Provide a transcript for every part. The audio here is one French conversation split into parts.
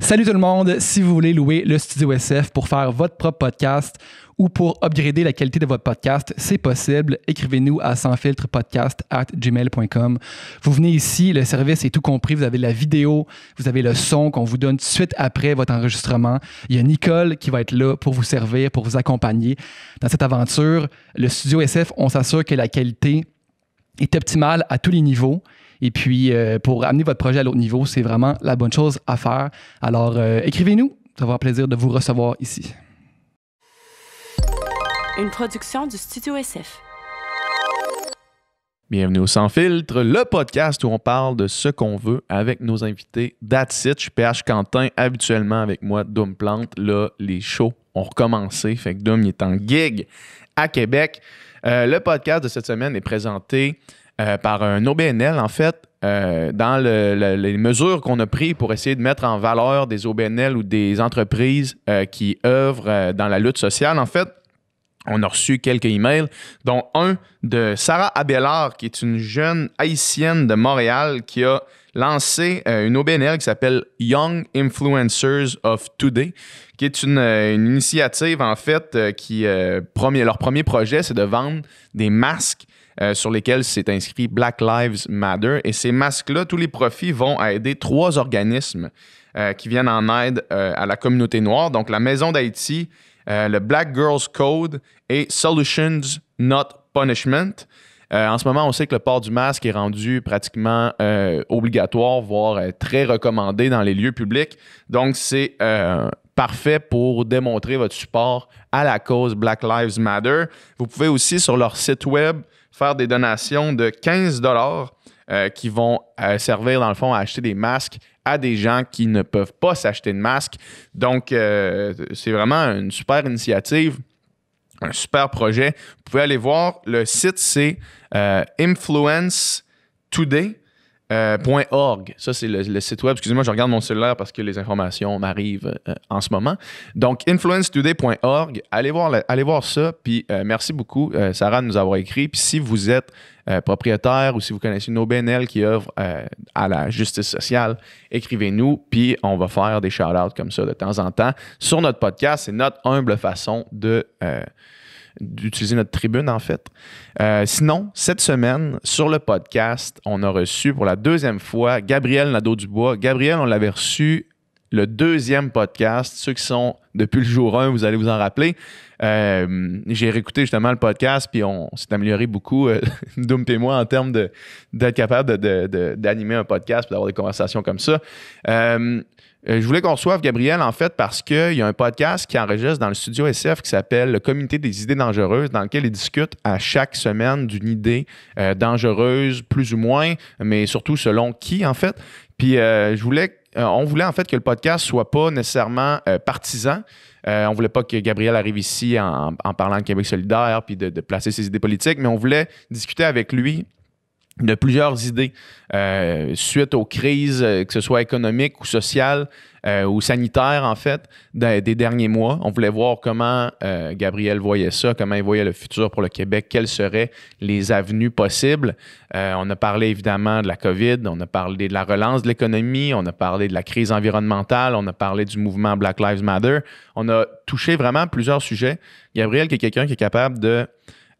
Salut tout le monde! Si vous voulez louer le Studio SF pour faire votre propre podcast ou pour upgrader la qualité de votre podcast, c'est possible. Écrivez-nous à sansfiltrepodcast@gmail.com. Vous venez ici, le service est tout compris. Vous avez la vidéo, vous avez le son qu'on vous donne tout de suite après votre enregistrement. Il y a Nicole qui va être là pour vous servir, pour vous accompagner dans cette aventure. Le Studio SF, on s'assure que la qualité est optimale à tous les niveaux. Et puis, pour amener votre projet à l'autre niveau, c'est vraiment la bonne chose à faire. Alors, écrivez-nous. Ça va avoir plaisir de vous recevoir ici. Une production du Studio SF. Bienvenue au Sans Filtre, le podcast où on parle de ce qu'on veut avec nos invités. That's it, je suis PH Quentin, habituellement avec moi, Doom Plante. Là, les shows ont recommencé, fait que Doom il est en gig à Québec. Le podcast de cette semaine est présenté par un OBNL, en fait, dans les mesures qu'on a prises pour essayer de mettre en valeur des OBNL ou des entreprises qui œuvrent dans la lutte sociale. En fait, on a reçu quelques emails, dont un de Sarah Abelard, qui est une jeune haïtienne de Montréal qui a lancé une OBNL qui s'appelle Young Influencers of Today, qui est une initiative, en fait, leur premier projet, c'est de vendre des masques sur lesquels c'est inscrit Black Lives Matter. Et ces masques-là, tous les profits vont aider 3 organismes qui viennent en aide à la communauté noire. Donc, la Maison d'Haïti, le Black Girls Code et Solutions Not Punishment. En ce moment, on sait que le port du masque est rendu pratiquement obligatoire, voire très recommandé dans les lieux publics. Donc, c'est parfait pour démontrer votre support à la cause Black Lives Matter. Vous pouvez aussi, sur leur site web, faire des donations de 15 $ qui vont servir, dans le fond, à acheter des masques à des gens qui ne peuvent pas s'acheter de masques. Donc, c'est vraiment une super initiative, un super projet. Vous pouvez aller voir. Le site, c'est influencetoday.org. Ça, c'est le site web. Excusez-moi, je regarde mon cellulaire parce que les informations m'arrivent en ce moment. Donc, influencetoday.org. Allez voir ça. Puis, merci beaucoup, Sarah, de nous avoir écrit. Puis, si vous êtes propriétaire ou si vous connaissez une OBNL qui œuvre à la justice sociale, écrivez-nous. Puis, on va faire des shout-outs comme ça de temps en temps sur notre podcast. C'est notre humble façon d'utiliser notre tribune, en fait. Sinon, cette semaine, sur le podcast, on a reçu pour la 2e fois Gabriel Nadeau-Dubois. Gabriel, on l'avait reçu le 2e podcast. Ceux qui sont depuis le jour 1, vous allez vous en rappeler. J'ai réécouté justement le podcast, puis on s'est amélioré beaucoup, Doom et moi, en termes d'être capable d'animer un podcast et d'avoir des conversations comme ça. Je voulais qu'on reçoive Gabriel, en fait, parce qu'il y a un podcast qui enregistre dans le Studio SF qui s'appelle le Comité des idées dangereuses, dans lequel il discute à chaque semaine d'une idée dangereuse, plus ou moins, mais surtout selon qui, en fait. Puis on voulait, en fait, que le podcast soit pas nécessairement partisan. On voulait pas que Gabriel arrive ici en parlant de Québec solidaire puis de placer ses idées politiques, mais on voulait discuter avec lui de plusieurs idées suite aux crises, que ce soit économiques ou sociales ou sanitaires, en fait, des derniers mois. On voulait voir comment Gabriel voyait ça, comment il voyait le futur pour le Québec, quelles seraient les avenues possibles. On a parlé évidemment de la COVID, on a parlé de la relance de l'économie, on a parlé de la crise environnementale, on a parlé du mouvement Black Lives Matter. On a touché vraiment plusieurs sujets. Gabriel, qui est quelqu'un qui est capable de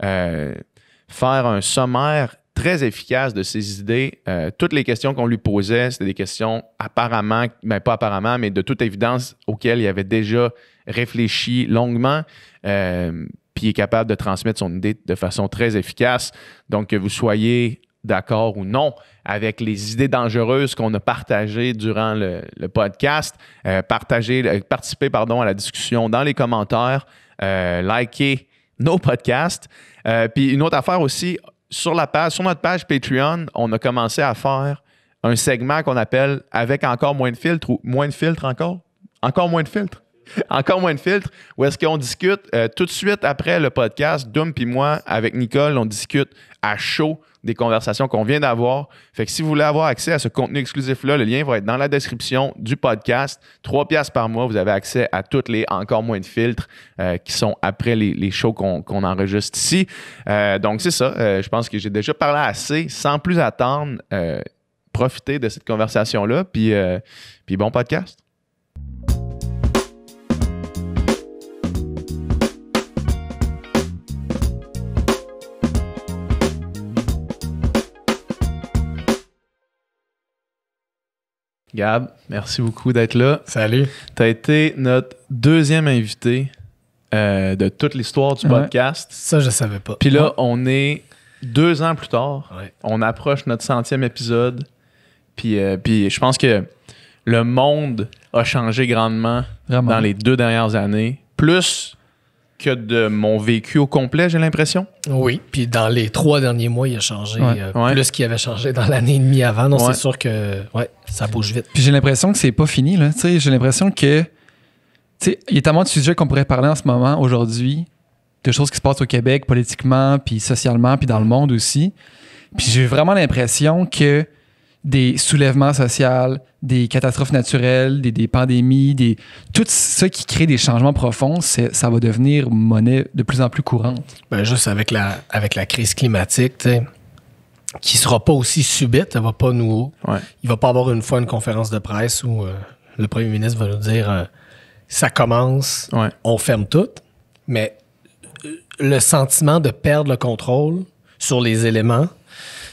faire un sommaire très efficace de ses idées. Toutes les questions qu'on lui posait, c'était des questions apparemment, pas apparemment, mais de toute évidence auxquelles il avait déjà réfléchi longuement, puis il est capable de transmettre son idée de façon très efficace. Donc, que vous soyez d'accord ou non avec les idées dangereuses qu'on a partagées durant le podcast, participez à la discussion dans les commentaires, likez nos podcasts. Puis une autre affaire aussi, sur notre page Patreon, on a commencé à faire un segment qu'on appelle « Avec encore moins de filtres » ou « Moins de filtres encore? Encore moins de filtres? » Encore moins de filtres, où est-ce qu'on discute tout de suite après le podcast, Doom puis moi, avec Nicole, on discute à chaud des conversations qu'on vient d'avoir. Fait que si vous voulez avoir accès à ce contenu exclusif-là, le lien va être dans la description du podcast. 3$ par mois, vous avez accès à toutes les encore moins de filtres qui sont après les shows qu'on enregistre ici. Donc, c'est ça. Je pense que j'ai déjà parlé assez. Sans plus attendre, profitez de cette conversation-là. Puis bon podcast. Gab, merci beaucoup d'être là. Salut. Tu as été notre deuxième invité de toute l'histoire du podcast. Ça, je savais pas. Puis là, on est 2 ans plus tard. Ouais. On approche notre 100e épisode. Puis je pense que le monde a changé grandement Vraiment. dans les 2 dernières années. Plus que de mon vécu au complet, j'ai l'impression. Oui, puis dans les 3 derniers mois, il a changé Ouais. plus qu'il avait changé dans l'année et demie avant. Donc, Ouais. c'est sûr que ça bouge vite. Puis j'ai l'impression que c'est pas fini, là. Tu sais, j'ai l'impression que, tu sais, il y a tellement de sujets qu'on pourrait parler en ce moment, aujourd'hui, de choses qui se passent au Québec, politiquement, puis socialement, puis dans le monde aussi. Puis j'ai vraiment l'impression que des soulèvements sociaux, des catastrophes naturelles, des pandémies, tout ça qui crée des changements profonds, ça va devenir monnaie de plus en plus courante. Ben, juste avec la crise climatique, tu sais, qui sera pas aussi subite, elle va pas nous... Ouais. Il va pas avoir une conférence de presse où le premier ministre va nous dire ça commence, Ouais. on ferme tout, mais le sentiment de perdre le contrôle sur les éléments,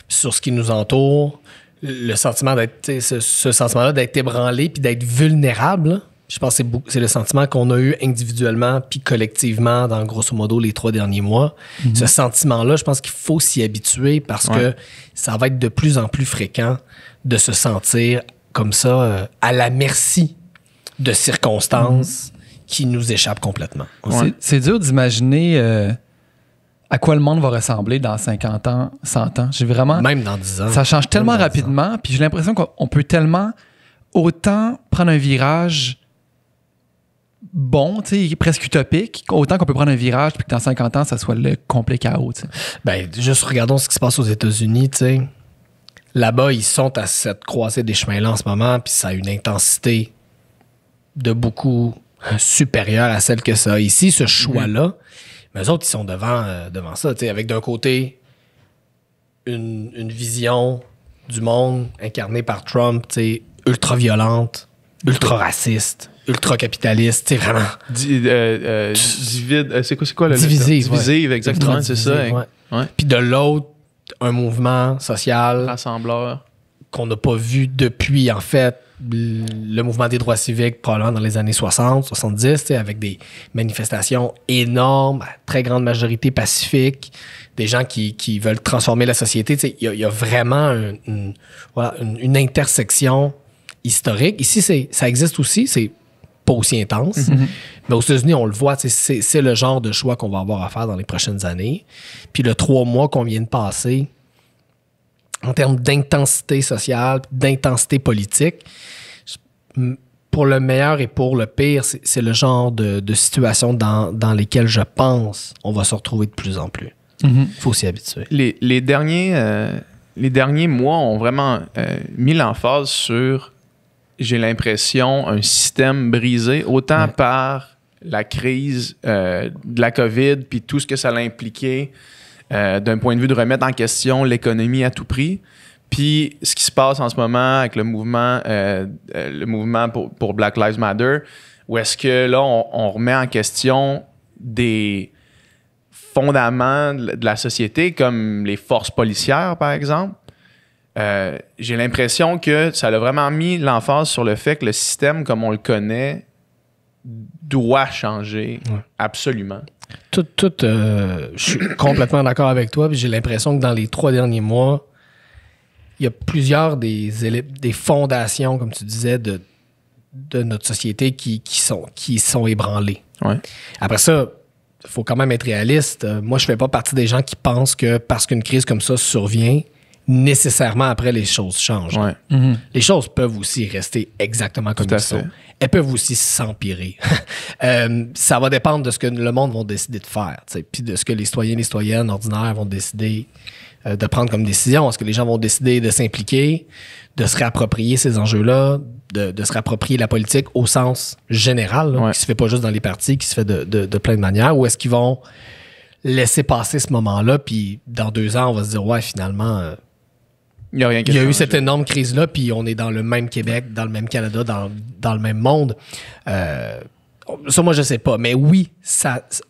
sur ce qui nous entoure, le sentiment d'être, tu sais, ce sentiment-là d'être ébranlé puis d'être vulnérable, là, je pense que c'est le sentiment qu'on a eu individuellement puis collectivement dans grosso modo les 3 derniers mois. Ce sentiment-là, je pense qu'il faut s'y habituer parce que ça va être de plus en plus fréquent de se sentir comme ça à la merci de circonstances qui nous échappent complètement. Ouais. C'est dur d'imaginer à quoi le monde va ressembler dans 50 ans, 100 ans. J'ai vraiment... Même dans 10 ans. Ça change tellement Même dans 10 ans. rapidement, puis j'ai l'impression qu'on peut tellement autant prendre un virage bon, tu sais, presque utopique, autant qu'on peut prendre un virage puis que dans 50 ans, ça soit le complet chaos. Tu sais. Ben, juste regardons ce qui se passe aux États-Unis, tu sais. Là-bas, ils sont à cette croisée des chemins-là en ce moment, puis ça a une intensité de beaucoup supérieure à celle que ça a ici, ce choix-là. Mais eux autres, ils sont devant ça, tu sais, avec d'un côté une vision du monde incarnée par Trump, tu sais, ultra-violente, ultra-raciste, ultra-capitaliste, tu sais, vraiment. C'est quoi le Divisive, divisive, exactement, c'est ça. Ultra-divisive, Ouais. Puis de l'autre, un mouvement social Rassembleur. qu'on n'a pas vu depuis, en fait, le mouvement des droits civiques, probablement dans les années 60, 70, tu sais, avec des manifestations énormes, à très grande majorité pacifiques, des gens qui veulent transformer la société. Tu sais, il y a vraiment une intersection historique. Ici, ça existe aussi, c'est pas aussi intense. Mais aux États-Unis, on le voit, tu sais, c'est le genre de choix qu'on va avoir à faire dans les prochaines années. Puis le 3 mois qu'on vient de passer, en termes d'intensité sociale, d'intensité politique, pour le meilleur et pour le pire, c'est le genre de situation dans lesquelles je pense on va se retrouver de plus en plus. Il faut s'y habituer. Les derniers mois ont vraiment mis l'emphase sur, j'ai l'impression, un système brisé, autant par la crise de la COVID puis tout ce que ça a impliqué d'un point de vue de remettre en question l'économie à tout prix. Puis ce qui se passe en ce moment avec le mouvement pour Black Lives Matter, où est-ce que là, on remet en question des fondaments de la société, comme les forces policières, par exemple. J'ai l'impression que ça a vraiment mis l'emphase sur le fait que le système, comme on le connaît, doit changer absolument. Je suis complètement d'accord avec toi. Puis j'ai l'impression que dans les 3 derniers mois, il y a plusieurs des fondations, comme tu disais, de notre société qui sont ébranlées. Ouais. Après ça, il faut quand même être réaliste. Moi, je fais pas partie des gens qui pensent que parce qu'une crise comme ça survient, nécessairement après, les choses changent. Ouais. Les choses peuvent aussi rester exactement comme Tout à elles sont. fait. Elles peuvent aussi s'empirer. Ça va dépendre de ce que le monde va décider de faire, puis de ce que les citoyens et les citoyennes ordinaires vont décider de prendre comme décision. Est-ce que les gens vont décider de s'impliquer, de se réapproprier ces enjeux-là, de se réapproprier la politique au sens général, là, qui se fait pas juste dans les partis, qui se fait de plein de manières, ou est-ce qu'ils vont laisser passer ce moment-là, puis dans 2 ans, on va se dire, ouais, finalement... Il y a rien qui Il y a changé. eu cette énorme crise-là, puis on est dans le même Québec, dans le même Canada, dans le même monde. Ça, moi, je sais pas. Mais oui,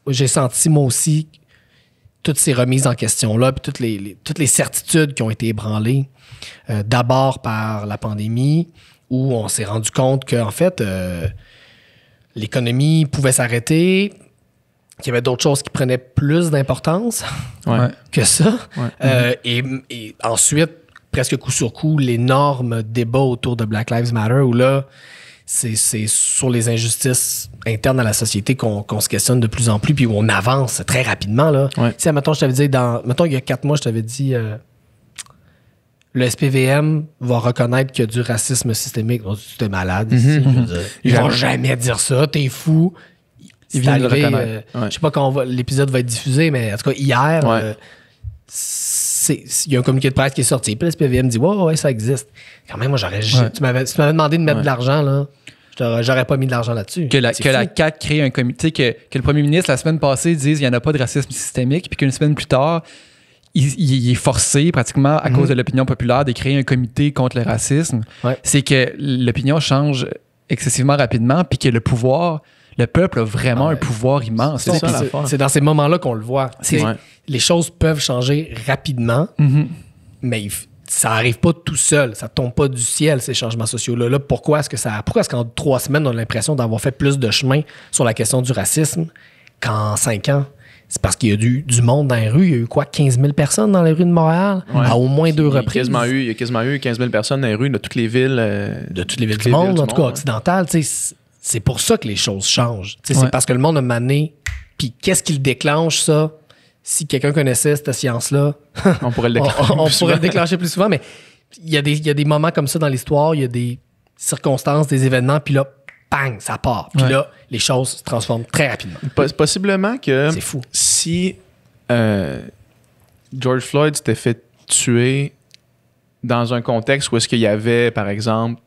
j'ai senti, moi aussi, toutes ces remises en question-là, puis toutes les certitudes qui ont été ébranlées, d'abord par la pandémie, où on s'est rendu compte qu'en fait, l'économie pouvait s'arrêter, qu'il y avait d'autres choses qui prenaient plus d'importance que ça. Ouais. Et ensuite, presque coup sur coup, l'énorme débat autour de Black Lives Matter, où là, c'est sur les injustices internes à la société qu'on se questionne de plus en plus, puis où on avance très rapidement. Là. Ouais. Tu sais, mettons, je t'avais dit, mettons, il y a 4 mois, je t'avais dit, le SPVM va reconnaître qu'il y a du racisme systémique. Oh, t'es malade ici. Je veux dire, ils vont jamais dire ça, t'es fou. Ils viennent de le reconnaître. Je sais pas quand l'épisode va être diffusé, mais en tout cas, hier, il y a un communiqué de presse qui est sorti. Puis le SPVM dit ouais, ça existe. Quand même, moi, tu m'avais demandé de mettre de l'argent, là. J'aurais pas mis de l'argent là-dessus. Que la CAQ crée un comité, que le premier ministre, la semaine passée, dise qu'il n'y en a pas de racisme systémique, puis qu'une semaine plus tard, il est forcé, pratiquement, à cause de l'opinion populaire, de créer un comité contre le racisme. Ouais. C'est que l'opinion change excessivement rapidement, puis que le peuple a vraiment un pouvoir immense. C'est dans ces moments-là qu'on le voit. Les choses peuvent changer rapidement, mais ça n'arrive pas tout seul. Ça ne tombe pas du ciel, ces changements sociaux-là. Là, pourquoi est-ce qu'en 3 semaines, on a l'impression d'avoir fait plus de chemin sur la question du racisme qu'en 5 ans? C'est parce qu'il y a du monde dans les rues. Il y a eu 15 000 personnes dans les rues de Montréal à au moins 2 reprises. Il y a quasiment eu 15 000 personnes dans les rues de toutes les villes. De toutes les villes du monde, en tout cas occidentales. C'est pour ça que les choses changent. C'est parce que le monde a mané. Puis qu'est-ce qui le déclenche, ça? Si quelqu'un connaissait cette science-là, on pourrait le déclencher on pourrait le déclencher plus souvent. Mais il y a des moments comme ça dans l'histoire. Il y a des circonstances, des événements. Puis là, bang, ça part. Puis là, les choses se transforment très rapidement. Possiblement que c'est fou. Si George Floyd s'était fait tuer dans un contexte où est-ce qu'il y avait, par exemple,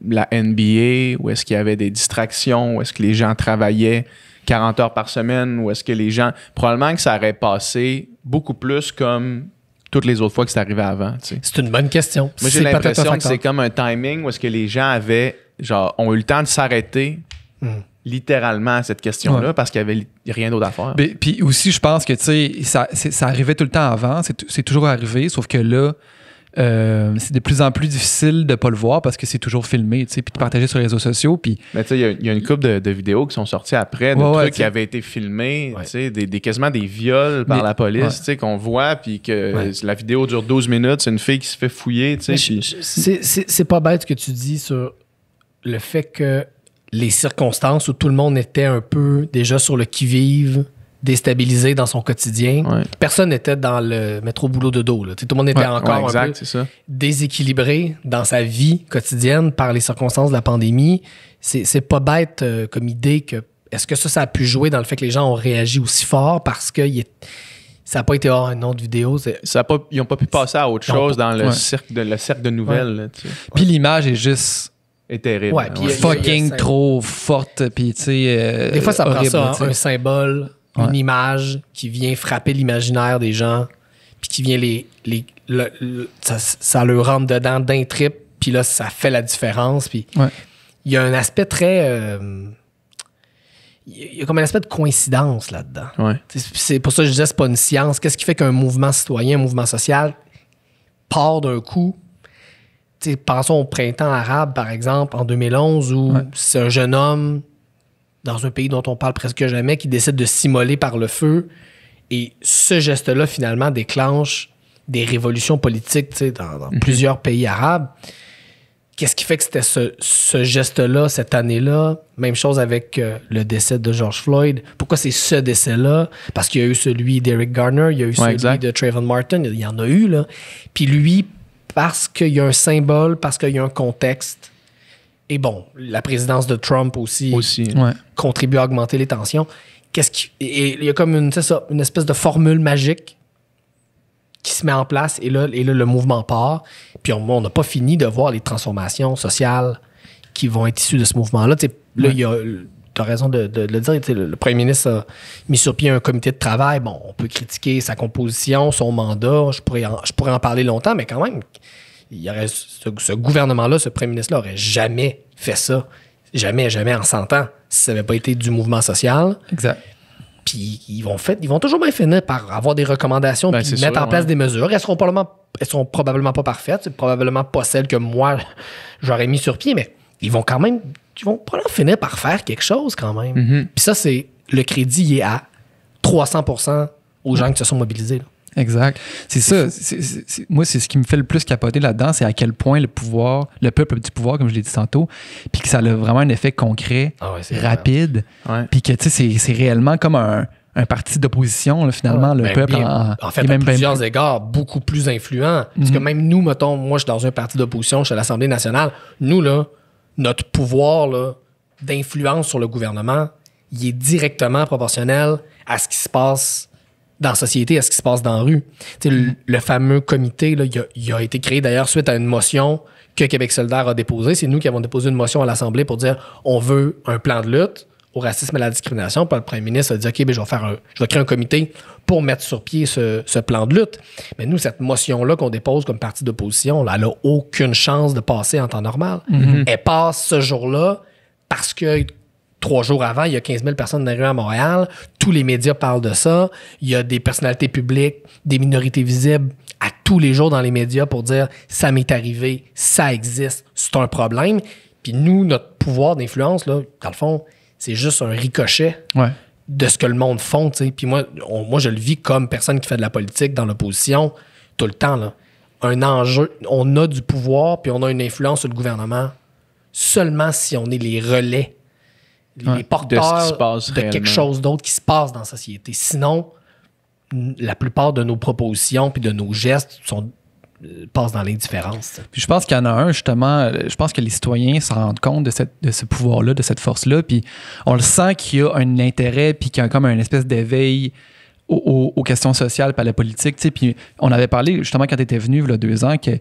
la NBA, où est-ce qu'il y avait des distractions, où est-ce que les gens travaillaient 40 heures par semaine, où est-ce que les gens... Probablement que ça aurait passé beaucoup plus comme toutes les autres fois que c'est arrivé avant. Tu sais. C'est une bonne question. Moi, j'ai l'impression que c'est comme un timing où est-ce que les gens ont eu le temps de s'arrêter littéralement à cette question-là parce qu'il n'y avait rien d'autre à faire. Puis aussi, je pense que ça arrivait tout le temps avant. C'est toujours arrivé, sauf que là, c'est de plus en plus difficile de ne pas le voir parce que c'est toujours filmé, puis de partager sur les réseaux sociaux. Mais tu sais, il y a une couple de vidéos qui sont sorties après, de trucs qui avaient été filmés, quasiment des viols par la police, qu'on voit, puis que la vidéo dure 12 minutes, c'est une fille qui se fait fouiller. C'est pas bête ce que tu dis sur le fait que les circonstances où tout le monde était un peu déjà sur le qui-vive, déstabilisé dans son quotidien. Personne n'était dans le métro boulot de dos. Là. Tout le monde était encore un peu déséquilibré dans sa vie quotidienne par les circonstances de la pandémie. C'est pas bête comme idée que... Est-ce que ça a pu jouer dans le fait que les gens ont réagi aussi fort parce que ça n'a pas été une autre vidéo? Ils n'ont pas pu passer à autre chose dans le cercle de nouvelles. Là, puis l'image est juste... est terrible. Fucking trop forte. Puis, des fois, ça prend ça, un symbole... Une image qui vient frapper l'imaginaire des gens, puis qui vient ça leur rentre dedans d'un trip, puis là, ça fait la différence. Puis il y a un aspect très... il y a comme un aspect de coïncidence là-dedans. C'est pour ça que je disais, c'est pas une science. Qu'est-ce qui fait qu'un mouvement citoyen, un mouvement social part d'un coup? Pensons au printemps arabe, par exemple, en 2011, où c'est un jeune homme dans un pays dont on parle presque jamais, qui décide de s'immoler par le feu. Et ce geste-là, finalement, déclenche des révolutions politiques dans plusieurs pays arabes. Qu'est-ce qui fait que c'était ce geste-là, cette année-là? Même chose avec le décès de George Floyd. Pourquoi c'est ce décès-là? Parce qu'il y a eu celui d'Eric Garner, il y a eu celui de Trayvon Martin, il y en a eu, là. Puis lui, parce qu'il y a un symbole, parce qu'il y a un contexte, et bon, la présidence de Trump aussi contribue à augmenter les tensions. Il y a comme une espèce de formule magique qui se met en place et là le mouvement part. Puis on n'a pas fini de voir les transformations sociales qui vont être issues de ce mouvement-là. Tu as raison de le dire. Le premier ministre a mis sur pied un comité de travail. Bon, on peut critiquer sa composition, son mandat. Je pourrais en parler longtemps, mais quand même... ce gouvernement-là, ce premier ministre-là n'aurait jamais fait ça. Jamais en 100 ans, si ça n'avait pas été du mouvement social. Exact. Puis ils vont toujours bien finir par avoir des recommandations puis mettre en place des mesures. Elles seront probablement pas parfaites. C'est probablement pas celles que moi, j'aurais mis sur pied, mais ils vont probablement finir par faire quelque chose quand même. Mm-hmm. Puis ça, le crédit il est à 300% aux gens qui se sont mobilisés. Là. Exact. C'est ça. Moi, c'est ce qui me fait le plus capoter là-dedans, c'est à quel point le peuple du pouvoir, comme je l'ai dit tantôt, puis que ça a vraiment un effet concret, rapide, puis que c'est réellement comme un parti d'opposition, là, finalement, le peuple. En fait, à plusieurs égards, beaucoup plus influent. Parce que même nous, mettons, moi, je suis dans un parti d'opposition, je suis à l'Assemblée nationale. Nous, là, notre pouvoir là, d'influence sur le gouvernement, il est directement proportionnel à ce qui se passe dans la société, à ce qui se passe dans la rue. Le fameux comité, là, il a été créé d'ailleurs suite à une motion que Québec solidaire a déposée. C'est nous qui avons déposé une motion à l'Assemblée pour dire on veut un plan de lutte au racisme et à la discrimination. Puis le premier ministre a dit OK, ben, je vais créer un comité pour mettre sur pied ce plan de lutte. Mais nous, cette motion-là qu'on dépose comme parti d'opposition, là, elle n'a aucune chance de passer en temps normal. Mm-hmm. Elle passe ce jour-là parce que 3 jours avant, il y a 15 000 personnes dans les rues à Montréal. Tous les médias parlent de ça. Il y a des personnalités publiques, des minorités visibles à tous les jours dans les médias pour dire « ça m'est arrivé, ça existe, c'est un problème ». Puis nous, notre pouvoir d'influence, là, dans le fond, c'est juste un ricochet de ce que le monde font. T'sais. Puis moi, je le vis comme personne qui fait de la politique dans l'opposition tout le temps. Là. Un enjeu, on a du pouvoir puis on a une influence sur le gouvernement seulement si on est les relais, les porteurs de quelque chose d'autre qui se passe dans la société. Sinon, la plupart de nos propositions puis de nos gestes passent dans l'indifférence. Puis je pense qu'il y en a un, justement, je pense que les citoyens se rendent compte de ce pouvoir-là, de cette force-là, puis on le sent qu'il y a un intérêt puis qu'il y a comme une espèce d'éveil aux questions sociales puis à la politique. Puis on avait parlé, justement, quand tu étais venu, il y a 2 ans, que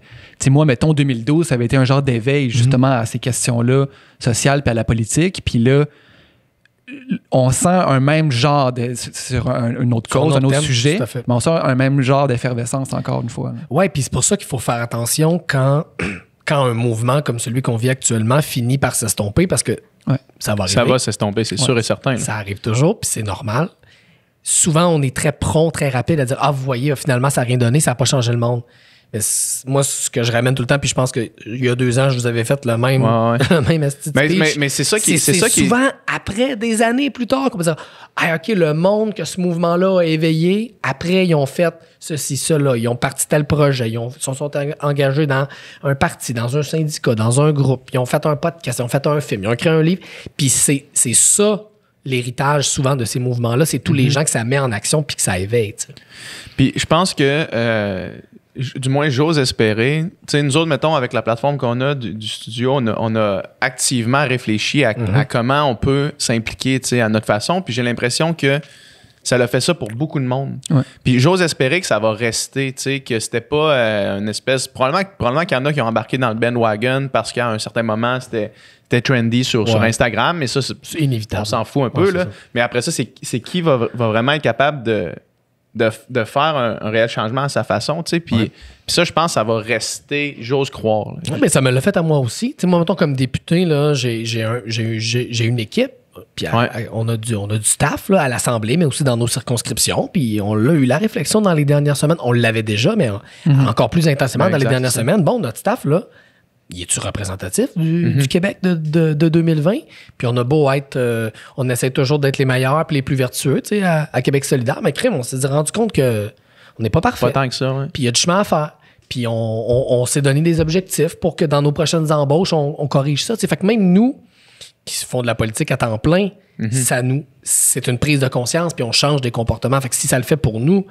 moi, mettons, 2012, ça avait été un genre d'éveil, justement, à ces questions-là sociales puis à la politique. Puis là, on sent un même genre sur une autre cause, un autre sujet, mais on sent un même genre d'effervescence encore une fois. Oui, puis c'est pour ça qu'il faut faire attention quand un mouvement comme celui qu'on vit actuellement finit par s'estomper, parce que ça va arriver. Ça va s'estomper, c'est sûr et certain. Là. Ça arrive toujours, puis c'est normal. Souvent, on est très prompt, très rapide à dire « Ah, vous voyez, finalement, ça n'a rien donné, ça n'a pas changé le monde. » Mais moi, ce que je ramène tout le temps, puis je pense qu'il y a 2 ans, je vous avais fait le même mais c'est ça qui c'est souvent après des années plus tard qu'on peut dire ah, OK, le monde que ce mouvement-là a éveillé, après, ils ont fait ceci, cela, ils ont parti tel projet, ils sont engagés dans un parti, dans un syndicat, dans un groupe, ils ont fait un podcast, ils ont fait un film, ils ont créé un livre. Puis c'est ça, l'héritage souvent de ces mouvements-là, c'est tous les gens que ça met en action puis que ça éveille. T'sais. Puis je pense que... du moins, j'ose espérer. T'sais, nous autres, mettons, avec la plateforme qu'on a du studio, on a activement réfléchi à comment on peut s'impliquer à notre façon. Puis j'ai l'impression que ça l'a fait ça pour beaucoup de monde. Ouais. Puis j'ose espérer que ça va rester, que c'était pas une espèce... Probablement qu'il y en a qui ont embarqué dans le bandwagon parce qu'à un certain moment, c'était trendy sur Instagram, mais ça, c'est inévitable. On s'en fout un peu. Là. Mais après ça, c'est qui va vraiment être capable de faire un réel changement à sa façon, tu sais, puis ça, je pense, ça va rester, j'ose croire. Oui, mais ça me l'a fait à moi aussi. Tu sais, moi, mettons, comme député, là, j'ai une équipe, puis on a du staff là, à l'Assemblée, mais aussi dans nos circonscriptions, puis on l'a eu la réflexion dans les dernières semaines. On l'avait déjà, mais encore plus intensément dans les dernières semaines. Bon, notre staff, là, il est-tu représentatif du Québec de 2020? Puis on a beau être... on essaie toujours d'être les meilleurs et les plus vertueux à Québec solidaire, mais crime, on s'est rendu compte qu'on n'est pas parfait. Pas tant que ça, Puis il y a du chemin à faire. Puis on s'est donné des objectifs pour que dans nos prochaines embauches, on corrige ça. T'sais. Fait que même nous, qui font de la politique à temps plein, c'est une prise de conscience, puis on change des comportements. Fait que si ça le fait pour nous...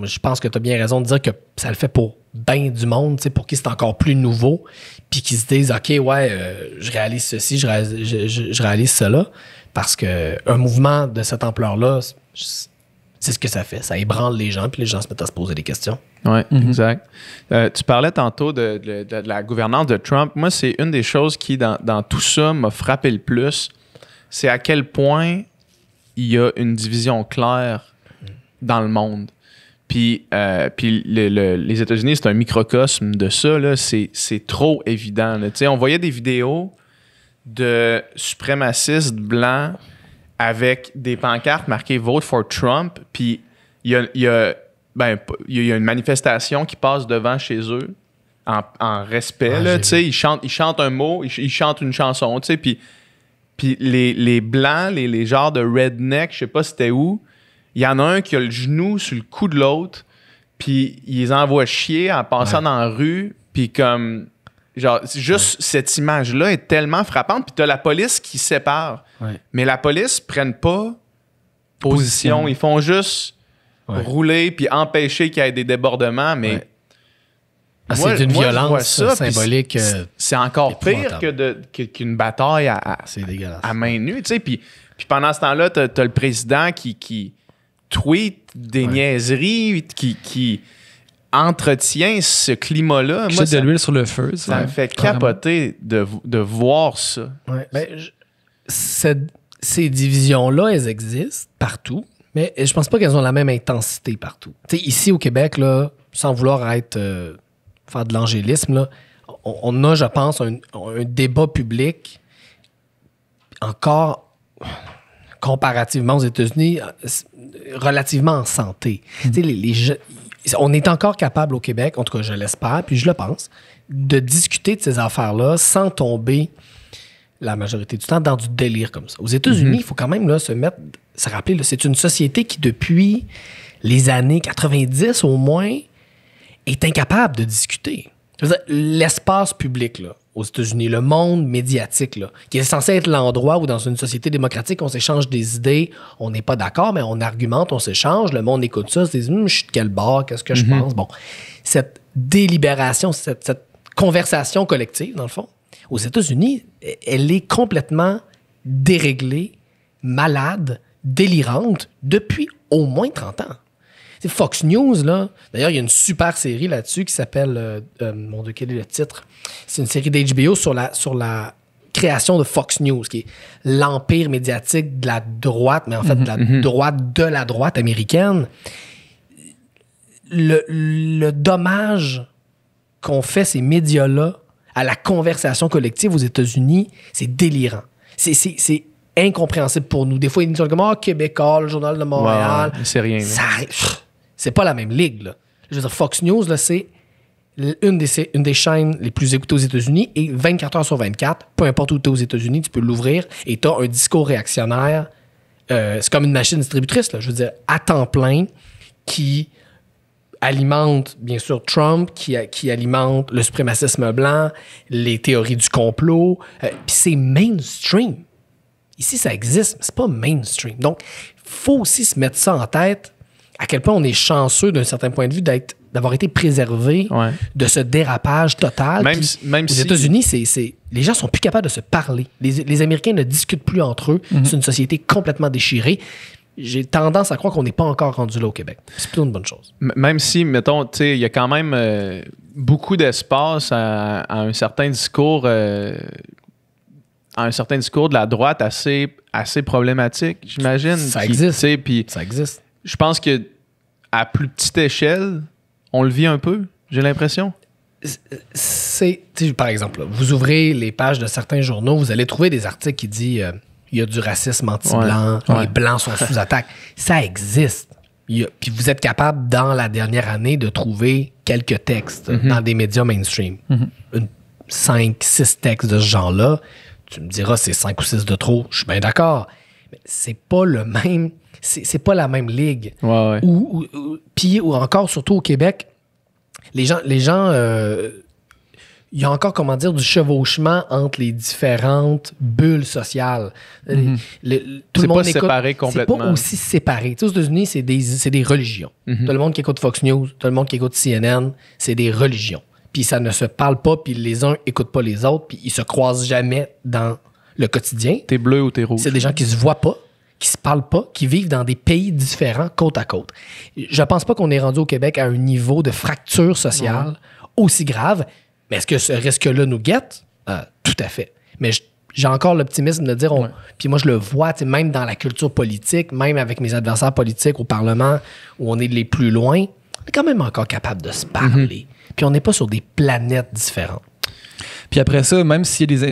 Je pense que tu as bien raison de dire que ça le fait pour bien du monde, pour qui c'est encore plus nouveau, puis qui se disent « OK, je réalise ceci, je réalise cela », parce qu'un mouvement de cette ampleur-là, c'est ce que ça fait. Ça ébranle les gens, puis les gens se mettent à se poser des questions. Oui, exact. Tu parlais tantôt de la gouvernance de Trump. Moi, c'est une des choses qui, dans tout ça, m'a frappé le plus. C'est à quel point il y a une division claire dans le monde. Puis les États-Unis, c'est un microcosme de ça. Là. C'est trop évident. Là. On voyait des vidéos de suprémacistes blancs avec des pancartes marquées Vote for Trump, puis il y a une manifestation qui passe devant chez eux en respect. Là, ils chantent un mot, ils chantent une chanson, puis les Blancs, les genres de redneck, je sais pas c'était où, il y en a un qui a le genou sur le cou de l'autre, puis il les envoie chier en passant dans la rue, puis comme... Genre, juste cette image-là est tellement frappante, puis t'as la police qui sépare. Ouais. Mais la police ne prenne pas position. Ils font juste rouler puis empêcher qu'il y ait des débordements, mais... Ouais. C'est d'une violence symbolique. C'est encore pire qu'une bataille à main nue. Puis pendant ce temps-là, t'as le président qui tweet des niaiseries, qui entretient ce climat-là. Moi, de l'huile sur le feu. Ça me fait capoter de voir ça. Ouais. Ces divisions-là, elles existent partout, mais je pense pas qu'elles ont la même intensité partout. T'sais, ici au Québec, là, sans vouloir faire de l'angélisme, là, on a, je pense, un débat public encore comparativement aux États-Unis relativement en santé. On est encore capable au Québec, en tout cas je l'espère, puis je le pense, de discuter de ces affaires-là sans tomber la majorité du temps dans du délire comme ça. Aux États-Unis, il faut quand même là, se rappeler, là, c'est une société qui, depuis les années 90 au moins, est incapable de discuter. L'espace public, là, aux États-Unis, le monde médiatique, là, qui est censé être l'endroit où, dans une société démocratique, on s'échange des idées, on n'est pas d'accord, mais on argumente, on s'échange, le monde écoute ça, se dit « je suis de quel bord, qu'est-ce que je pense? » Bon, cette délibération, cette conversation collective, dans le fond, aux États-Unis, elle est complètement déréglée, malade, délirante, depuis au moins 30 ans. C'est Fox News, là. D'ailleurs, il y a une super série là-dessus qui s'appelle... mon Dieu, quel est le titre? C'est une série d'HBO sur la création de Fox News, qui est l'empire médiatique de la droite, mais en fait, de la droite américaine. Le dommage qu'ont fait ces médias-là à la conversation collective aux États-Unis, c'est délirant. C'est incompréhensible pour nous. Des fois, ils nous disent comme Québécois, le Journal de Montréal. C'est rien. C'est pas la même ligue, là. Je veux dire, Fox News, là, c'est une des chaînes les plus écoutées aux États-Unis et 24 heures sur 24, peu importe où tu es aux États-Unis, tu peux l'ouvrir et tu as un discours réactionnaire. C'est comme une machine distributrice, là, je veux dire, à temps plein, qui alimente, bien sûr, Trump, qui alimente le suprémacisme blanc, les théories du complot. Puis c'est mainstream. Ici, ça existe, mais c'est pas mainstream. Donc, il faut aussi se mettre ça en tête, à quel point on est chanceux d'un certain point de vue d'avoir été préservé de ce dérapage total. Même aux États-Unis, les gens sont plus capables de se parler. Les Américains ne discutent plus entre eux. C'est une société complètement déchirée. J'ai tendance à croire qu'on n'est pas encore rendu là au Québec. C'est plutôt une bonne chose. Même si, mettons, tu sais, il y a quand même beaucoup d'espace à un certain discours... un certain discours de la droite assez problématique, j'imagine. Ça existe. Ça existe. Je pense que à plus petite échelle, on le vit un peu, j'ai l'impression. Par exemple, là, vous ouvrez les pages de certains journaux, vous allez trouver des articles qui disent il y a du racisme anti-blanc, les Blancs sont sous attaque. Ça existe. Puis vous êtes capable, dans la dernière année, de trouver quelques textes dans des médias mainstream. 5-6 textes de ce genre-là. Tu me diras, c'est 5 ou 6 de trop. Je suis bien d'accord. Mais c'est pas le même... C'est pas la même ligue. Puis encore, surtout au Québec, les gens il y a encore, comment dire, du chevauchement entre les différentes bulles sociales. Tout le monde pas séparé complètement. C'est pas aussi séparé. Tu sais, aux États-Unis, c'est des religions. Tout le monde qui écoute Fox News, tout le monde qui écoute CNN, c'est des religions. Puis ça ne se parle pas, puis les uns n'écoutent pas les autres, puis ils se croisent jamais dans le quotidien. T'es bleu ou t'es rouge. C'est des gens qui se voient pas, qui se parlent pas, qui vivent dans des pays différents côte à côte. Je pense pas qu'on est rendu au Québec à un niveau de fracture sociale aussi grave, mais est-ce que ce risque-là nous guette? Tout à fait. Mais j'ai encore l'optimisme de dire, puis moi je le vois, même dans la culture politique, même avec mes adversaires politiques au Parlement, où on est les plus loin, on est quand même encore capable de se parler. Puis on n'est pas sur des planètes différentes. Puis après ça, même s'il y a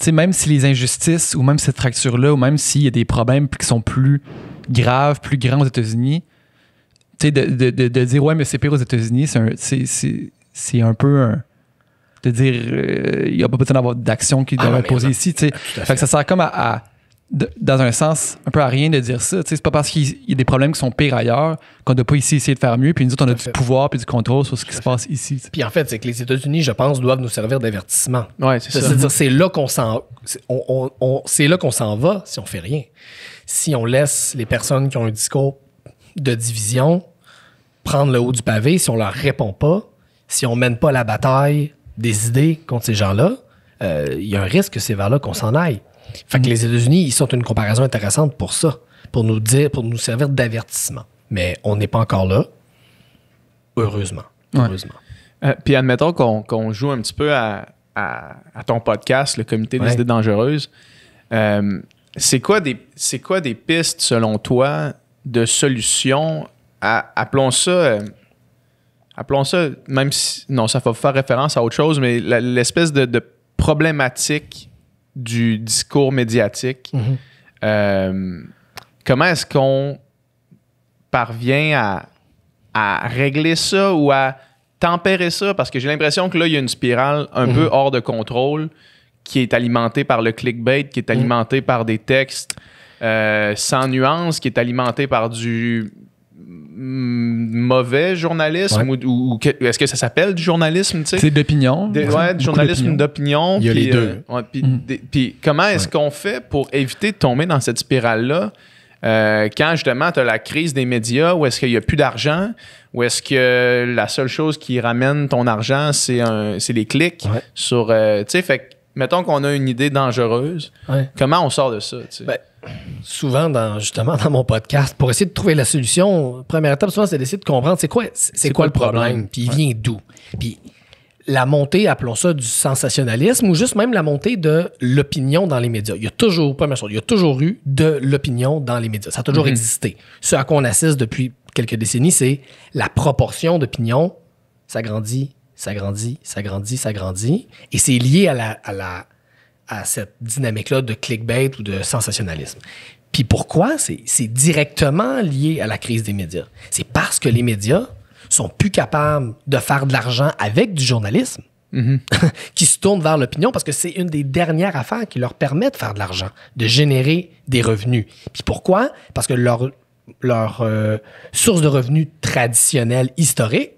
sais, même si les injustices ou même cette fracture-là, ou même s'il y a des problèmes qui sont plus graves, plus grands aux États-Unis, tu sais, de dire ouais, mais c'est pire aux États-Unis, c'est un peu de dire il n'y a pas besoin d'avoir d'action qui doit être posée ici. Tu sais. Fait que ça sert comme dans un sens, un peu à rien de dire ça. Tu sais, c'est pas parce qu'il y a des problèmes qui sont pires ailleurs qu'on ne doit pas ici essayer de faire mieux. Puis nous autres, on a du pouvoir puis du contrôle sur ce qui se passe ici. T'sais. Puis en fait, c'est que les États-Unis, je pense, doivent nous servir d'avertissement. Ouais, c'est ça. C'est-à-dire, c'est là qu'on s'en va si on fait rien. Si on laisse les personnes qui ont un discours de division prendre le haut du pavé, si on leur répond pas, si on mène pas la bataille des idées contre ces gens-là, il y a un risque que c'est vers là qu'on s'en aille. Fait que les États-Unis, ils sont une comparaison intéressante pour ça, pour nous servir d'avertissement. Mais on n'est pas encore là, heureusement. Ouais. Heureusement. Puis admettons qu'on joue un petit peu à ton podcast, le Comité des idées dangereuses. C'est quoi des pistes, selon toi, de solutions appelons ça, même si, non, ça va faire référence à autre chose, mais l'espèce de problématique du discours médiatique. Comment est-ce qu'on parvient à régler ça ou à tempérer ça? Parce que j'ai l'impression que là, il y a une spirale un peu hors de contrôle qui est alimentée par le clickbait, qui est alimentée par des textes sans nuance, qui est alimentée par du mauvais journalisme ou est-ce que ça s'appelle du journalisme, tu sais? C'est d'opinion. Du journalisme d'opinion. Il y a les deux. Puis comment est-ce qu'on fait pour éviter de tomber dans cette spirale-là quand justement tu as la crise des médias, où est-ce qu'il n'y a plus d'argent, où est-ce que la seule chose qui ramène ton argent, c'est les clics sur... tu sais, fait que mettons qu'on a une idée dangereuse, comment on sort de ça, tu sais? Ben, souvent, justement, dans mon podcast, pour essayer de trouver la solution, première étape, souvent, c'est d'essayer de comprendre c'est quoi le problème, puis il vient d'où. Puis la montée, appelons ça du sensationnalisme, ou juste même la montée de l'opinion dans les médias. Il y a toujours, première chose, il y a toujours eu de l'opinion dans les médias. Ça a toujours existé. Ce à quoi on assiste depuis quelques décennies, c'est la proportion d'opinion, ça grandit, ça grandit, ça grandit, ça grandit. Et c'est lié à cette dynamique-là de clickbait ou de sensationnalisme. Puis pourquoi? C'est directement lié à la crise des médias. C'est parce que les médias sont plus capables de faire de l'argent avec du journalisme qui se tournent vers l'opinion parce que c'est une des dernières affaires qui leur permet de faire de l'argent, de générer des revenus. Puis pourquoi? Parce que leur source de revenus traditionnelle, historique,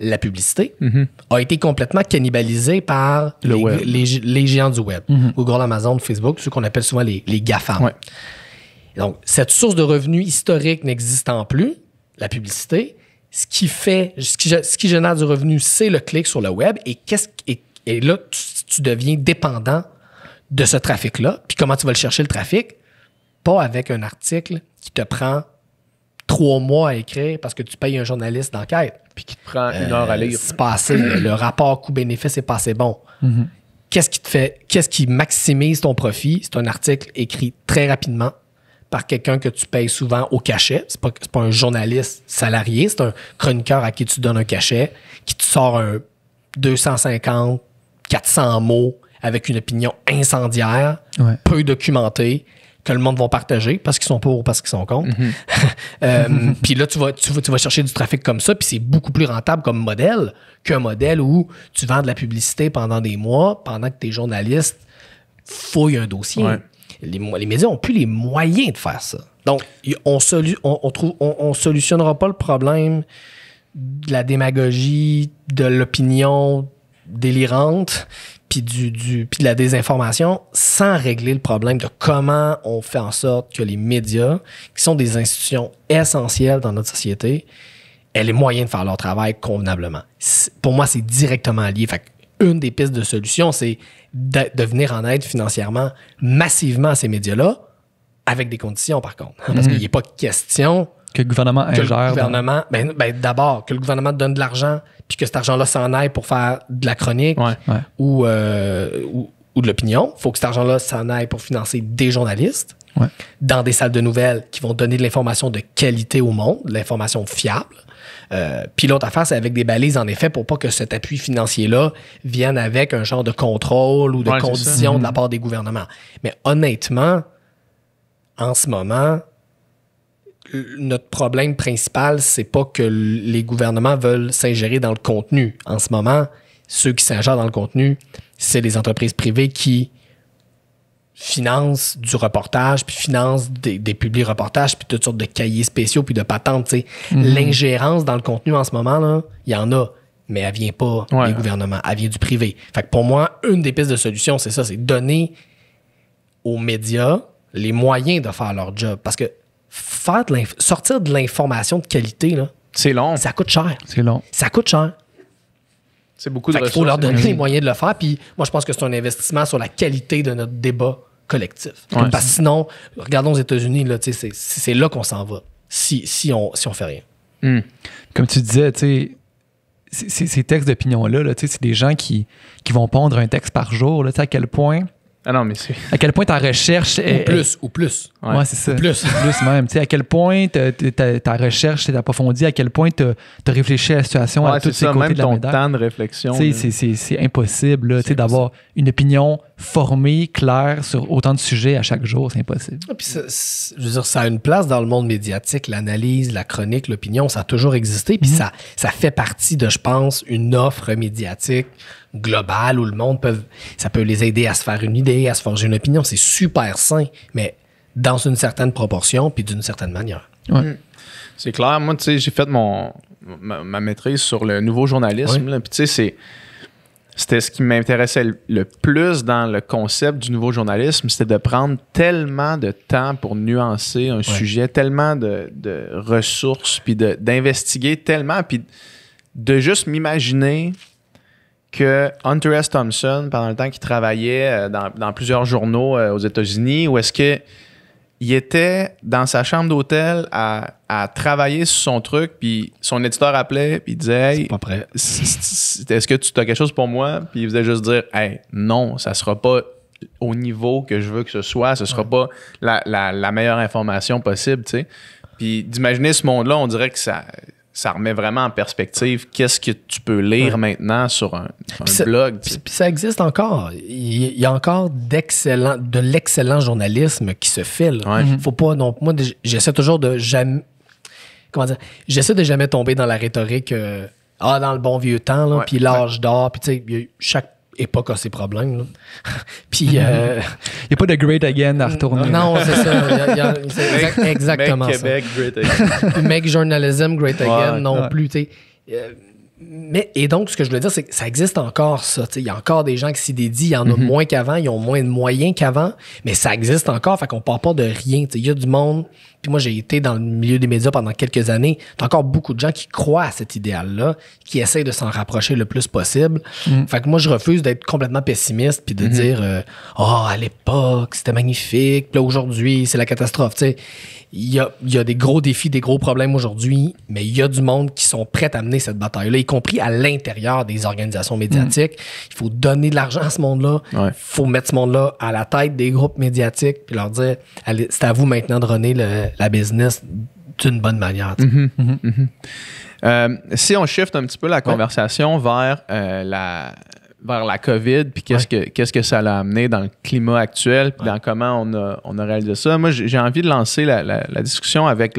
la publicité, a été complètement cannibalisée par les géants du web. Google, Amazon, Facebook, ceux qu'on appelle souvent les GAFAM. Ouais. Donc, cette source de revenus historique n'existant plus, la publicité, ce qui génère du revenu, c'est le clic sur le web. Et là, tu deviens dépendant de ce trafic-là. Puis comment tu vas le chercher, le trafic? Pas avec un article qui te prend 3 mois à écrire parce que tu payes un journaliste d'enquête. Puis qui te prend 1 heure à lire. C'est pas assez. Le rapport coût-bénéfice est pas assez bon. Qu'est-ce qui maximise ton profit? C'est un article écrit très rapidement par quelqu'un que tu payes souvent au cachet. C'est pas un journaliste salarié, c'est un chroniqueur à qui tu donnes un cachet, qui te sort un 250, 400 mots avec une opinion incendiaire, peu documentée, que le monde va partager parce qu'ils sont pour ou parce qu'ils sont contre. Puis là, tu vas chercher du trafic comme ça, puis c'est beaucoup plus rentable comme modèle qu'un modèle où tu vends de la publicité pendant des mois, pendant que tes journalistes fouillent un dossier. Ouais. Les médias n'ont plus les moyens de faire ça. Donc, on solutionnera pas le problème de la démagogie, de l'opinion délirante, puis de la désinformation, sans régler le problème de comment on fait en sorte que les médias, qui sont des institutions essentielles dans notre société, aient les moyens de faire leur travail convenablement. Pour moi, c'est directement lié. Fait une des pistes de solution, c'est de venir en aide financièrement massivement à ces médias-là, avec des conditions, par contre. Parce qu'il n'est pas question que le gouvernement ingère. D'abord, que le gouvernement donne de l'argent, puis que cet argent-là s'en aille pour faire de la chronique ou de l'opinion. Il faut que cet argent-là s'en aille pour financer des journalistes. dans des salles de nouvelles qui vont donner de l'information de qualité au monde, de l'information fiable. Puis l'autre affaire, c'est avec des balises, en effet, pour pas que cet appui financier-là vienne avec un genre de contrôle ou de conditions de la part des gouvernements. Mais honnêtement, en ce moment, notre problème principal, c'est pas que les gouvernements veulent s'ingérer dans le contenu. En ce moment, ceux qui s'ingèrent dans le contenu, c'est les entreprises privées qui financent du reportage, puis financent des publi-reportages, puis toutes sortes de cahiers spéciaux, puis de patentes. T'sais. L'ingérence dans le contenu en ce moment, là, il y en a, mais elle vient pas des gouvernements, elle vient du privé. Fait que pour moi, une des pistes de solution, c'est ça, c'est donner aux médias les moyens de faire leur job. Parce que sortir de l'information de qualité, là, c'est long. Ça coûte cher. C'est long. Ça coûte cher. C'est beaucoup de ressources. Il faut leur donner les moyens de le faire. Puis moi, je pense que c'est un investissement sur la qualité de notre débat collectif. Parce que sinon, regardons aux États-Unis, là, c'est là qu'on s'en va si on fait rien. Comme tu disais, ces textes d'opinion-là, là, c'est des gens qui vont pondre un texte par jour. Là, à quel point... Ah non, mais c'est... À quel point ta recherche... Ou plus. Ouais, c'est ça. Plus même. À quel point ta recherche s'est approfondie, à quel point tu as réfléchi à la situation à tous ces côtés même de la ton médaille. temps de réflexion. C'est impossible là, d'avoir une opinion formée, claire sur autant de sujets à chaque jour. C'est impossible. Puis je veux dire, ça a une place dans le monde médiatique. L'analyse, la chronique, l'opinion, ça a toujours existé. Puis ça fait partie de, je pense, une offre médiatique globale où le monde ça peut les aider à se faire une idée, à se forger une opinion. C'est super sain, mais dans une certaine proportion puis d'une certaine manière. C'est clair. Moi, tu sais, j'ai fait ma maîtrise sur le nouveau journalisme. Puis tu sais, c'était ce qui m'intéressait le plus dans le concept du nouveau journalisme, c'était de prendre tellement de temps pour nuancer un sujet, tellement de ressources, puis d'investiguer tellement, puis de juste m'imaginer que Hunter S. Thompson, pendant le temps qu'il travaillait dans plusieurs journaux aux États-Unis, où est-ce que il était dans sa chambre d'hôtel à travailler sur son truc, puis son éditeur appelait, puis il disait « Hey, c'est pas prêt. Est-ce que tu as quelque chose pour moi? » Puis il faisait juste dire « Hey, non, ça sera pas au niveau que je veux que ce soit, ce sera pas la meilleure information possible, tu sais. » Puis d'imaginer ce monde-là, on dirait que ça remet vraiment en perspective qu'est-ce que tu peux lire maintenant sur un blog. Puis ça existe encore. Il y a encore de l'excellent journalisme qui se fait. Faut pas, donc moi, j'essaie toujours de jamais... Comment dire? J'essaie de jamais tomber dans la rhétorique dans le bon vieux temps, là, puis l'âge d'or, puis tu sais, chaque époque a ses problèmes. Là. Puis... Il n'y a pas de great again à retourner. Non, c'est ça. C'est exactement make ça. Québec great again. Make journalism great again non plus. Et donc, ce que je voulais dire, c'est que ça existe encore, ça. Il y a encore des gens qui s'y dédient. Il y en a moins qu'avant. Ils ont moins de moyens qu'avant. Mais ça existe encore. Fait qu'on part pas de rien. Il y a du monde... Puis moi, j'ai été dans le milieu des médias pendant quelques années. Il y a encore beaucoup de gens qui croient à cet idéal-là, qui essayent de s'en rapprocher le plus possible. Fait que moi, je refuse d'être complètement pessimiste puis de dire « à l'époque, c'était magnifique. Puis là, aujourd'hui, c'est la catastrophe. » Tu sais, il y a des gros défis, des gros problèmes aujourd'hui, mais il y a du monde qui sont prêts à mener cette bataille-là, y compris à l'intérieur des organisations médiatiques. Il faut donner de l'argent à ce monde-là. Il faut mettre ce monde-là à la tête des groupes médiatiques puis leur dire « Allez, c'est à vous maintenant de runner la business d'une bonne manière. » Si on shift un petit peu la conversation vers la COVID, puis qu'est-ce que ça l'a amené dans le climat actuel, puis dans comment on a réalisé ça. Moi, j'ai envie de lancer la discussion avec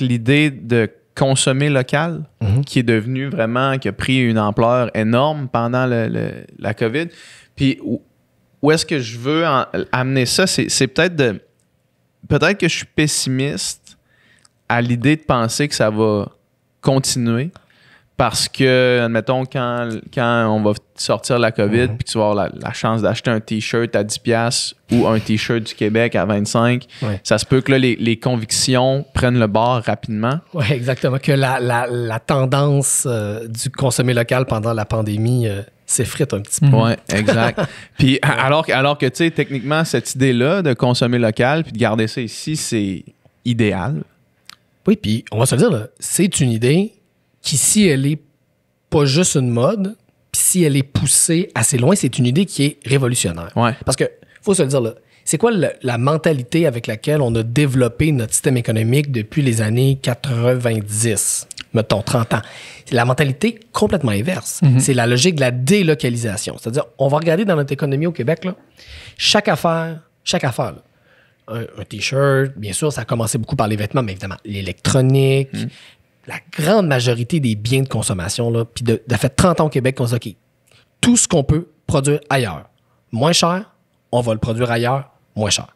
l'idée de consommer local, qui est devenu vraiment, qui a pris une ampleur énorme pendant la COVID. Puis où est-ce que je veux amener ça? C'est peut-être que je suis pessimiste à l'idée de penser que ça va continuer. Parce que, admettons, quand on va sortir la COVID puis que tu vas avoir la chance d'acheter un T-shirt à 10$ ou un T-shirt du Québec à 25$, ça se peut que là, les convictions prennent le bord rapidement. Oui, exactement. Que la tendance du consommer local pendant la pandémie s'effrite un petit peu. Oui, exact. Puis alors que, tu sais, techniquement, cette idée-là de consommer local puis de garder ça ici, c'est idéal. Oui, puis on va se le dire, là, c'est une idée qui, si elle est pas juste une mode, puis si elle est poussée assez loin, c'est une idée qui est révolutionnaire. Ouais. Parce que, faut se le dire, là, C'est quoi la mentalité avec laquelle on a développé notre système économique depuis les années 90, mettons 30 ans? C'est la mentalité complètement inverse. C'est la logique de la délocalisation. C'est-à-dire, on va regarder dans notre économie au Québec, là, chaque affaire, là, un T-shirt, bien sûr, ça a commencé beaucoup par les vêtements, mais évidemment, l'électronique, la grande majorité des biens de consommation, là, puis de fait 30 ans au Québec, on se dit, OK, tout ce qu'on peut produire ailleurs, moins cher, on va le produire ailleurs, moins cher.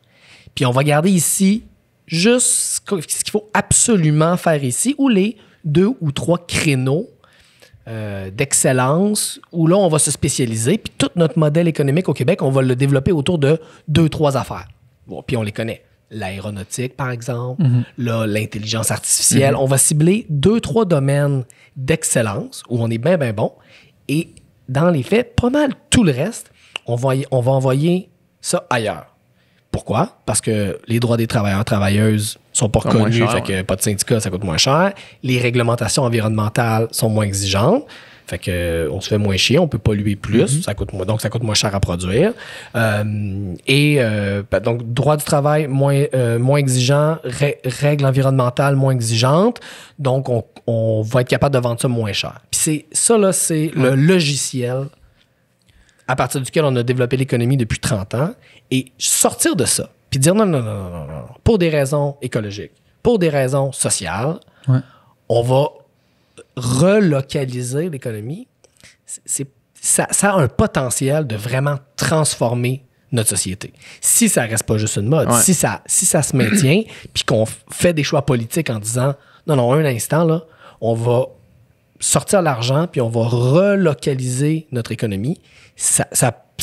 Puis on va garder ici juste ce qu'il faut absolument faire ici, ou les 2 ou 3 créneaux d'excellence, où là, on va se spécialiser, puis tout notre modèle économique au Québec, on va le développer autour de 2-3 affaires. Bon, puis on les connaît. L'aéronautique, par exemple, là, l'intelligence artificielle. On va cibler 2-3 domaines d'excellence, où on est bien bon, et dans les faits, pas mal tout le reste, on va envoyer ça ailleurs. Pourquoi? Parce que les droits des travailleurs, travailleuses sont pas reconnus, fait que pas de syndicat, ça coûte moins cher. Les réglementations environnementales sont moins exigeantes, fait que on se fait moins chier, on peut polluer plus, ça coûte moins cher à produire. Donc, droit du travail moins exigeant, règles environnementales moins exigeantes, donc on va être capable de vendre ça moins cher. Puis c'est le logiciel à partir duquel on a développé l'économie depuis 30 ans, et sortir de ça, puis dire non, pour des raisons écologiques, pour des raisons sociales, on va relocaliser l'économie. Ça a un potentiel de vraiment transformer notre société. Si ça reste pas juste une mode, si ça se maintient, puis qu'on fait des choix politiques en disant non, un instant, là, on va sortir l'argent, puis on va relocaliser notre économie, ça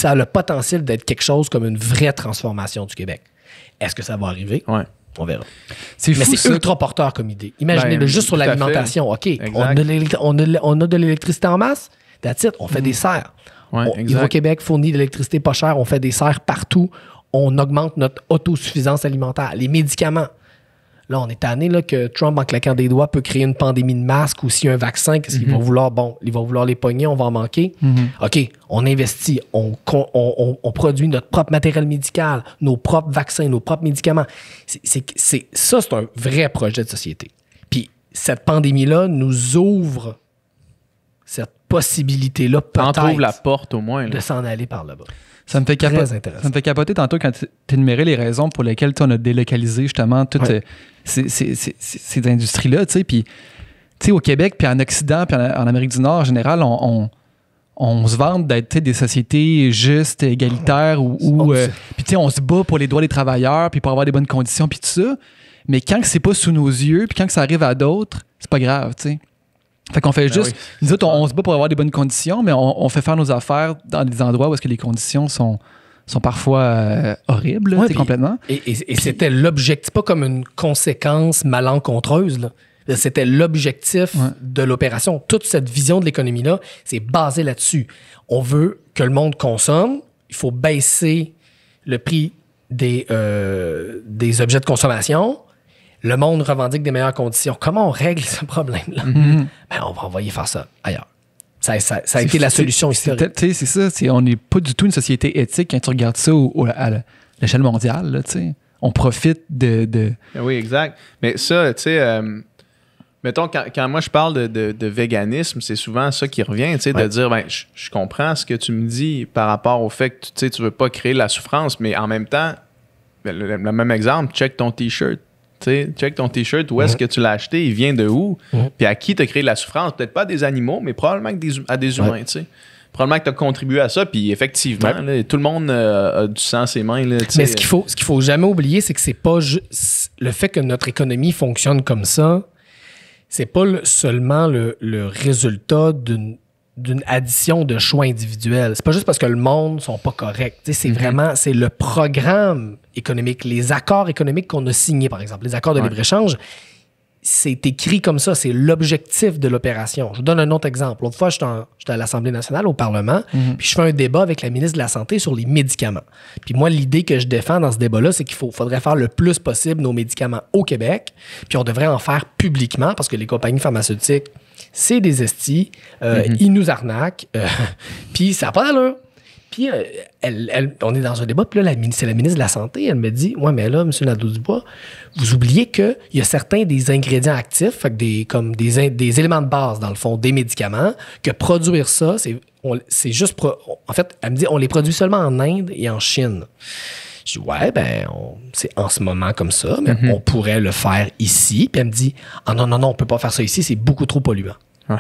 a le potentiel d'être quelque chose comme une vraie transformation du Québec. Est-ce que ça va arriver? On verra. C'est fou, c'est ultra porteur comme idée. Imaginez-le juste sur l'alimentation. OK, on a de l'électricité en masse, that's it, on fait des serres. Hydro-Québec fournit de l'électricité pas chère, on fait des serres partout, on augmente notre autosuffisance alimentaire. Les médicaments. Là, on est tanné là, que Trump, en claquant des doigts, peut créer une pandémie de masques, ou s'il y a un vaccin, qu'est-ce qu'il va vouloir? Bon, il va vouloir les pogner, on va en manquer. OK, on investit, on produit notre propre matériel médical, nos propres vaccins, nos propres médicaments. C'est un vrai projet de société. Puis cette pandémie-là nous ouvre cette possibilité-là, peut-être, ouvre la porte au moins, là, de s'en aller par là-bas. Ça me fait capoter tantôt quand tu énumérais les raisons pour lesquelles on a délocalisé justement toutes ces industries-là. Puis, au Québec, puis en Occident, puis en Amérique du Nord, en général, on se vante d'être des sociétés justes, égalitaires, puis on se bat pour les droits des travailleurs, puis pour avoir des bonnes conditions, puis tout ça. Mais quand c'est pas sous nos yeux, puis quand ça arrive à d'autres, c'est pas grave, tu sais. Fait qu'on fait juste... Nous autres, on se bat pour avoir des bonnes conditions, mais on fait faire nos affaires dans des endroits où est-ce que les conditions sont parfois horribles, complètement. Et c'était l'objectif, pas comme une conséquence malencontreuse, là. C'était l'objectif de l'opération. Toute cette vision de l'économie-là, c'est basé là-dessus. On veut que le monde consomme, il faut baisser le prix des objets de consommation. Le monde revendique des meilleures conditions. Comment on règle ce problème-là? On va envoyer faire ça ailleurs. Ça a été la solution historique. C'est ça. On n'est pas du tout une société éthique quand tu regardes ça à l'échelle mondiale. Là, on profite de... Oui, exact. Mais ça, tu sais... mettons, quand moi je parle de véganisme, c'est souvent ça qui revient, de dire, je comprends ce que tu me dis par rapport au fait que tu veux pas créer la souffrance, mais en même temps, le même exemple, check ton T-shirt. Check ton T-shirt, où est-ce que tu l'as acheté, il vient de où, puis à qui tu as créé de la souffrance. Peut-être pas à des animaux, mais probablement à des humains. Probablement que tu as contribué à ça, puis effectivement, là, tout le monde a du sang à ses mains. Là, mais ce qu'il faut jamais oublier, c'est que c'est pas le fait que notre économie fonctionne comme ça, c'est pas seulement le résultat d'une addition de choix individuels. C'est pas juste parce que le monde sont pas corrects. C'est vraiment, c'est le programme économique, les accords économiques qu'on a signés, par exemple, les accords de libre-échange, c'est écrit comme ça, c'est l'objectif de l'opération. Je vous donne un autre exemple. L'autre fois, j'étais à l'Assemblée nationale, au Parlement, puis je fais un débat avec la ministre de la Santé sur les médicaments. Puis moi, l'idée que je défends dans ce débat-là, c'est qu'il faudrait faire le plus possible nos médicaments au Québec, puis on devrait en faire publiquement, parce que les compagnies pharmaceutiques, c'est des estis, ils nous arnaquent, puis ça n'a pas d'allure. Puis, on est dans un débat, puis là, c'est la ministre de la Santé, elle me dit, « Ouais, mais là, M. Nadeau-Dubois, vous oubliez qu'il y a certains des ingrédients actifs, fait que comme des éléments de base, dans le fond, des médicaments, que produire ça, c'est juste... En fait, elle me dit, on les produit seulement en Inde et en Chine. » Je dis, ouais, c'est en ce moment comme ça, mais on pourrait le faire ici. Puis elle me dit, ah non, on peut pas faire ça ici, c'est beaucoup trop polluant. Ouais.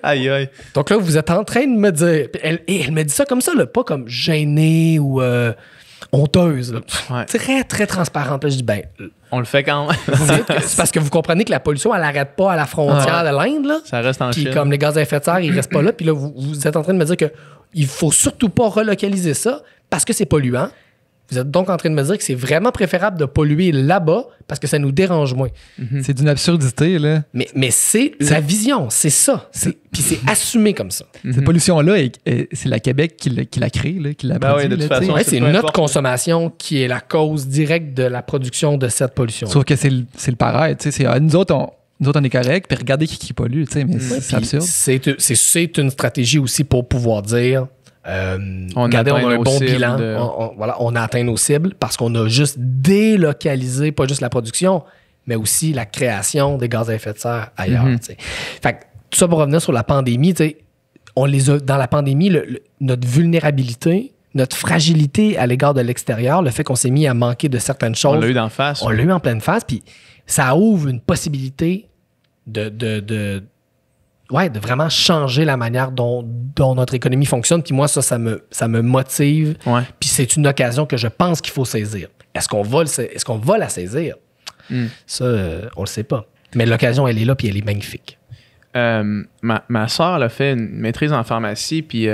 Aïe, aïe. Donc là, vous êtes en train de me dire... Elle me dit ça comme ça, là, pas comme gênée ou honteuse. Là. Ouais. Très, très transparente. Là, je dis, on le fait quand même. c'est parce que vous comprenez que la pollution, elle n'arrête pas à la frontière de l'Inde. Là. Ça reste en Chine. Puis comme les gaz à effet de serre, ils restent pas là. Puis là, vous êtes en train de me dire qu'il faut surtout pas relocaliser ça parce que c'est polluant. Vous êtes donc en train de me dire que c'est vraiment préférable de polluer là-bas parce que ça nous dérange moins. C'est d'une absurdité, là. Mais c'est la vision, c'est ça. Puis c'est assumé comme ça. Cette pollution-là, c'est la Québec qui l'a créée, là, qui l'a produit. Oui, de toute là, façon, Ouais, c'est peu notre importe. consommation qui est la cause directe de la production de cette pollution. Sauf que c'est le pareil. Nous autres, on est corrects, puis regardez qui pollue, mais c'est absurde. C'est une stratégie aussi pour pouvoir dire... regardez, on a un bon bilan. On a atteint nos cibles parce qu'on a juste délocalisé, pas juste la production, mais aussi la création des gaz à effet de serre ailleurs. Fait que, tout ça pour revenir sur la pandémie, dans la pandémie, notre vulnérabilité, notre fragilité à l'égard de l'extérieur, le fait qu'on s'est mis à manquer de certaines choses. On l'a eu d'en face. On l'a eu en pleine face, puis ça ouvre une possibilité de vraiment changer la manière dont notre économie fonctionne. Puis moi, ça me motive. Ouais. Puis c'est une occasion que je pense qu'il faut saisir. Est-ce qu'on va la saisir? Ça, on le sait pas. Mais l'occasion, elle est là, puis elle est magnifique. Ma soeur, elle a fait une maîtrise en pharmacie, puis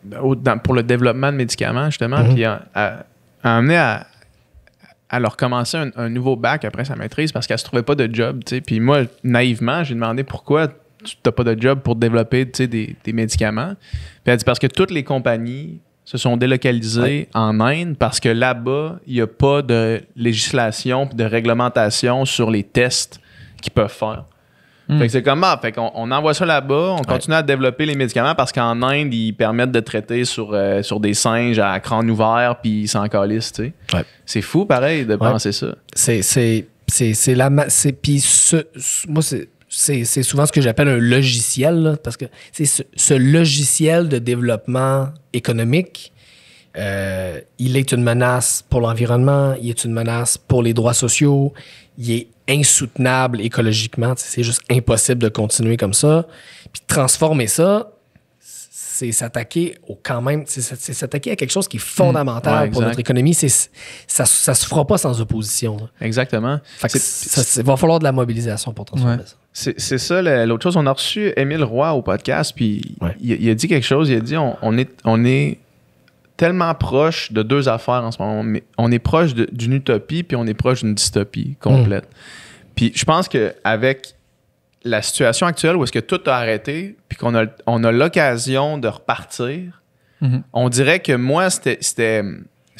pour le développement de médicaments, justement, puis elle a amené à leur commencer un nouveau bac après sa maîtrise parce qu'elle se trouvait pas de job, tu sais. Puis moi, naïvement, j'ai demandé pourquoi tu n'as pas de job pour développer, tu sais, des médicaments. Puis elle dit parce que toutes les compagnies se sont délocalisées en Inde parce que là-bas, il n'y a pas de législation et de réglementation sur les tests qu'ils peuvent faire. Fait que c'est comme fait qu'on envoie ça là-bas, on continue à développer les médicaments parce qu'en Inde, ils permettent de traiter sur des singes à crâne ouvert puis ils s'en calissent, tu sais. Ouais. C'est fou, pareil, de penser ça. Moi, c'est souvent ce que j'appelle un logiciel, là, parce que c'est ce logiciel de développement économique, il est une menace pour l'environnement, il est une menace pour les droits sociaux, il est insoutenable écologiquement. C'est juste impossible de continuer comme ça. Puis transformer ça, c'est s'attaquer c'est s'attaquer à quelque chose qui est fondamental pour notre économie. Ça se fera pas sans opposition. Là. Exactement. Il va falloir de la mobilisation pour transformer ça. C'est ça. L'autre chose, on a reçu Émile Roy au podcast, puis il a dit quelque chose. Il a dit on est tellement proche de deux affaires en ce moment. On est proche d'une utopie, puis on est proche d'une dystopie complète. Puis je pense qu'avec la situation actuelle où est-ce que tout a arrêté, puis qu'on a l'occasion de repartir, on dirait que moi, c'était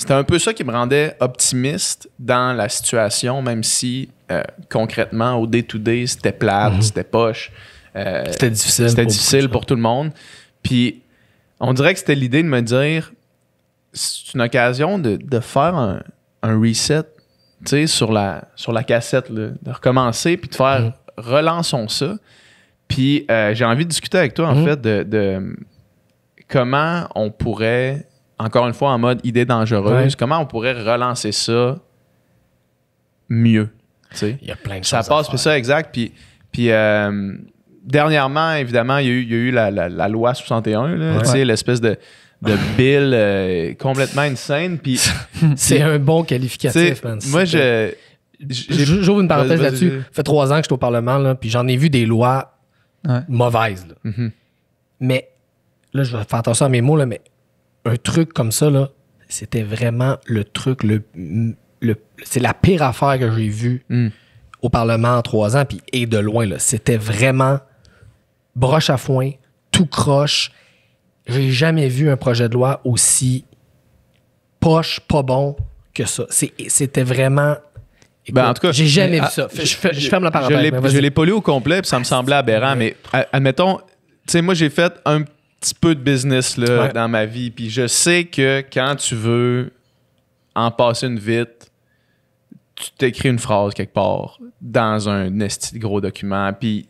un peu ça qui me rendait optimiste dans la situation, même si concrètement, au day-to-day, c'était plate, c'était poche. C'était difficile. C'était difficile pour tout le monde. Puis on dirait que c'était l'idée de me dire c'est une occasion de faire un reset, tu sais, sur la cassette, là, de recommencer puis de faire relançons ça. Puis j'ai envie de discuter avec toi, en fait, de comment on pourrait, encore une fois, en mode idée dangereuse, comment on pourrait relancer ça mieux. Tu sais. Il y a plein de choses. Ça passe, puis ça, exact. Puis dernièrement, évidemment, il y a eu la loi 61, là, tu sais, l'espèce de bill complètement insane. Puis c'est un bon qualificatif, man. Moi, j'ouvre une parenthèse là-dessus. Ça fait 3 ans que je suis au Parlement, là, puis j'en ai vu des lois mauvaises. Là. Mais là, je vais faire attention à mes mots, là, mais un truc comme ça, là, c'était vraiment le truc, c'est la pire affaire que j'ai vue au Parlement en 3 ans, puis et de loin. Là. C'était vraiment broche à foin, tout croche. J'ai jamais vu un projet de loi aussi poche, pas bon que ça. C'était vraiment Écoute, en tout cas, j'ai jamais vu ça. Je ferme la parenthèse. Je l'ai pas lu au complet, puis ça me semblait aberrant, mais admettons, tu sais, moi, j'ai fait un petit peu de business là, dans ma vie, puis je sais que quand tu veux en passer une vite, tu t'écris une phrase quelque part dans un esti de gros document, puis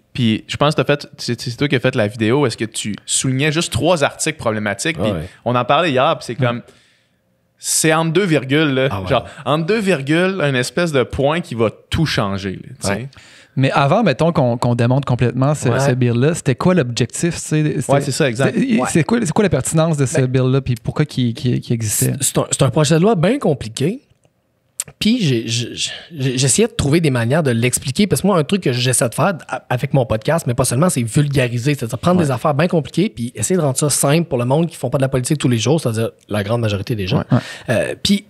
je pense que c'est toi qui as fait la vidéo, est-ce que tu soulignais juste 3 articles problématiques, puis on en parlait hier, puis c'est comme... C'est entre 2 virgules, là. Genre, entre 2 virgules, une espèce de point qui va tout changer. Là, Mais avant, mettons qu'on démonte complètement ce bill-là, c'était quoi l'objectif? C'est ça, exact. C'est quoi la pertinence de ce bill-là, puis pourquoi qui existait? C'est un projet de loi bien compliqué. Puis j'essayais de trouver des manières de l'expliquer, parce que moi, un truc que j'essaie de faire avec mon podcast, mais pas seulement, c'est vulgariser, c'est-à-dire prendre des affaires bien compliquées puis essayer de rendre ça simple pour le monde qui font pas de la politique tous les jours, c'est-à-dire la grande majorité des gens. Puis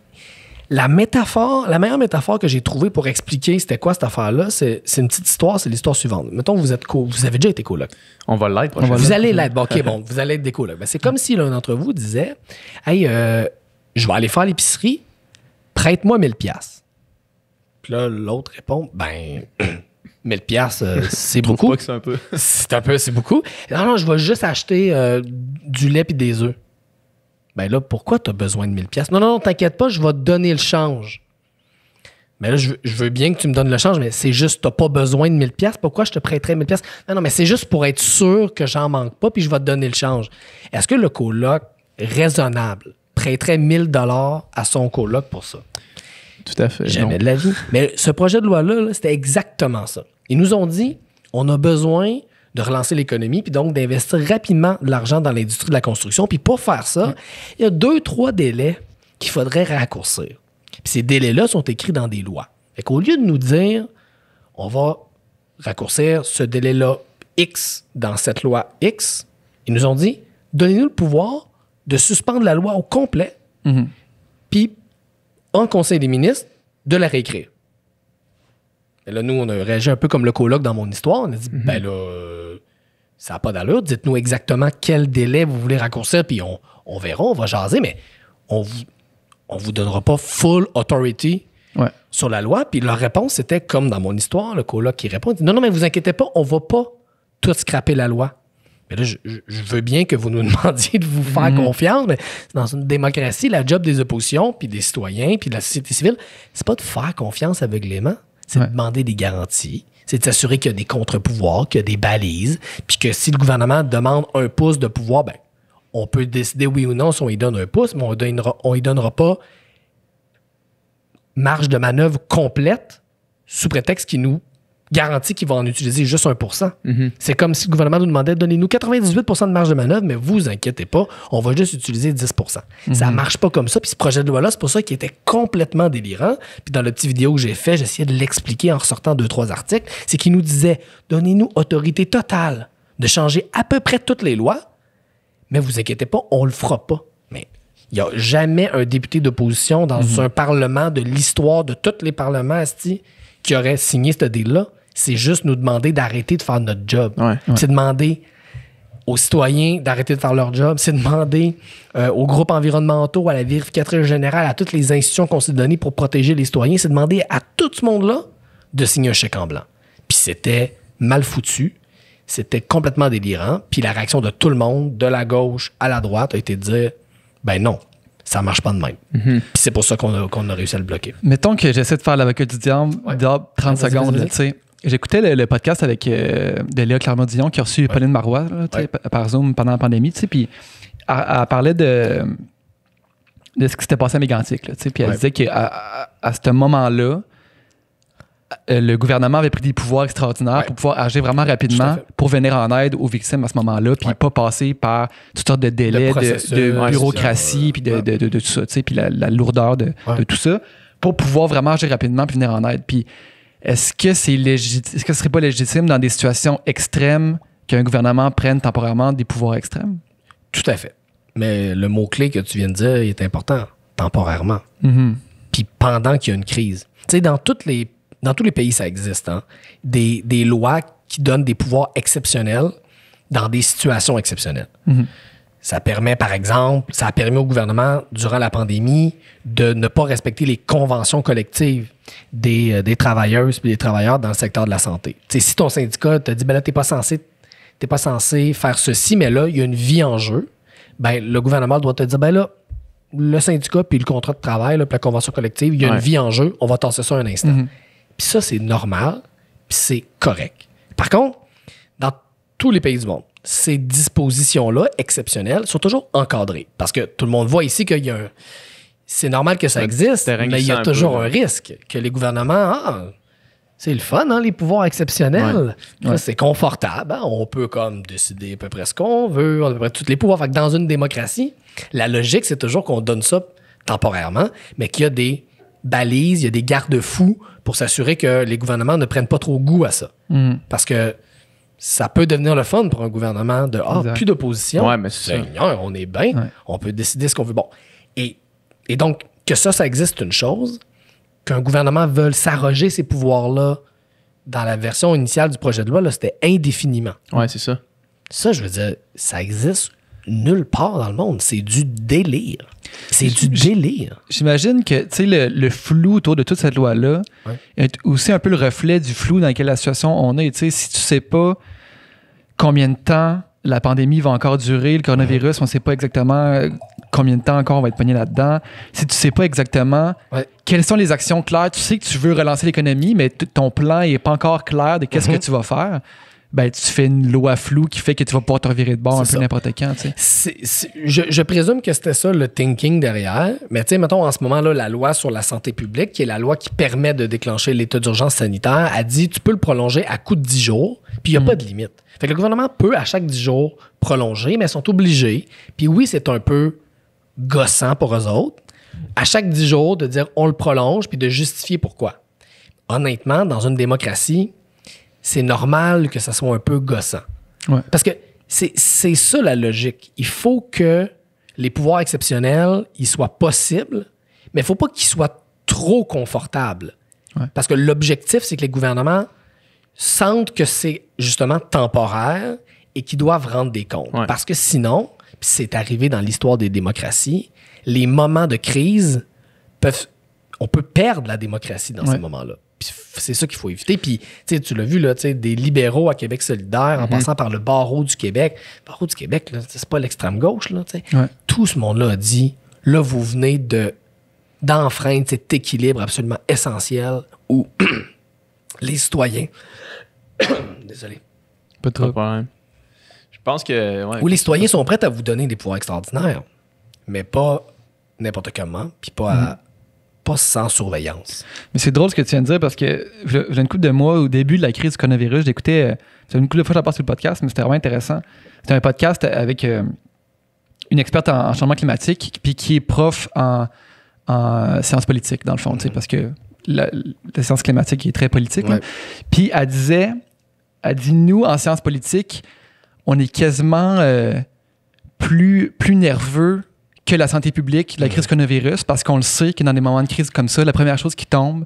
la meilleure métaphore que j'ai trouvée pour expliquer c'était quoi cette affaire-là, c'est une petite histoire, c'est l'histoire suivante. Mettons, vous avez déjà été coloc. On va l'être prochainement. Vous allez l'être. Bon, OK, bon, vous allez être des colocs. Ben, c'est comme si l'un d'entre vous disait « Hey, je vais aller faire l'épicerie, prête-moi 1000$. » Puis là, l'autre répond, 1000$, c'est beaucoup. Pas que c'est un peu. C'est beaucoup. Non, je vais juste acheter du lait et des œufs. Ben là, pourquoi tu as besoin de 1000$? Non, t'inquiète pas, je vais te donner le change. Mais là, je veux bien que tu me donnes le change, mais c'est juste, t'as pas besoin de 1000$. Pourquoi je te prêterais 1000$? Non, mais c'est juste pour être sûr que j'en manque pas, puis je vais te donner le change. Est-ce que le coloc raisonnable prêterait 1000$ à son coloc pour ça? Tout à fait. Jamais de la vie. Mais ce projet de loi-là, c'était exactement ça. Ils nous ont dit, on a besoin de relancer l'économie, puis donc d'investir rapidement de l'argent dans l'industrie de la construction. Puis pour faire ça, il y a 2-3 délais qu'il faudrait raccourcir. Puis ces délais-là sont écrits dans des lois. Fait qu'au lieu de nous dire, on va raccourcir ce délai-là X dans cette loi X, ils nous ont dit, donnez-nous le pouvoir de suspendre la loi au complet, puis en Conseil des ministres, de la réécrire. Et là, nous, on a réagi un peu comme le coloc dans mon histoire. On a dit, ben là, ça n'a pas d'allure. Dites-nous exactement quel délai vous voulez raccourcir, puis on verra, on va jaser, mais on vous donnera pas full authority sur la loi. Puis leur réponse, c'était comme dans mon histoire, le coloc qui répond, il dit, non, mais vous inquiétez pas, on va pas tout scraper la loi. Mais là, je veux bien que vous nous demandiez de vous faire confiance, mais dans une démocratie, la job des oppositions, puis des citoyens, puis de la société civile, c'est pas de faire confiance aveuglément, c'est de demander des garanties, c'est de s'assurer qu'il y a des contre-pouvoirs, qu'il y a des balises, puis que si le gouvernement demande 1 pouce de pouvoir, ben, on peut décider oui ou non si on lui donne 1 pouce, mais on lui donnera pas marge de manœuvre complète sous prétexte qu'il nous garantit qu'il va en utiliser juste 1%. C'est comme si le gouvernement nous demandait donnez-nous 98% de marge de manœuvre, mais vous inquiétez pas, on va juste utiliser 10%. Ça marche pas comme ça. Puis ce projet de loi-là, c'est pour ça qu'il était complètement délirant. Puis dans la petite vidéo que j'ai fait, j'essayais de l'expliquer en ressortant 2-3 articles. C'est qu'il nous disait donnez-nous autorité totale de changer à peu près toutes les lois, mais vous inquiétez pas, on le fera pas. Mais il n'y a jamais un député d'opposition dans un parlement de l'histoire de tous les parlements, asti, qui aurait signé ce deal-là. C'est juste nous demander d'arrêter de faire notre job. C'est demander aux citoyens d'arrêter de faire leur job. C'est demander aux groupes environnementaux, à la vérificatrice générale, à toutes les institutions qu'on s'est données pour protéger les citoyens. C'est demander à tout ce monde-là de signer un chèque en blanc. Puis c'était mal foutu. C'était complètement délirant. Puis la réaction de tout le monde, de la gauche à la droite, a été de dire ben non, ça marche pas de même. Puis c'est pour ça qu'on a réussi à le bloquer. Mettons que j'essaie de faire l'avocat du diable, 30 secondes, tu sais. J'écoutais le podcast avec de Léa Clermont-Dion qui a reçu Pauline Marois par Zoom pendant la pandémie, puis elle parlait de ce qui s'était passé à Mégantic. Puis elle disait qu'à ce moment-là, le gouvernement avait pris des pouvoirs extraordinaires pour pouvoir agir vraiment rapidement pour venir en aide aux victimes à ce moment-là, puis pas passer par toutes sortes de délais, de bureaucratie, puis de tout ça, puis la lourdeur de tout ça, pour pouvoir vraiment agir rapidement puis venir en aide. Puis est-ce que est-ce que ce serait pas légitime dans des situations extrêmes qu'un gouvernement prenne temporairement des pouvoirs extrêmes? Tout à fait. Mais le mot-clé que tu viens de dire il est important, temporairement. Puis pendant qu'il y a une crise. Tu sais, dans tous les pays, ça existe, hein? Des lois qui donnent des pouvoirs exceptionnels dans des situations exceptionnelles. Ça permet, par exemple, ça a permis au gouvernement, durant la pandémie, de ne pas respecter les conventions collectives des travailleuses et des travailleurs dans le secteur de la santé. T'sais, si ton syndicat te dit, ben là, t'es pas censé faire ceci, mais là, il y a une vie en jeu, ben le gouvernement doit te dire, ben là, le syndicat puis le contrat de travail, là, puis la convention collective, il y a une vie en jeu, on va tasser ça un instant. Puis ça, c'est normal, puis c'est correct. Par contre, dans tous les pays du monde, ces dispositions-là, exceptionnelles, sont toujours encadrées. Parce que tout le monde voit ici qu'il y a un... C'est normal que ça existe, mais il y a toujours un risque que les gouvernements... c'est le fun, hein, les pouvoirs exceptionnels. Ouais. C'est confortable. Hein? On peut comme décider à peu près ce qu'on veut, on a à peu près tous les pouvoirs. Fait que dans une démocratie, la logique, c'est toujours qu'on donne ça temporairement, mais qu'il y a des balises, il y a des garde-fous pour s'assurer que les gouvernements ne prennent pas trop goût à ça. Parce que ça peut devenir le fun pour un gouvernement de plus d'opposition. Ouais, mais c'est ça. On est bien, on peut décider ce qu'on veut. Bon. Et donc, que ça existe, c'est une chose. Qu'un gouvernement veuille s'arroger ces pouvoirs-là dans la version initiale du projet de loi, là, c'était indéfiniment. Ouais, c'est ça. Ça, je veux dire, ça existe nulle part dans le monde. C'est du délire. C'est du délire. J'imagine que le flou autour de toute cette loi-là est aussi un peu le reflet du flou dans lequel la situation on est. Si tu sais pas combien de temps la pandémie va encore durer, le coronavirus, on ne sait pas exactement combien de temps encore on va être pogné là-dedans. Si tu ne sais pas exactement quelles sont les actions claires, tu sais que tu veux relancer l'économie, mais ton plan n'est pas encore clair de qu'est-ce que tu vas faire, ben, tu fais une loi floue qui fait que tu vas pouvoir te revirer de bord un peu n'importe quand. Je présume que c'était ça le thinking derrière, mais tu sais, mettons en ce moment-là, la loi sur la santé publique, qui est la loi qui permet de déclencher l'état d'urgence sanitaire, a dit tu peux le prolonger à coup de 10 jours, puis il n'y a pas de limite. Fait que le gouvernement peut à chaque 10 jours prolonger, mais ils sont obligés. Puis oui, c'est un peu gossant pour eux autres, à chaque 10 jours de dire on le prolonge, puis de justifier pourquoi. Honnêtement, dans une démocratie, c'est normal que ça soit un peu gossant. Ouais. Parce que c'est ça la logique. Il faut que les pouvoirs exceptionnels, ils soient possibles, mais il ne faut pas qu'ils soient trop confortables. Ouais. Parce que l'objectif, c'est que les gouvernements sentent que c'est justement temporaire et qu'ils doivent rendre des comptes. Ouais. Parce que sinon, puis c'est arrivé dans l'histoire des démocraties, les moments de crise on peut perdre la démocratie dans ces moments-là. Puis c'est ça qu'il faut éviter. Puis tu l'as vu, là, des libéraux à Québec solidaire, en passant par le barreau du Québec. Le barreau du Québec, là, c'est pas l'extrême gauche. Là, tout ce monde-là a dit, là, vous venez d'enfreindre cet équilibre absolument essentiel où les citoyens... Désolé. Pas trop. Pas de problème. Je pense que... où les citoyens sont prêts à vous donner des pouvoirs extraordinaires, mais pas n'importe comment, puis pas sans surveillance. Mais c'est drôle ce que tu viens de dire parce que j'ai une couple de mois au début de la crise du coronavirus, j'écoutais, c'est une couple de fois que j'en parle sur le podcast, mais c'était vraiment intéressant. C'était un podcast avec une experte en changement climatique puis qui est prof en sciences politiques, dans le fond, parce que la science climatique est très politique. Ouais. Puis elle dit, nous, en sciences politiques, on est quasiment plus nerveux que la santé publique, la crise coronavirus, parce qu'on le sait que dans des moments de crise comme ça, la première chose qui tombe,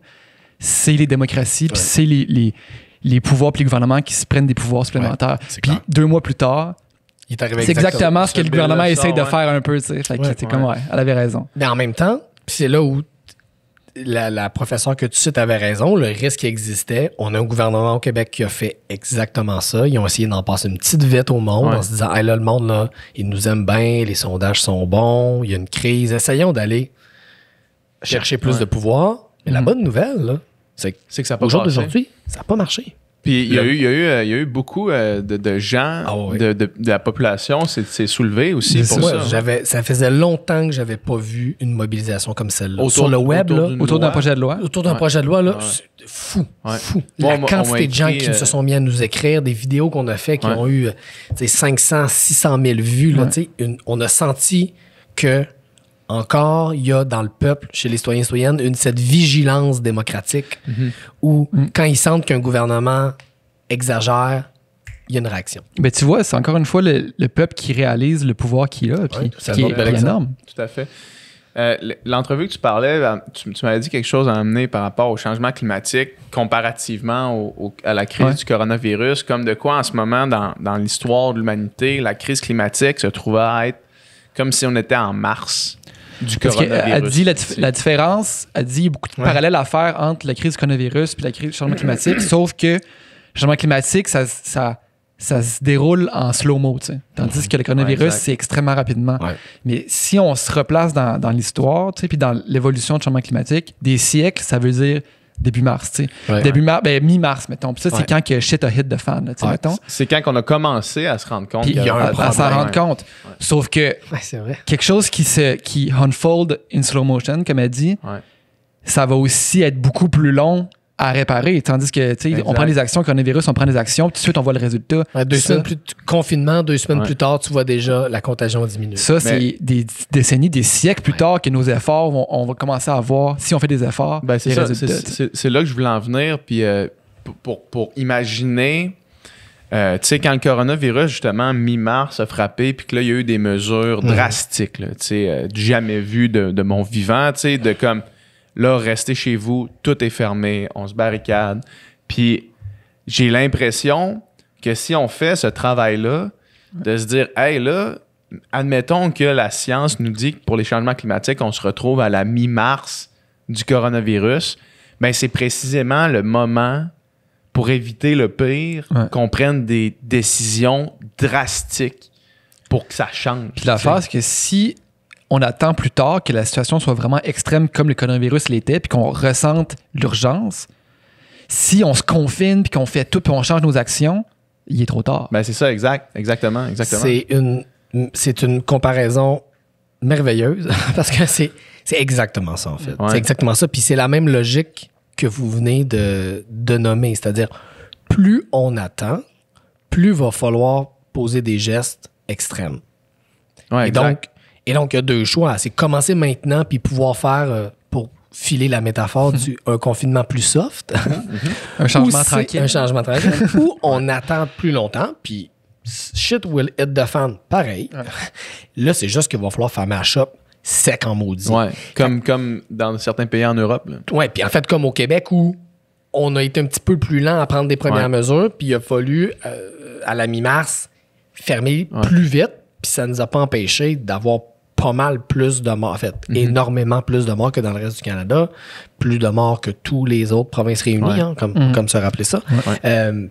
c'est les démocraties, puis c'est les pouvoirs, puis les gouvernements qui se prennent des pouvoirs supplémentaires. Puis 2 mois plus tard, c'est exactement ce que le gouvernement essaie de faire un peu. Fait que c'est comme, elle avait raison. Mais en même temps, c'est là où la professeure que tu cites avait raison, le risque existait. On a un gouvernement au Québec qui a fait exactement ça. Ils ont essayé d'en passer une petite vite au monde en se disant, hey, là, le monde, là, il nous aime bien, les sondages sont bons, il y a une crise. Essayons d'aller chercher plus de pouvoir. Mais la bonne nouvelle, là, c'est que ça n'a pas au jour marché. d'aujourd'hui, ça n'a pas marché. Puis il y a eu beaucoup de gens de la population s'est soulevé aussi pour ça. Ça faisait longtemps que j'avais pas vu une mobilisation comme celle-là. Sur le web, autour d'un projet de loi. Autour d'un projet de loi, là, c'est fou. Fou. La quantité de gens qui se sont mis à nous écrire, des vidéos qu'on a fait qui ont eu 500, 600 000 vues. Là, on a senti que encore, il y a dans le peuple, chez les citoyens et citoyennes, cette vigilance démocratique où, quand ils sentent qu'un gouvernement exagère, il y a une réaction. Ben, tu vois, c'est encore une fois le peuple qui réalise le pouvoir qu'il a, puis qui est énorme. Tout à fait. L'entrevue que tu parlais, tu m'avais dit quelque chose à amener par rapport au changement climatique comparativement à la crise du coronavirus, comme de quoi en ce moment, dans l'histoire de l'humanité, la crise climatique se trouvait à être comme si on était en mars du Parce coronavirus. qu'elle dit la différence, elle dit il y a beaucoup de parallèles à faire entre la crise du coronavirus et la crise du changement climatique, sauf que le changement climatique, ça se déroule en slow-mo, tu sais. Tandis que le coronavirus, c'est extrêmement rapidement. Ouais. Mais si on se replace dans l'histoire, tu sais, puis dans l'évolution du changement climatique, des siècles, ça veut dire début mars, tu sais. Ouais, début mars, mi-mars, mettons. Puis ça, c'est quand que shit a hit the fan, tu sais, mettons. C'est quand qu'on a commencé à se rendre compte qu'il y a un problème. À s'en rendre compte. Ouais. Sauf que quelque chose qui unfold in slow motion, comme elle dit, ça va aussi être beaucoup plus long à réparer, tandis que, tu sais, on prend des actions, coronavirus, on prend des actions, puis tout de suite, on voit le résultat. Ouais, 2 semaines plus confinement, 2 semaines plus tard, tu vois déjà la contagion diminuer. Ça, c'est des décennies, des siècles plus tard que nos efforts, on va commencer à voir, si on fait des efforts, les résultats. C'est là que je voulais en venir, puis pour imaginer, tu sais, quand le coronavirus, justement, mi-mars a frappé, puis que là, il y a eu des mesures drastiques, tu sais, du jamais vu de mon vivant, tu sais, de comme... Là, restez chez vous, tout est fermé, on se barricade. Puis j'ai l'impression que si on fait ce travail-là, de se dire, hey, là, admettons que la science nous dit que pour les changements climatiques, on se retrouve à la mi-mars du coronavirus, bien, c'est précisément le moment pour éviter le pire, qu'on prenne des décisions drastiques pour que ça change. Puis l'affaire, c'est que si on attend plus tard que la situation soit vraiment extrême comme le coronavirus l'était, puis qu'on ressente l'urgence, si on se confine, puis qu'on fait tout, puis on change nos actions, il est trop tard. Ben c'est ça, exactement. C'est une comparaison merveilleuse, parce que c'est exactement ça, en fait. Ouais. C'est exactement ça, puis c'est la même logique que vous venez de nommer, c'est-à-dire, plus on attend, plus va falloir poser des gestes extrêmes. Ouais, Et donc, il y a 2 choix. C'est commencer maintenant puis pouvoir faire, pour filer la métaphore, un confinement plus soft. Un changement tranquille. Un changement tranquille. Ou on attend plus longtemps puis shit will hit the fan. Pareil. Ouais. Là, c'est juste qu'il va falloir fermer la shop sec en maudit. Ouais, comme dans certains pays en Europe. Oui, puis en fait, comme au Québec où on a été un petit peu plus lent à prendre des premières mesures puis il a fallu, à la mi-mars, fermer plus vite puis ça ne nous a pas empêché d'avoir pas mal plus de morts, en fait, énormément plus de morts que dans le reste du Canada, plus de morts que tous les autres provinces réunies, comme se rappeler ça,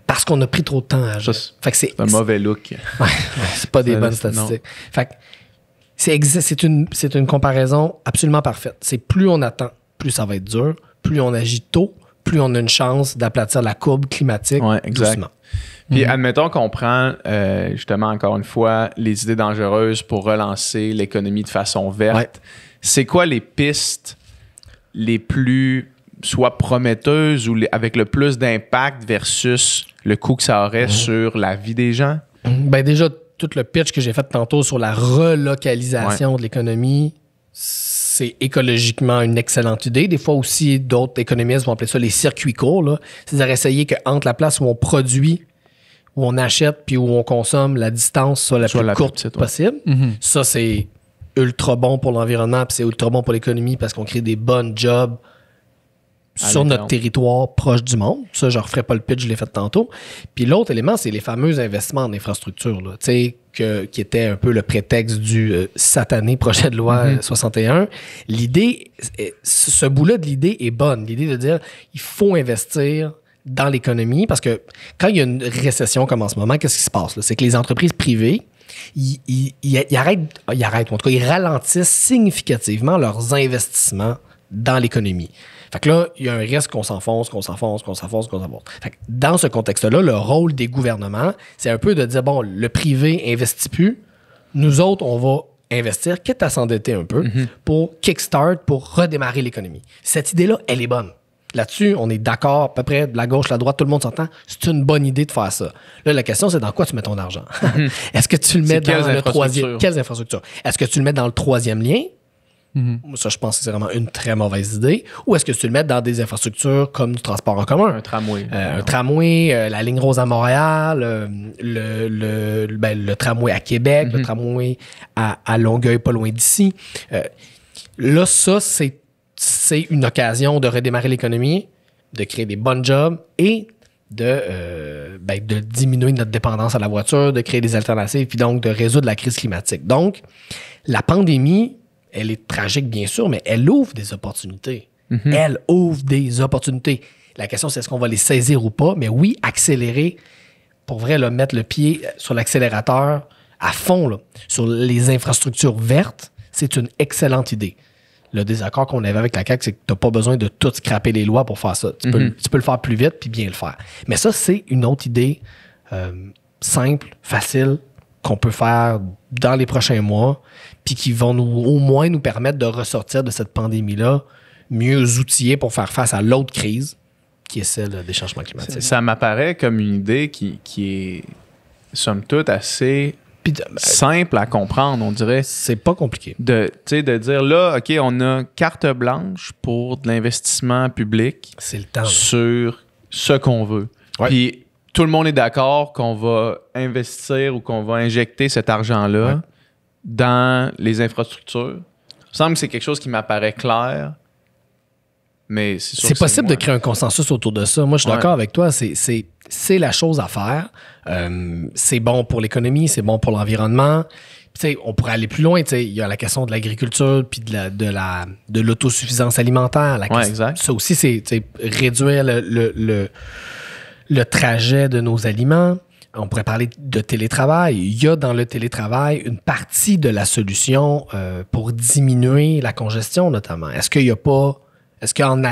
parce qu'on a pris trop de temps à agir. Fait que c'est un mauvais look. C'est pas des bonnes statistiques. Fait que c'est une comparaison absolument parfaite. C'est plus on attend, plus ça va être dur, plus on agit tôt, plus on a une chance d'aplatir la courbe climatique doucement. Puis admettons qu'on prend, justement, encore une fois, les idées dangereuses pour relancer l'économie de façon verte. Ouais. C'est quoi les pistes les plus, soit prometteuses ou avec le plus d'impact versus le coût que ça aurait sur la vie des gens? Ben déjà, tout le pitch que j'ai fait tantôt sur la relocalisation de l'économie, c'est écologiquement une excellente idée. Des fois aussi, d'autres économistes vont appeler ça les circuits courts, là. C'est-à-dire essayer qu'entre la place où on produit, où on achète puis où on consomme, la distance soit la plus courte possible. Ça, c'est ultra bon pour l'environnement puis c'est ultra bon pour l'économie parce qu'on crée des bonnes jobs sur notre territoire proche du monde. Ça, je ne referai pas le pitch, je l'ai fait tantôt. Puis l'autre élément, c'est les fameux investissements en infrastructure, là, qui était un peu le prétexte du satané projet de loi 61. L'idée, ce bout-là de l'idée est bonne. L'idée de dire, il faut investir dans l'économie, parce que quand il y a une récession comme en ce moment, qu'est-ce qui se passe? Là? C'est que les entreprises privées, ils arrêtent, ou en tout cas, ils ralentissent significativement leurs investissements dans l'économie. Fait que là, il y a un risque qu'on s'enfonce. Fait que dans ce contexte-là, le rôle des gouvernements, c'est un peu de dire, bon, le privé investit plus, nous autres, on va investir, quitte à s'endetter un peu, pour kickstart, pour redémarrer l'économie. Cette idée-là, elle est bonne. Là-dessus, on est d'accord, à peu près de la gauche, de la droite, tout le monde s'entend. C'est une bonne idée de faire ça. Là, la question, c'est dans quoi tu mets ton argent? Est-ce que tu le mets dans le troisième... Quelles infrastructures? Est-ce que tu le mets dans le troisième lien? Ça, je pense que c'est vraiment une très mauvaise idée. Ou est-ce que tu le mets dans des infrastructures comme du transport en commun? Un tramway. Un tramway, la ligne rose à Montréal, le tramway à Québec, le tramway à Longueuil, pas loin d'ici. Là, ça, c'est une occasion de redémarrer l'économie, de créer des bons jobs et de de diminuer notre dépendance à la voiture, de créer des alternatives, puis donc de résoudre la crise climatique. Donc, la pandémie, elle est tragique, bien sûr, mais elle ouvre des opportunités. Mm-hmm. Elle ouvre des opportunités. La question, c'est est-ce qu'on va les saisir ou pas? Mais oui, accélérer, pour vrai, là, mettre le pied sur l'accélérateur à fond, là, sur les infrastructures vertes, c'est une excellente idée. Le désaccord qu'on avait avec la CAQ, c'est que tu n'as pas besoin de tout scraper les lois pour faire ça. Tu peux le faire plus vite puis bien le faire. Mais ça, c'est une autre idée simple, facile, qu'on peut faire dans les prochains mois puis qui vont au moins nous permettre de ressortir de cette pandémie-là mieux outillés pour faire face à l'autre crise qui est celle des changements climatiques. Ça m'apparaît comme une idée qui est, somme toute, assez simple à comprendre, on dirait. C'est pas compliqué. De dire là, OK, on a carte blanche pour de l'investissement public. C'est le temps. Sur ce qu'on veut. Ouais. Puis tout le monde est d'accord qu'on va investir ou qu'on va injecter cet argent-là dans les infrastructures. Il me semble que c'est quelque chose qui m'apparaît clair. Mais c'est possible de créer un consensus autour de ça. Moi, je suis d'accord avec toi. C'est la chose à faire. C'est bon pour l'économie, c'est bon pour l'environnement. Puis, on pourrait aller plus loin. Il y a la question de l'agriculture puis de l'autosuffisance alimentaire. Exact. Ça aussi, c'est réduire le trajet de nos aliments. On pourrait parler de télétravail. Il y a dans le télétravail une partie de la solution pour diminuer la congestion, notamment. Est-ce qu'en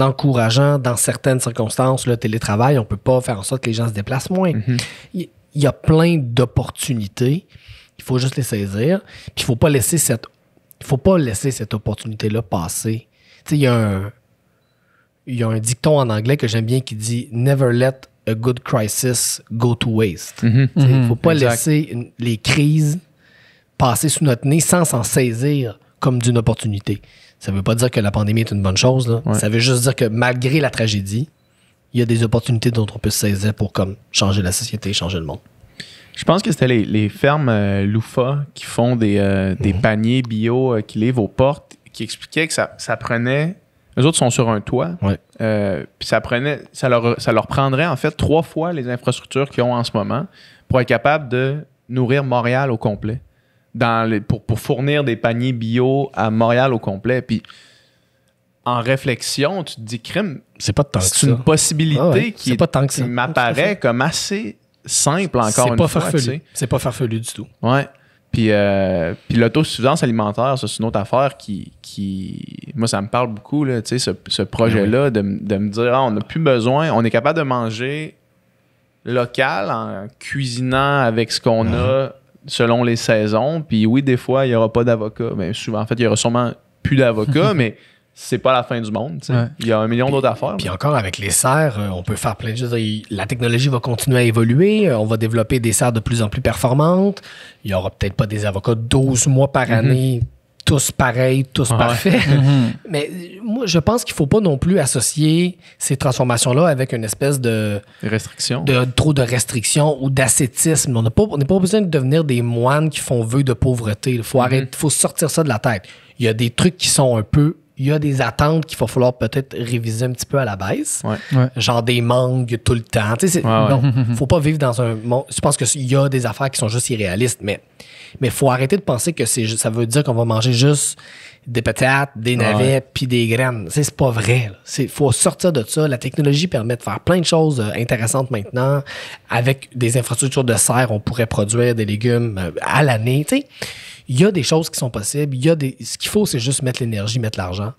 encourageant dans certaines circonstances le télétravail, on ne peut pas faire en sorte que les gens se déplacent moins? Mm-hmm. Il y a plein d'opportunités. Il faut juste les saisir. Puis il ne faut pas laisser cette opportunité-là passer. Il y a un dicton en anglais que j'aime bien qui dit « Never let a good crisis go to waste ». Il ne faut pas laisser les crises passer sous notre nez sans s'en saisir comme d'une opportunité. Ça ne veut pas dire que la pandémie est une bonne chose. Là. Ouais. Ça veut juste dire que malgré la tragédie, il y a des opportunités dont on peut se saisir pour changer la société, changer le monde. Je pense que c'était les fermes Loufa qui font des paniers bio qui livrent aux portes, qui expliquaient que ça prenait... Eux autres sont sur un toit. Ouais. Puis ça leur prendrait en fait 3 fois les infrastructures qu'ils ont en ce moment pour être capable de nourrir Montréal au complet. Pour fournir des paniers bio à Montréal au complet. Puis, en réflexion, tu te dis, crime, c'est pas tant que ça. C'est une possibilité qui m'apparaît comme assez simple encore une fois. C'est pas farfelu du tout. Ouais. Puis l'autosuffisance alimentaire, ça, c'est une autre affaire qui moi, ça me parle beaucoup, là, ce projet-là, de me dire, on n'a plus besoin, on est capable de manger local en cuisinant avec ce qu'on a selon les saisons. Puis oui, des fois, il n'y aura pas d'avocat. Mais souvent, en fait, il y aura sûrement plus d'avocats, mais c'est pas la fin du monde. Ouais. Il y a 1 million d'autres affaires. Puis encore, avec les serres, on peut faire plein de choses. La technologie va continuer à évoluer. On va développer des serres de plus en plus performantes. Il n'y aura peut-être pas des avocats 12 mois par année, tous pareils, tous parfaits. Mais moi, je pense qu'il ne faut pas non plus associer ces transformations-là avec une espèce de... restriction. Trop de restrictions ou d'ascétisme. On n'est pas besoin de devenir des moines qui font vœu de pauvreté. Il faut arrêter, faut sortir ça de la tête. Il y a des trucs qui sont il y a des attentes qu'il va falloir peut-être réviser un petit peu à la baisse. Ouais. Genre des manques tout le temps. Non, faut pas vivre dans un monde... Je pense qu'il y a des affaires qui sont juste irréalistes, mais il faut arrêter de penser que ça veut dire qu'on va manger juste des patates, des navets puis des graines. C'est pas vrai. Il faut sortir de ça. La technologie permet de faire plein de choses intéressantes maintenant. Avec des infrastructures de serre, on pourrait produire des légumes à l'année. Il y a des choses qui sont possibles. Ce qu'il faut, c'est juste mettre l'énergie, mettre l'argent.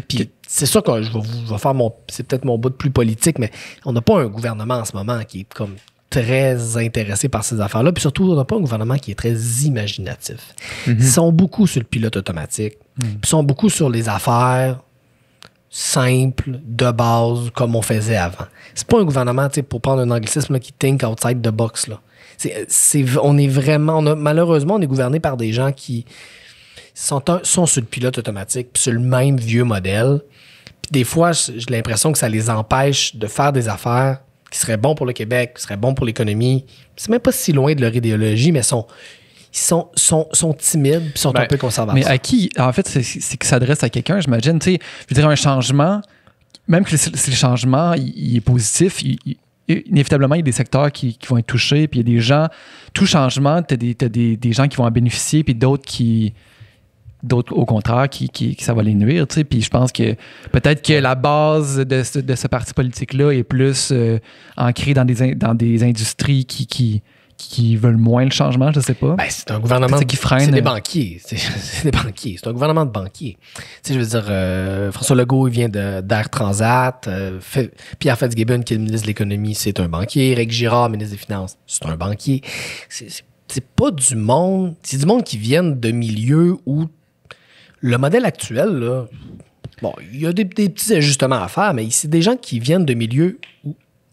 Puis c'est sûr que je vais faire c'est peut-être mon bout de plus politique, mais on n'a pas un gouvernement en ce moment qui est comme très intéressé par ces affaires-là. Puis surtout, on n'a pas un gouvernement qui est très imaginatif. Ils sont beaucoup sur le pilote automatique. Puis ils sont beaucoup sur les affaires simples, de base, comme on faisait avant. C'est pas un gouvernement, pour prendre un anglicisme, là, qui think outside the box, là. Malheureusement, on est gouverné par des gens qui sont sur le pilote automatique, puis sur le même vieux modèle. Puis des fois, j'ai l'impression que ça les empêche de faire des affaires qui seraient bons pour le Québec, qui seraient bons pour l'économie. C'est même pas si loin de leur idéologie, mais ils sont timides, puis sont un peu conservateurs. Mais à qui, en fait, c'est qu'ils s'adressent à quelqu'un, j'imagine. Je veux dire, un changement, même que si le changement il est positif, inévitablement, il y a des secteurs qui vont être touchés, puis il y a des gens, tout changement, tu as des gens qui vont en bénéficier, puis d'autres au contraire, qui ça va les nuire, tu sais. Puis je pense que peut-être que la base de ce parti politique-là est plus ancrée dans des industries qui veulent moins le changement, je sais pas. Ben, c'est un gouvernement qui freine. C'est des banquiers. C'est des banquiers. C'est un gouvernement de banquiers. Tu sais, je veux dire, François Legault, il vient d'Air Transat. Pierre Fitzgibbon, qui est le ministre de l'Économie, c'est un banquier. Éric Girard, ministre des Finances, c'est un banquier. C'est pas du monde... C'est du monde qui viennent de milieux où le modèle actuel, là, bon, il y a des petits ajustements à faire, mais c'est des gens qui viennent de milieux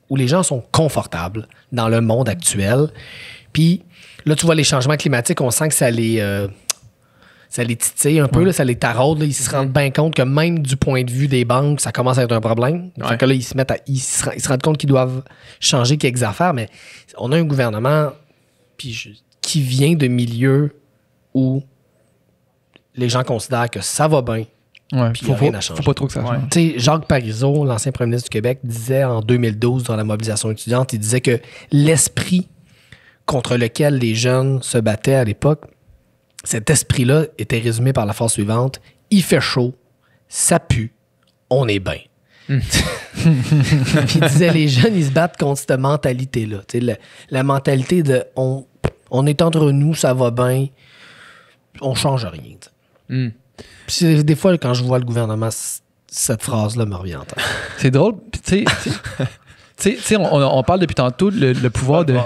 où les gens sont confortables dans le monde actuel. Puis là, tu vois, les changements climatiques, on sent que ça les titille un peu, là, ça les taraude. Là, ils se rendent bien compte que même du point de vue des banques, ça commence à être un problème. Fait que là, ils se rendent compte qu'ils doivent changer quelques affaires, mais on a un gouvernement qui vient de milieux où les gens considèrent que ça va bien. Ouais, Puis il n'y a rien à changer. Faut pas trop que ça change. Tu sais, Jacques Parizeau, l'ancien premier ministre du Québec, disait en 2012, dans la mobilisation étudiante, il disait que l'esprit contre lequel les jeunes se battaient à l'époque, cet esprit-là était résumé par la phrase suivante: il fait chaud, ça pue, on est bien. Puis il disait, les jeunes, ils se battent contre cette mentalité-là. Tu sais, la mentalité de on est entre nous, ça va bien, on change rien. Puis des fois, quand je vois le gouvernement, cette phrase-là me revient en tête. C'est drôle. Tu sais, on parle depuis tantôt le pouvoir de...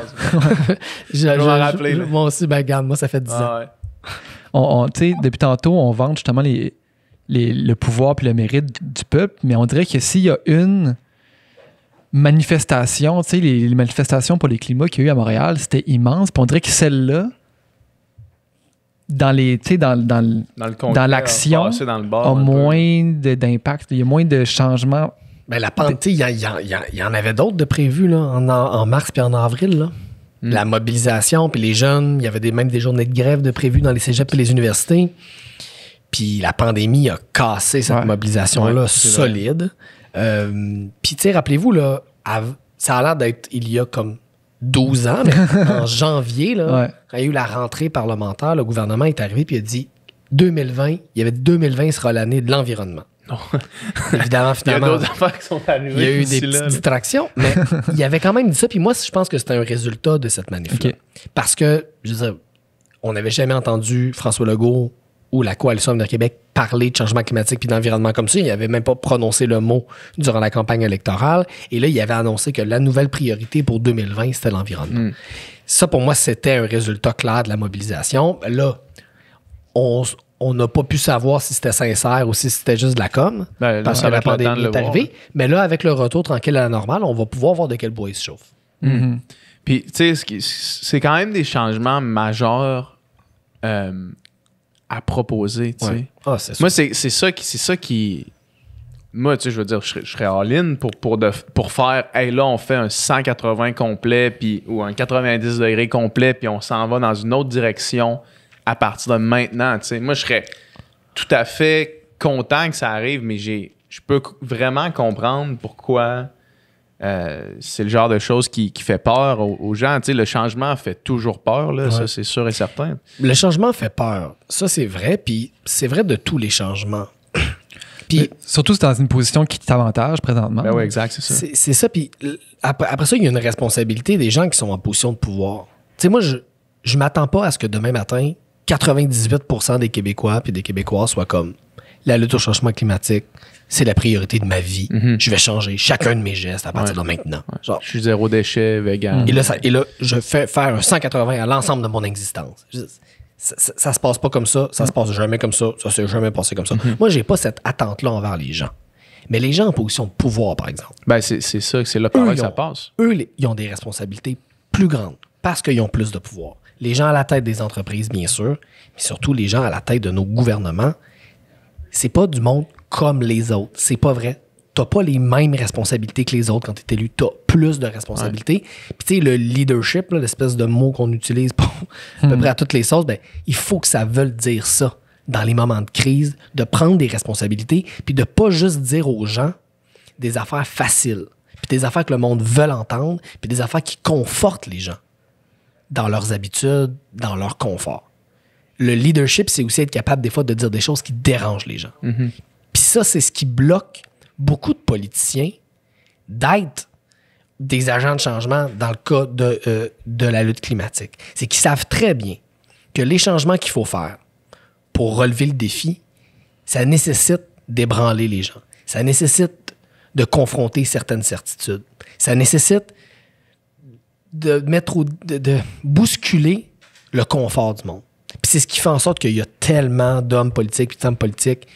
Je vais m'en rappeler. Moi aussi, ben regarde, moi, ça fait 10 ans. Ouais. Tu sais, depuis tantôt, on vante justement le pouvoir puis le mérite du peuple, mais on dirait que s'il y a une manifestation, tu sais, les manifestations pour les climats qu'il y a eu à Montréal, c'était immense. Puis on dirait que celle-là, dans l'action, a moins d'impact. Il y a moins de changements. Ben, la pandémie, il y en avait d'autres de prévus là, en mars puis en avril. Là. La mobilisation, puis les jeunes, il y avait même des journées de grève de prévues dans les cégeps et les universités. Puis la pandémie a cassé cette mobilisation-là solide. Puis, tu sais, rappelez-vous, là, ça a l'air d'être il y a comme 12 ans, mais en janvier, là, quand il y a eu la rentrée parlementaire, le gouvernement est arrivé et a dit 2020, il y avait 2020 sera l'année de l'environnement. Évidemment, finalement, il y a d'autres affaires qui sont arrivées. Il y a eu des petites distractions, mais il avait quand même dit ça. Puis moi, je pense que c'était un résultat de cette manif-là. Parce que, je veux dire, on n'avait jamais entendu François Legault ou la Coalition Avenir Québec parler de changement climatique puis d'environnement comme ça. Il n'avait même pas prononcé le mot durant la campagne électorale. Et là, il avait annoncé que la nouvelle priorité pour 2020, c'était l'environnement. Ça, pour moi, c'était un résultat clair de la mobilisation. Là, on n'a pas pu savoir si c'était sincère ou si c'était juste de la com, parce que la pandémie est arrivée. Mais là, avec le retour tranquille à la normale, on va pouvoir voir de quel bois il se chauffe. Puis, tu sais, c'est quand même des changements majeurs à proposer, tu sais. Moi, c'est ça qui... Moi, tu sais, je veux dire, je serais all-in pour faire, hey, là, on fait un 180 complet ou un 90 degrés complet, puis on s'en va dans une autre direction à partir de maintenant, tu sais. Moi, je serais tout à fait content que ça arrive, mais je peux vraiment comprendre pourquoi c'est le genre de choses qui fait peur aux gens. Tu sais, le changement fait toujours peur, là, ça, c'est sûr et certain. Le changement fait peur. Ça, c'est vrai, puis c'est vrai de tous les changements. Puis, surtout, c'est dans une position qui t'avantage présentement. Ben oui, exact, c'est ça. C'est ça, puis après ça, il y a une responsabilité des gens qui sont en position de pouvoir. Tu sais, moi, je m'attends pas à ce que demain matin, 98% des Québécois et des Québécoises soient comme la lutte au changement climatique, c'est la priorité de ma vie. Je vais changer chacun de mes gestes à partir de maintenant. Genre, je suis zéro déchet, vegan. Et là, je fais faire un 180 à l'ensemble de mon existence. Ça se passe pas comme ça, ça se passe jamais comme ça, ça s'est jamais passé comme ça. Moi, j'ai pas cette attente-là envers les gens. Mais les gens en position de pouvoir, par exemple. Ben, c'est ça, c'est là par là que ça passe. Eux, ils ont des responsabilités plus grandes parce qu'ils ont plus de pouvoir. Les gens à la tête des entreprises, bien sûr, mais surtout les gens à la tête de nos gouvernements, c'est pas du monde comme les autres. C'est pas vrai. T'as pas les mêmes responsabilités que les autres quand t'es élu. T'as plus de responsabilités. Puis tu sais, le leadership, là, l'espèce de mot qu'on utilise pour à peu près à toutes les sauces, ben, il faut que ça veuille dire ça dans les moments de crise, de prendre des responsabilités, puis de pas juste dire aux gens des affaires faciles. puis des affaires que le monde veut entendre, puis des affaires qui confortent les gens dans leurs habitudes, dans leur confort. Le leadership, c'est aussi être capable des fois de dire des choses qui dérangent les gens. Mhm. Puis ça, c'est ce qui bloque beaucoup de politiciens d'être des agents de changement dans le cas de la lutte climatique. C'est qu'ils savent très bien que les changements qu'il faut faire pour relever le défi, ça nécessite d'ébranler les gens. Ça nécessite de confronter certaines certitudes. Ça nécessite de bousculer le confort du monde. Puis c'est ce qui fait en sorte qu'il y a tellement d'hommes politiques et de femmes politiques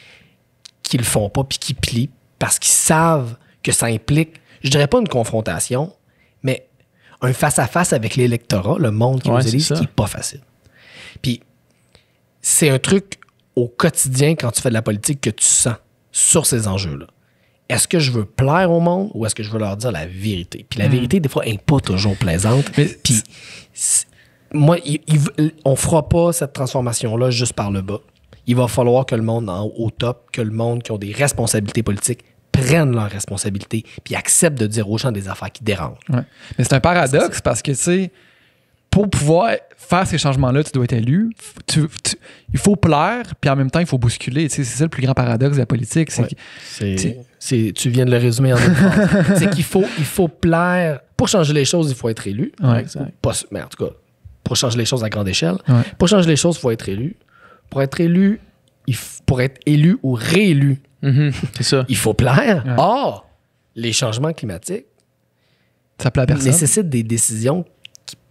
qui le font pas puis qui plient parce qu'ils savent que ça implique, je dirais pas une confrontation, mais un face-à-face avec l'électorat, le monde qui nous élise, qui n'est pas facile. Puis c'est un truc au quotidien quand tu fais de la politique que tu sens sur ces enjeux-là. Est-ce que je veux plaire au monde ou est-ce que je veux leur dire la vérité? Puis la vérité, des fois, n'est pas toujours plaisante. Puis moi, on fera pas cette transformation-là juste par le bas. Il va falloir que le monde au top, que le monde qui ont des responsabilités politiques prennent leurs responsabilités puis acceptent de dire aux gens des affaires qui dérangent. Ouais. Mais c'est un paradoxe parce que, tu sais, pour pouvoir faire ces changements-là, tu dois être élu. Il faut plaire, puis en même temps, il faut bousculer. Tu sais, c'est ça le plus grand paradoxe de la politique. Tu viens de le résumer en une phrase. C'est qu'il faut plaire. Pour changer les choses, il faut être élu. Ouais. Mais en tout cas, pour changer les choses à grande échelle. Ouais. Pour changer les choses, il faut être élu. Pour être élu, pour être élu ou réélu, c'est ça. il faut plaire. Ouais. Or, les changements climatiques Ça plaît à personne. nécessitent des décisions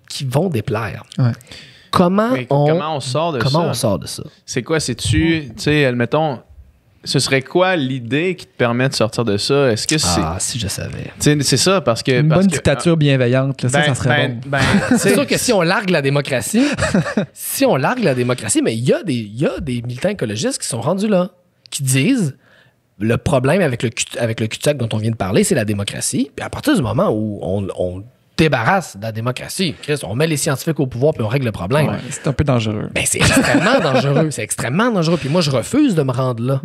qui vont déplaire. Ouais. Comment on sort de ça? Comment on sort de ça? C'est quoi? C'est-tu, tu sais, admettons, ce serait quoi l'idée qui te permet de sortir de ça? Est-ce que c'est... Ah, si je savais. Tu sais, c'est ça, parce que... Une bonne dictature bienveillante, là, ça serait bon. C'est sûr que si on largue la démocratie, mais il y a des militants écologistes qui sont rendus là, qui disent le problème avec le cul-de-sac dont on vient de parler, c'est la démocratie. Puis à partir du moment où on débarrasse de la démocratie, Chris, on met les scientifiques au pouvoir puis on règle le problème. Ouais, c'est un peu dangereux. Ben, c'est extrêmement dangereux. C'est extrêmement dangereux. Puis moi, je refuse de me rendre là.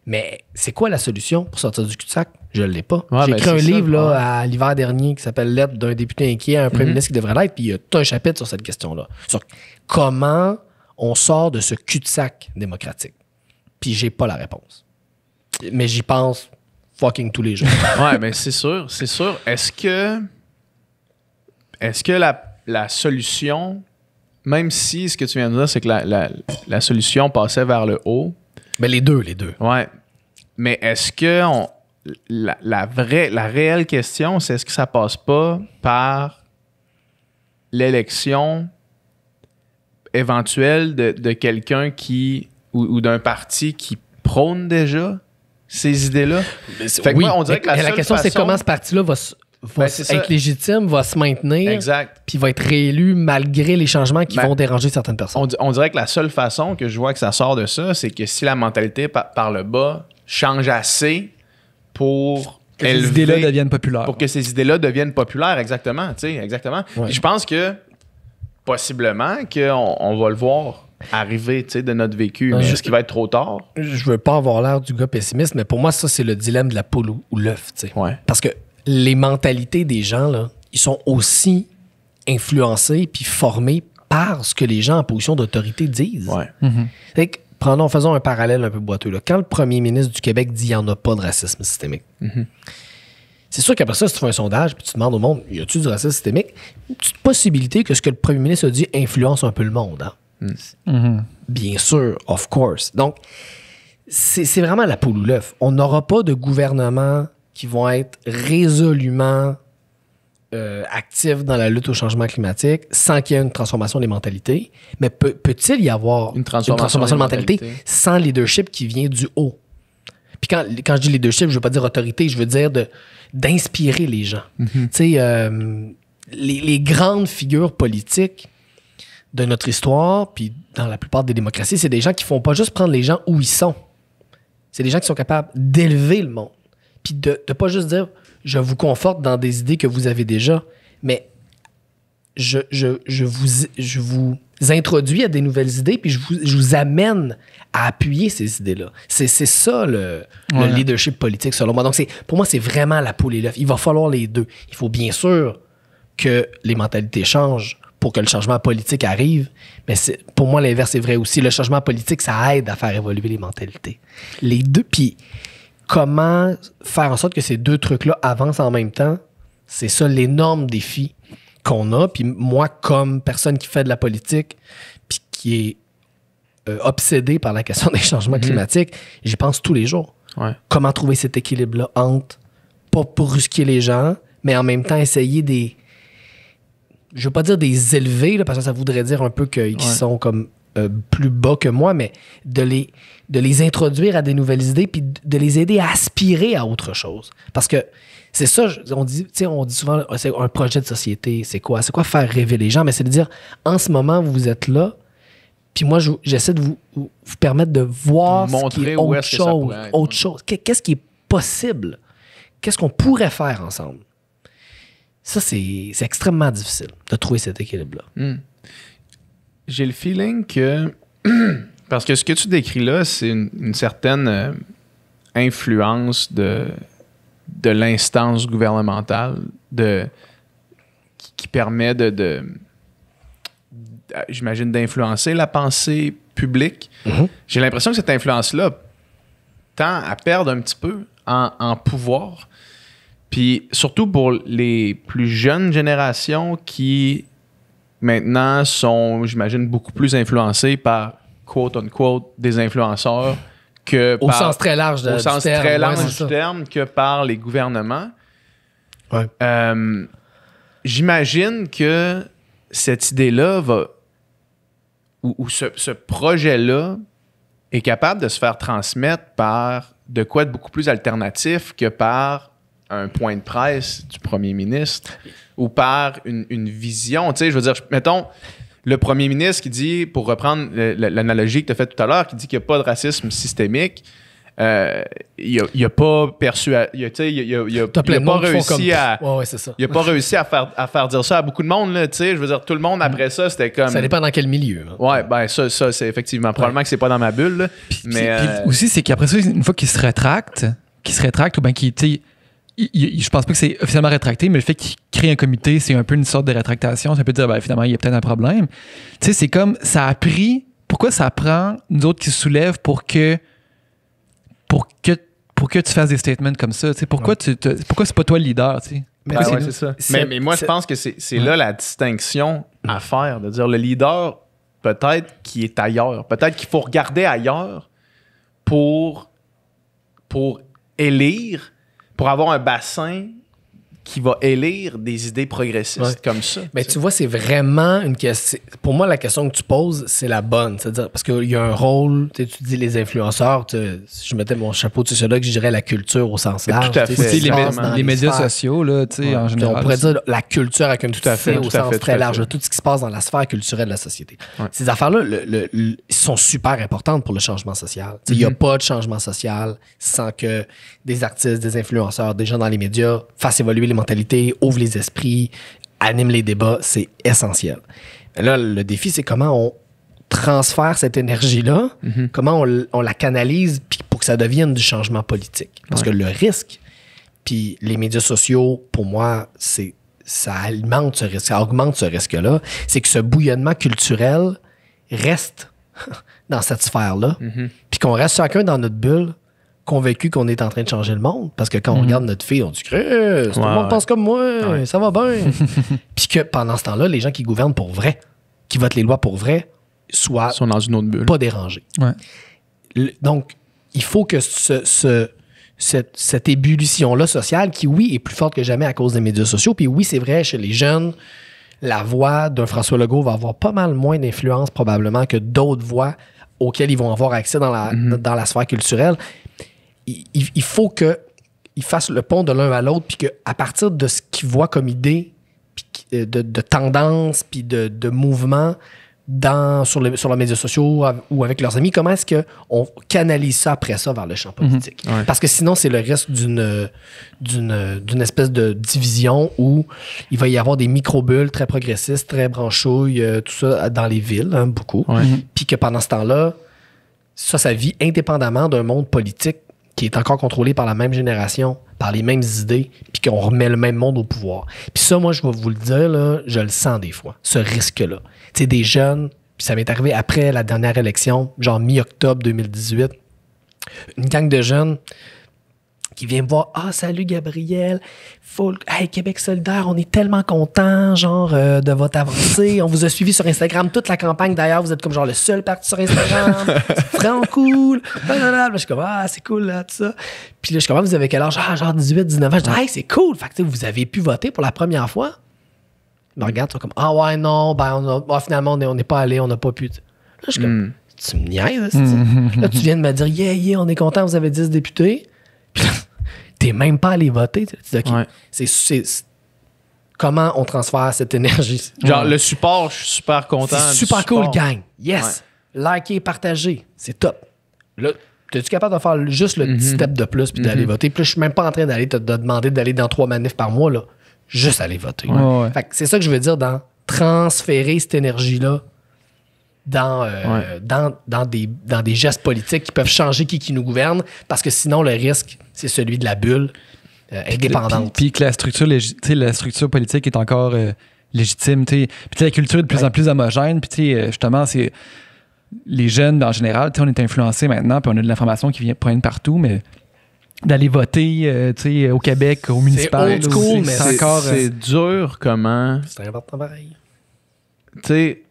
Mais c'est quoi la solution pour sortir du cul-de-sac? Je ne l'ai pas. Ouais, J'ai ben, écrit un c'est livre ça, là, à l'hiver dernier qui s'appelle Lettre d'un député inquiet à un premier ministre qui devrait l'être. Puis il y a tout un chapitre sur cette question-là. Sur comment on sort de ce cul-de-sac démocratique. Puis j'ai pas la réponse. Mais j'y pense fucking tous les jours. Ouais, mais c'est sûr. Est-ce que la solution, même si ce que tu viens de dire, c'est que la solution passait vers le haut. Mais les deux. Ouais. Mais est-ce que la réelle question, c'est est-ce que ça passe pas par l'élection éventuelle de quelqu'un ou d'un parti qui prône déjà ces idées-là? Fait que Oui, moi, on dirait que la question, c'est comment ce parti-là va être légitime, va se maintenir, exact. puis va être réélu malgré les changements qui vont déranger certaines personnes. On dirait que la seule façon que je vois que ça sort de ça, c'est que si la mentalité par le bas change assez pour que ces idées-là deviennent populaires. Pour que ces idées-là deviennent populaires, exactement. Ouais. Puis je pense que possiblement qu'on va le voir arriver de notre vécu. Mais est-ce qu'il va être trop tard? Je veux pas avoir l'air du gars pessimiste, mais pour moi, ça, c'est le dilemme de la poule ou l'œuf. Ouais. Parce que les mentalités des gens, là, ils sont aussi influencés puis formés par ce que les gens en position d'autorité disent. Ouais. Fait que, faisons un parallèle un peu boiteux. Là. Quand le premier ministre du Québec dit qu'il n'y en a pas de racisme systémique, c'est sûr qu'après ça, si tu fais un sondage puis tu demandes au monde, y a-tu du racisme systémique? Une petite possibilité que ce que le premier ministre a dit influence un peu le monde. Hein? Bien sûr, of course. Donc, c'est vraiment la poule ou l'œuf. On n'aura pas de gouvernement qui vont être résolument actifs dans la lutte au changement climatique sans qu'il y ait une transformation des mentalités. Mais peut-il y avoir une transformation des mentalités sans leadership qui vient du haut? Puis quand je dis leadership, je ne veux pas dire autorité, je veux dire d'inspirer les gens. Tu sais, les grandes figures politiques de notre histoire, puis dans la plupart des démocraties, c'est des gens qui ne font pas juste prendre les gens où ils sont. C'est des gens qui sont capables d'élever le monde. Puis de ne pas juste dire « je vous conforte dans des idées que vous avez déjà », mais je vous introduis à des nouvelles idées, puis je vous amène à appuyer ces idées-là. C'est ça le leadership politique, selon moi. Donc, pour moi, c'est vraiment la poule et l'œuf. Il va falloir les deux. Il faut bien sûr que les mentalités changent pour que le changement politique arrive, mais pour moi, l'inverse est vrai aussi. Le changement politique, ça aide à faire évoluer les mentalités. Les deux, puis comment faire en sorte que ces deux trucs-là avancent en même temps, c'est ça l'énorme défi qu'on a. Puis moi, comme personne qui fait de la politique, puis qui est obsédé par la question des changements climatiques, j'y pense tous les jours. Ouais. Comment trouver cet équilibre-là entre, pas pour brusquer les gens, mais en même temps essayer je veux pas dire des élevés, là, parce que ça voudrait dire un peu qu'ils sont comme plus bas que moi, mais de les introduire à des nouvelles idées puis de les aider à aspirer à autre chose. Parce que c'est ça, on dit souvent, c'est un projet de société, c'est quoi? C'est quoi faire rêver les gens? Mais c'est de dire, en ce moment, vous êtes là, puis moi, j'essaie de vous permettre de voir ce qui est autre chose. Qu'est-ce qui est possible? Qu'est-ce qu'on pourrait faire ensemble? Ça, c'est extrêmement difficile de trouver cet équilibre-là. J'ai le feeling que... parce que ce que tu décris là, c'est une certaine influence de l'instance gouvernementale qui permet j'imagine, d'influencer la pensée publique. J'ai l'impression que cette influence-là tend à perdre un petit peu en pouvoir. Puis surtout pour les plus jeunes générations qui maintenant sont, j'imagine, beaucoup plus influencées par quote-unquote des influenceurs que au sens très large du terme que par les gouvernements. Ouais. J'imagine que cette idée-là ou ce projet-là est capable de se faire transmettre par de quoi de beaucoup plus alternatif que par un point de presse du premier ministre ou par une vision. Tu sais, je veux dire, mettons, le premier ministre qui dit, pour reprendre l'analogie que tu as faite tout à l'heure, qui dit qu'il n'y a pas de racisme systémique, il n'a pas perçu... Il n'a pas réussi à... Ouais, c'est ça. Il n'a pas réussi à faire dire ça à beaucoup de monde, là, tu sais. Je veux dire, tout le monde, après ça, c'était comme... Ça dépend dans quel milieu. Hein. Ouais, ben ça c'est effectivement... Probablement que c'est pas dans ma bulle, là, mais... Puis aussi, c'est qu'après ça, une fois qu'il se rétracte ou bien qu'il... je pense pas que c'est officiellement rétracté, mais le fait qu'il crée un comité, c'est un peu une sorte de rétractation. Ça peut dire, finalement, il y a peut-être un problème. Tu sais, c'est comme, ça a pris... Pourquoi ça prend nous autres qui se soulèvent pour que tu fasses des statements comme ça? Tu sais, pourquoi c'est pas toi le leader? Tu sais? C'est ça. Mais moi, je pense que c'est là la distinction à faire, de dire le leader, peut-être qui est ailleurs. Peut-être qu'il faut regarder ailleurs pour élire, pour avoir un bassin qui va élire des idées progressistes comme ça. Mais tu vois, c'est vraiment une question... Pour moi, la question que tu poses, c'est la bonne. C'est-à-dire, parce qu'il y a un rôle, tu dis les influenceurs, si je mettais mon chapeau de sociologue, je dirais la culture au sens large. Tout à fait. Les médias sociaux, là, en général. On pourrait dire la culture avec un au sens très large. Tout ce qui se passe dans la sphère culturelle de la société. Ouais. Ces affaires-là sont super importantes pour le changement social. Il n'y a pas de changement social sans que des artistes, des influenceurs, des gens dans les médias fassent évoluer les mentalités, ouvrent les esprits, animent les débats. C'est essentiel. Mais là, le défi, c'est comment on transfère cette énergie-là, comment on la canalise pour que ça devienne du changement politique. Parce que le risque, puis les médias sociaux, pour moi, ça alimente ce risque, ça augmente ce risque-là, c'est que ce bouillonnement culturel reste dans cette sphère-là, puis qu'on reste chacun dans notre bulle, convaincu qu'on est en train de changer le monde. Parce que quand on regarde notre fille, on dit que tout le monde pense comme moi, ça va bien. Puis que pendant ce temps-là, les gens qui gouvernent pour vrai, qui votent les lois pour vrai, sont dans une autre bulle. Pas dérangés. Ouais. Donc, il faut que cette ébullition-là sociale, qui, oui, est plus forte que jamais à cause des médias sociaux, puis oui, c'est vrai, chez les jeunes, la voix d'un François Legault va avoir pas mal moins d'influence probablement que d'autres voix auxquelles ils vont avoir accès dans la sphère culturelle. Il faut qu'ils fassent le pont de l'un à l'autre, puis qu'à partir de ce qu'ils voient comme idée, de tendance, puis de mouvement, sur leurs médias sociaux ou avec leurs amis, comment est-ce qu'on canalise ça après ça vers le champ politique? Ouais. Parce que sinon, c'est le risque d'une espèce de division où il va y avoir des micro-bulles très progressistes, très branchouilles, tout ça dans les villes, hein, beaucoup. Ouais. Puis que pendant ce temps-là, ça vit indépendamment d'un monde politique qui est encore contrôlé par la même génération, par les mêmes idées, puis qu'on remet le même monde au pouvoir. Puis ça, moi, je vais vous le dire, là, je le sens des fois, ce risque-là. Tu sais, des jeunes, puis ça m'est arrivé après la dernière élection, genre mi-octobre 2018, une gang de jeunes qui vient me voir. « Ah, salut Gabriel, hey, Québec solidaire, on est tellement contents, genre, de votre avancée. On vous a suivi sur Instagram toute la campagne. D'ailleurs, vous êtes comme genre le seul parti sur Instagram. C'est vraiment cool. » Je suis comme « Ah, c'est cool, là, tout ça. » Puis là, je commence, vous avez quel âge? Ah, genre 18, 19 ans. Je dis « Hey, c'est cool. Fait que vous avez pu voter pour la première fois. » Ils me regardent, ils sont comme « Ah ouais, non, finalement, on n'est pas allé, on n'a pas pu. » Là, je suis comme « Tu me niaises, là, tu viens de me dire « Yeah, on est content, vous avez 10 députés. » Puis là, t'es même pas allé voter. Tu dis, OK, c'est comment on transfère cette énergie? Genre, le support, je suis super content. C'est super cool, gang. Yes. Liker, partager. C'est top. Là, es-tu capable de faire juste le petit step de plus puis d'aller voter? Puis là, je suis même pas en train d'aller te demander d'aller dans 3 manifs par mois, là. Juste aller voter. Ouais. Fait que c'est ça que je veux dire dans transférer cette énergie-là dans des gestes politiques qui peuvent changer qui nous gouverne, parce que sinon, le risque, c'est celui de la bulle indépendante. Puis que la structure politique est encore légitime. Puis la culture est de plus en plus homogène. Puis justement, c'est les jeunes, en général, on est influencés maintenant, puis on a de l'information qui vient prendre partout, mais d'aller voter au Québec, au municipal, old school, mais c'est encore... C'est dur comment... C'est important pareil. Tu sais,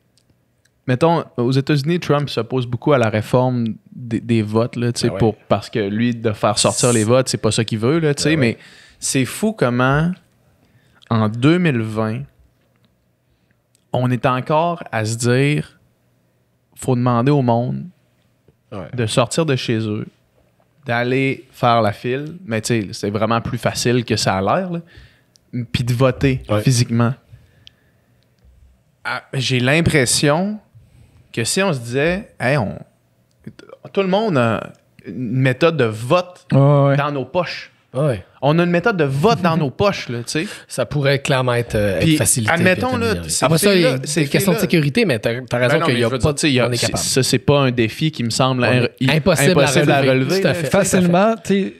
mettons, aux États-Unis, Trump s'oppose beaucoup à la réforme des votes, là, parce que lui, de faire sortir les votes, c'est pas ça qu'il veut, là, mais c'est fou comment, en 2020, on est encore à se dire, faut demander au monde de sortir de chez eux, d'aller faire la file, mais tu sais, c'est vraiment plus facile que ça a l'air, là, puis de voter physiquement. J'ai l'impression que si on se disait, hey, tout le monde a une méthode de vote dans nos poches. Ouais. On a une méthode de vote dans nos poches, là, tu sais. Ça pourrait clairement être facilité. Admettons, là, après ça, c'est une question de sécurité, mais t'as raison qu'il n'y a pas on est capable. Ça, c'est pas un défi qui me semble impossible à relever. Tout à fait. Facilement, tu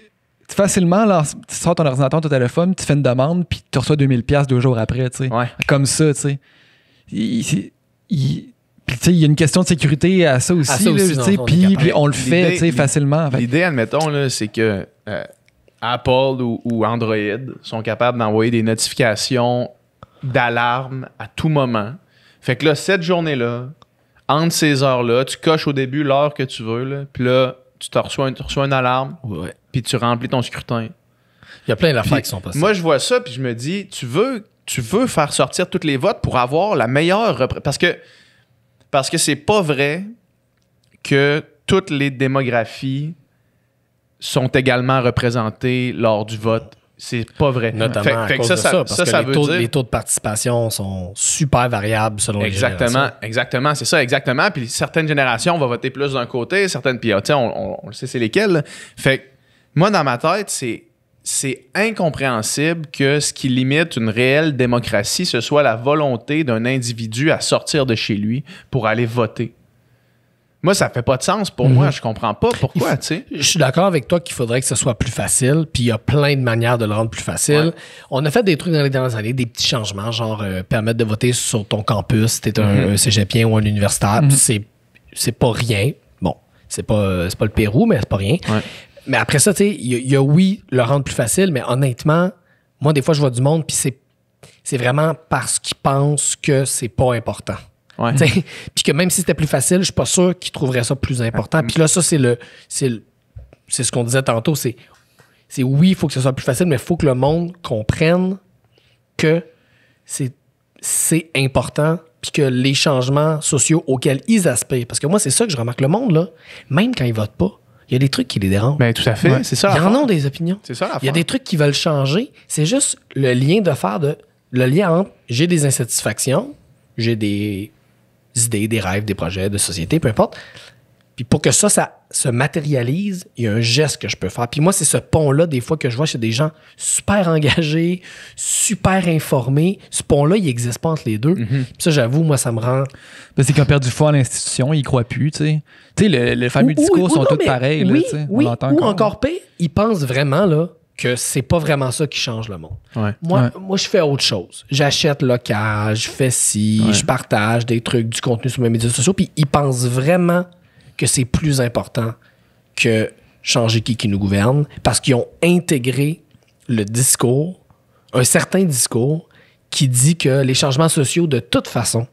sors ton ordinateur, ton téléphone, tu fais une demande, puis tu reçois 2000$ 2 jours après, tu sais. Ouais. Comme ça, tu sais. Puis, il y a une question de sécurité à ça aussi. Puis on le fait facilement. En fait. L'idée, admettons, là, c'est que Apple ou Android sont capables d'envoyer des notifications d'alarme à tout moment. Fait que là, cette journée-là, entre ces heures-là, tu coches au début l'heure que tu veux, là, puis là, tu reçois une alarme, puis tu remplis ton scrutin. Il y a plein d'affaires qui sont possibles. Moi, je vois ça, puis je me dis, tu veux faire sortir tous les votes pour avoir la meilleure parce que c'est pas vrai que toutes les démographies sont également représentées lors du vote. C'est pas vrai. Notamment à cause de ça, parce que les taux de participation sont super variables selon les générations. Exactement, c'est ça, exactement. Puis certaines générations vont voter plus d'un côté, certaines, puis on le sait c'est lesquelles. Là. Fait que moi, dans ma tête, c'est incompréhensible que ce qui limite une réelle démocratie, ce soit la volonté d'un individu à sortir de chez lui pour aller voter. Moi, ça fait pas de sens pour moi. Je comprends pas pourquoi, tu sais. Je suis d'accord avec toi qu'il faudrait que ce soit plus facile, puis il y a plein de manières de le rendre plus facile. Ouais. On a fait des trucs dans les dernières années, des petits changements, genre permettre de voter sur ton campus, si t'es un cégepien ou un universitaire, c'est pas rien. Bon, c'est pas le Pérou, mais c'est pas rien. Ouais. Mais après ça, tu sais, il y a le rendre plus facile, mais honnêtement, moi, des fois, je vois du monde, puis c'est vraiment parce qu'ils pensent que c'est pas important. Ouais. Puis que même si c'était plus facile, je suis pas sûr qu'ils trouveraient ça plus important. Puis là, ça, c'est ce qu'on disait tantôt, c'est oui, il faut que ce soit plus facile, mais il faut que le monde comprenne que c'est important, puis que les changements sociaux auxquels ils aspirent, parce que moi, c'est ça que je remarque, le monde, là, même quand ils votent pas, il y a des trucs qui les dérangent. Ben, tout à fait, c'est ça. Ils en ont des opinions. C'est ça l'affaire. Il y a des trucs qui veulent changer. C'est juste le lien entre j'ai des insatisfactions, j'ai des idées, des rêves, des projets de société, peu importe. Puis pour que ça se matérialise, il y a un geste que je peux faire. Puis moi, c'est ce pont-là, des fois, que je vois chez des gens super engagés, super informés. Ce pont-là, il n'existe pas entre les deux. Puis ça, j'avoue, moi, ça me rend... Ben, c'est qu'ils ont perdu foi à l'institution, ils y croient plus, tu sais. Tu sais, le fameux discours sont tous pareils, là, oui, tu sais. oui, on l'entend ou encore pire, ils pensent vraiment, là, que c'est pas vraiment ça qui change le monde. Ouais. Moi, je fais autre chose. J'achète local, je fais ci, je partage des trucs, du contenu sur mes médias sociaux, puis ils pensent vraiment que c'est plus important que changer qui nous gouverne, parce qu'ils ont intégré le discours, un certain discours, qui dit que les changements sociaux, de toute façon,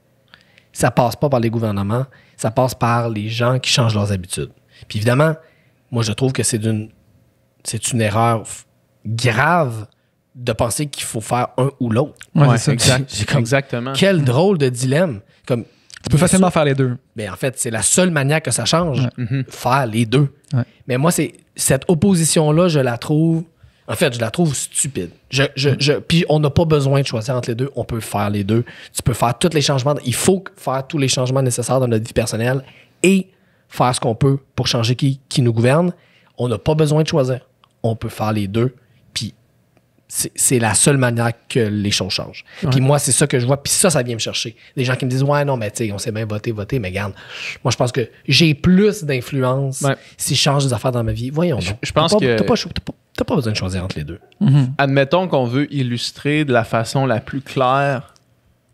ça passe pas par les gouvernements, ça passe par les gens qui changent leurs habitudes. Puis évidemment, moi, je trouve que c'est une erreur grave de penser qu'il faut faire un ou l'autre. Ouais, c'est ça. Exactement. Quel drôle de dilemme. Comme, Tu peux facilement faire les deux. mais en fait, c'est la seule manière que ça change, faire les deux. Ouais. Mais moi, cette opposition-là, je la trouve stupide. Puis on n'a pas besoin de choisir entre les deux. On peut faire les deux. Tu peux faire tous les changements. Il faut faire tous les changements nécessaires dans notre vie personnelle et faire ce qu'on peut pour changer qui nous gouverne. On n'a pas besoin de choisir. On peut faire les deux. Puis c'est la seule manière que les choses changent. Puis moi, c'est ça que je vois. Puis ça vient me chercher. Des gens qui me disent « Ouais, non, mais tu sais, on s'est bien voté, mais regarde, moi, je pense que j'ai plus d'influence si je change des affaires dans ma vie. » Voyons donc. Je pense que... T'as pas besoin de choisir entre les deux. Admettons qu'on veut illustrer de la façon la plus claire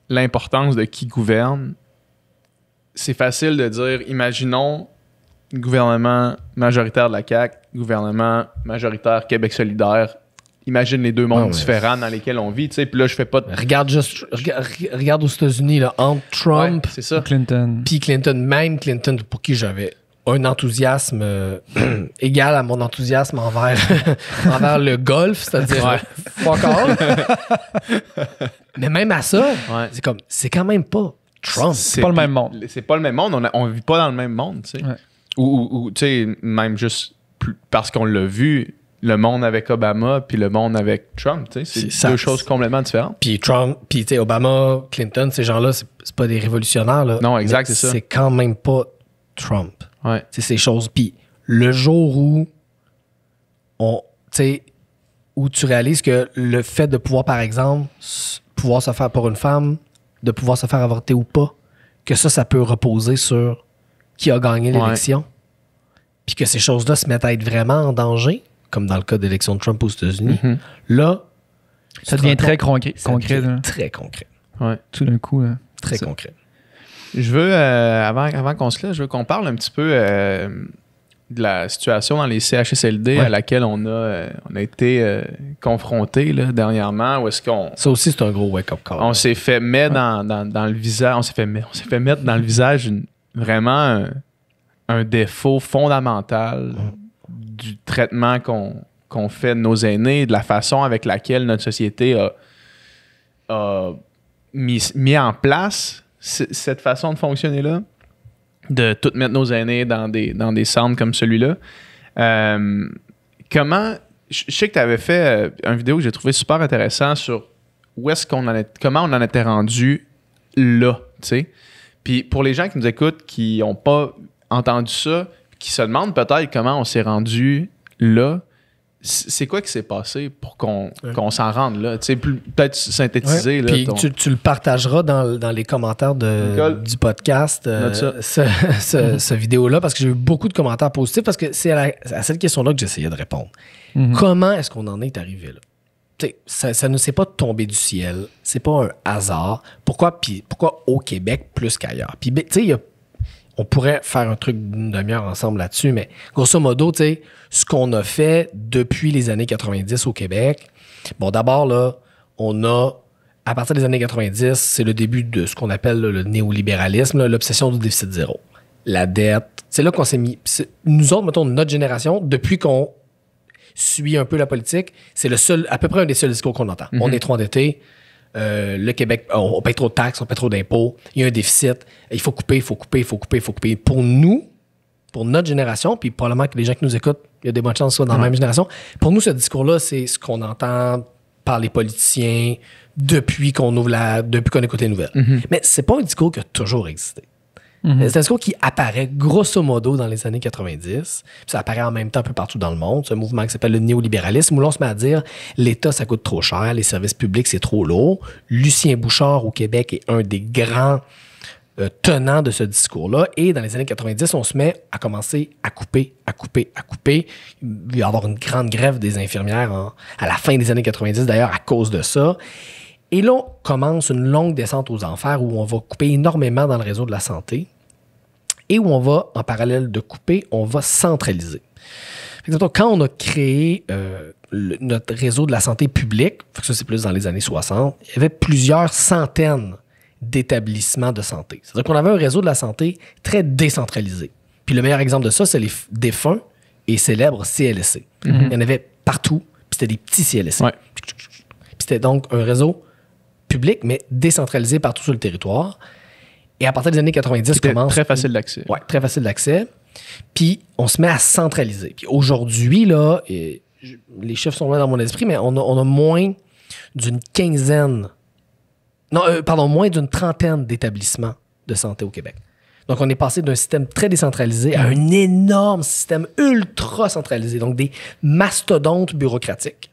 l'importance de qui gouverne. C'est facile de dire, imaginons gouvernement majoritaire de la CAQ, gouvernement majoritaire Québec solidaire. Imagine les deux mondes différents dans lesquels on vit. Puis là, je fais pas de... Regarde aux États-Unis, là, entre Trump c'est ça. Clinton. puis Clinton, même Clinton, pour qui j'avais un enthousiasme égal à mon enthousiasme envers le golf, c'est-à-dire fuck all. Mais même à ça, c'est quand même pas Trump. C'est pas le même monde. C'est pas le même monde. On vit pas dans le même monde, tu sais. Ouais. Ou tu sais, même juste parce qu'on l'a vu, le monde avec Obama puis le monde avec Trump, tu sais, c'est deux choses complètement différentes. Puis Trump, puis tu sais, Obama, Clinton, ces gens-là, c'est pas des révolutionnaires, là. Non, exact, c'est ça. C'est quand même pas Trump. Ouais. C'est ces choses. Puis le jour où où tu réalises que le fait de pouvoir, par exemple, pouvoir se faire pour une femme, de pouvoir se faire avorter ou pas, que ça peut reposer sur qui a gagné l'élection, puis que ces choses-là se mettent à être vraiment en danger, comme dans le cas de l'élection de Trump aux États-Unis, là, Ça devient très concret. Très concret. Ouais. Tout d'un coup. Là. Très concret. Je veux, avant qu'on se laisse, je veux qu'on parle un petit peu de la situation dans les CHSLD à laquelle on a été confronté là, dernièrement. Où est-ce qu'on... Ça aussi, c'est un gros wake-up call. On s'est fait mettre dans le visage... On s'est fait mettre dans le visage vraiment un défaut fondamental du traitement qu'on fait de nos aînés, de la façon avec laquelle notre société a mis en place cette façon de fonctionner-là, de tout mettre nos aînés dans des centres comme celui-là. Comment... Je sais que tu avais fait une vidéo que j'ai trouvé super intéressant sur comment on en était rendu là, tu sais. Puis pour les gens qui nous écoutent, qui n'ont pas entendu ça, qui se demandent peut-être comment on s'est rendu là, c'est quoi qui s'est passé pour qu'on s'en rende là? Tu sais, peut-être synthétiser. Puis là, tu le partageras dans les commentaires du podcast, ce vidéo-là, parce que j'ai eu beaucoup de commentaires positifs, parce que c'est à cette question-là que j'essayais de répondre. Comment est-ce qu'on en est arrivé là? Ça ne s'est pas tombé du ciel. C'est pas un hasard. Pourquoi au Québec plus qu'ailleurs? Puis, tu sais, on pourrait faire un truc d'une demi-heure ensemble là-dessus, mais grosso modo, tu sais, ce qu'on a fait depuis les années 90 au Québec, bon, d'abord, là, on a, à partir des années 90, c'est le début de ce qu'on appelle là, le néolibéralisme, là, l'obsession du déficit zéro. La dette, c'est là qu'on s'est mis... Nous autres, mettons, notre génération, depuis qu'on suit un peu la politique, c'est à peu près un des seuls discours qu'on entend. On est trop endetté. Le Québec, on paye trop de taxes, on paye trop d'impôts, il y a un déficit, il faut couper. Pour nous, pour notre génération, puis probablement que les gens qui nous écoutent, il y a des bonnes chances qu'ils soient dans la même génération. Pour nous, ce discours-là, c'est ce qu'on entend par les politiciens depuis qu'on écoute les nouvelles. Mais c'est pas un discours qui a toujours existé. C'est un discours qui apparaît grosso modo dans les années 90. Puis ça apparaît en même temps un peu partout dans le monde. C'est un mouvement qui s'appelle le néolibéralisme, où l'on se met à dire l'État, ça coûte trop cher, les services publics, c'est trop lourd. Lucien Bouchard au Québec est un des grands tenants de ce discours-là. Et dans les années 90, on se met à commencer à couper. Il va y avoir une grande grève des infirmières à la fin des années 90, d'ailleurs, à cause de ça. Et là, on commence une longue descente aux enfers où on va couper énormément dans le réseau de la santé et où on va, en parallèle de couper, on va centraliser. Quand on a créé notre réseau de la santé publique, ça c'est plus dans les années 60, il y avait plusieurs centaines d'établissements de santé. C'est-à-dire qu'on avait un réseau de la santé très décentralisé. Puis le meilleur exemple de ça, c'est les défunts et célèbres CLSC. Il y en avait partout, puis c'était des petits CLSC. Ouais. Puis c'était donc un réseau public, mais décentralisé partout sur le territoire. Et à partir des années 90, commence... Très facile d'accès. Oui, très facile d'accès. Puis on se met à centraliser. Puis aujourd'hui, là, les chiffres sont loin dans mon esprit, mais on a moins d'une quinzaine... moins d'une trentaine d'établissements de santé au Québec. Donc, on est passé d'un système très décentralisé à un énorme système ultra centralisé, donc des mastodontes bureaucratiques.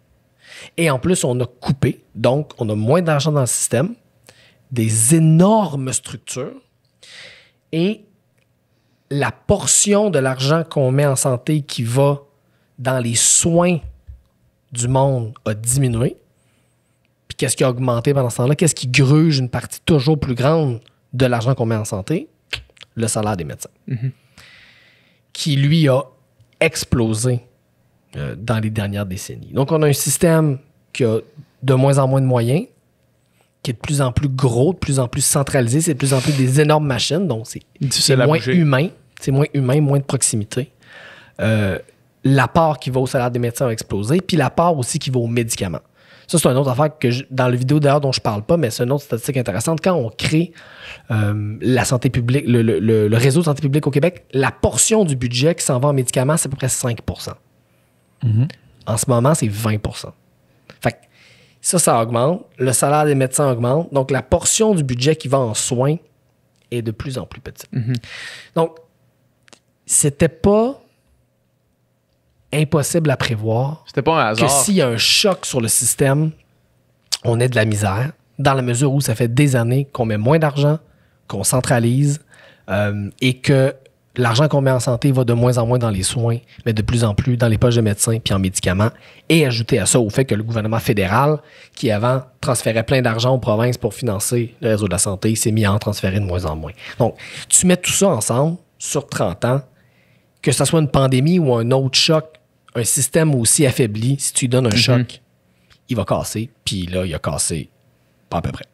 Et en plus, on a coupé, donc on a moins d'argent dans le système, des énormes structures, et la portion de l'argent qu'on met en santé qui va dans les soins du monde a diminué. Puis qu'est-ce qui a augmenté pendant ce temps-là? Qu'est-ce qui gruge une partie toujours plus grande de l'argent qu'on met en santé? Le salaire des médecins, qui, lui, a explosé dans les dernières décennies. Donc, on a un système qui a de moins en moins de moyens, qui est de plus en plus gros, de plus en plus centralisé, c'est de plus en plus des énormes machines, donc c'est moins humain, c'est moins humain, moins de proximité. L'apport qui va au salaire des médecins a explosé, puis l'apport aussi qui va aux médicaments. Ça, c'est une autre affaire que dans la vidéo d'ailleurs dont je parle pas, mais c'est une autre statistique intéressante. Quand on crée la santé publique, le réseau de santé publique au Québec, la portion du budget qui s'en va en médicaments, c'est à peu près 5 %. En ce moment, c'est 20 %. Fait que ça augmente. Le salaire des médecins augmente. Donc, la portion du budget qui va en soins est de plus en plus petite. Donc, c'était pas impossible à prévoir. C'était pas un hasard. Que s'il y a un choc sur le système, on ait de la misère, dans la mesure où ça fait des années qu'on met moins d'argent, qu'on centralise et que l'argent qu'on met en santé va de moins en moins dans les soins, mais de plus en plus dans les poches de médecins puis en médicaments. Et ajouter à ça au fait que le gouvernement fédéral, qui avant transférait plein d'argent aux provinces pour financer le réseau de la santé, s'est mis à en transférer de moins en moins. Donc, tu mets tout ça ensemble sur 30 ans, que ce soit une pandémie ou un autre choc, un système aussi affaibli, si tu lui donnes un choc, il va casser. Puis là, il a cassé pas à peu près.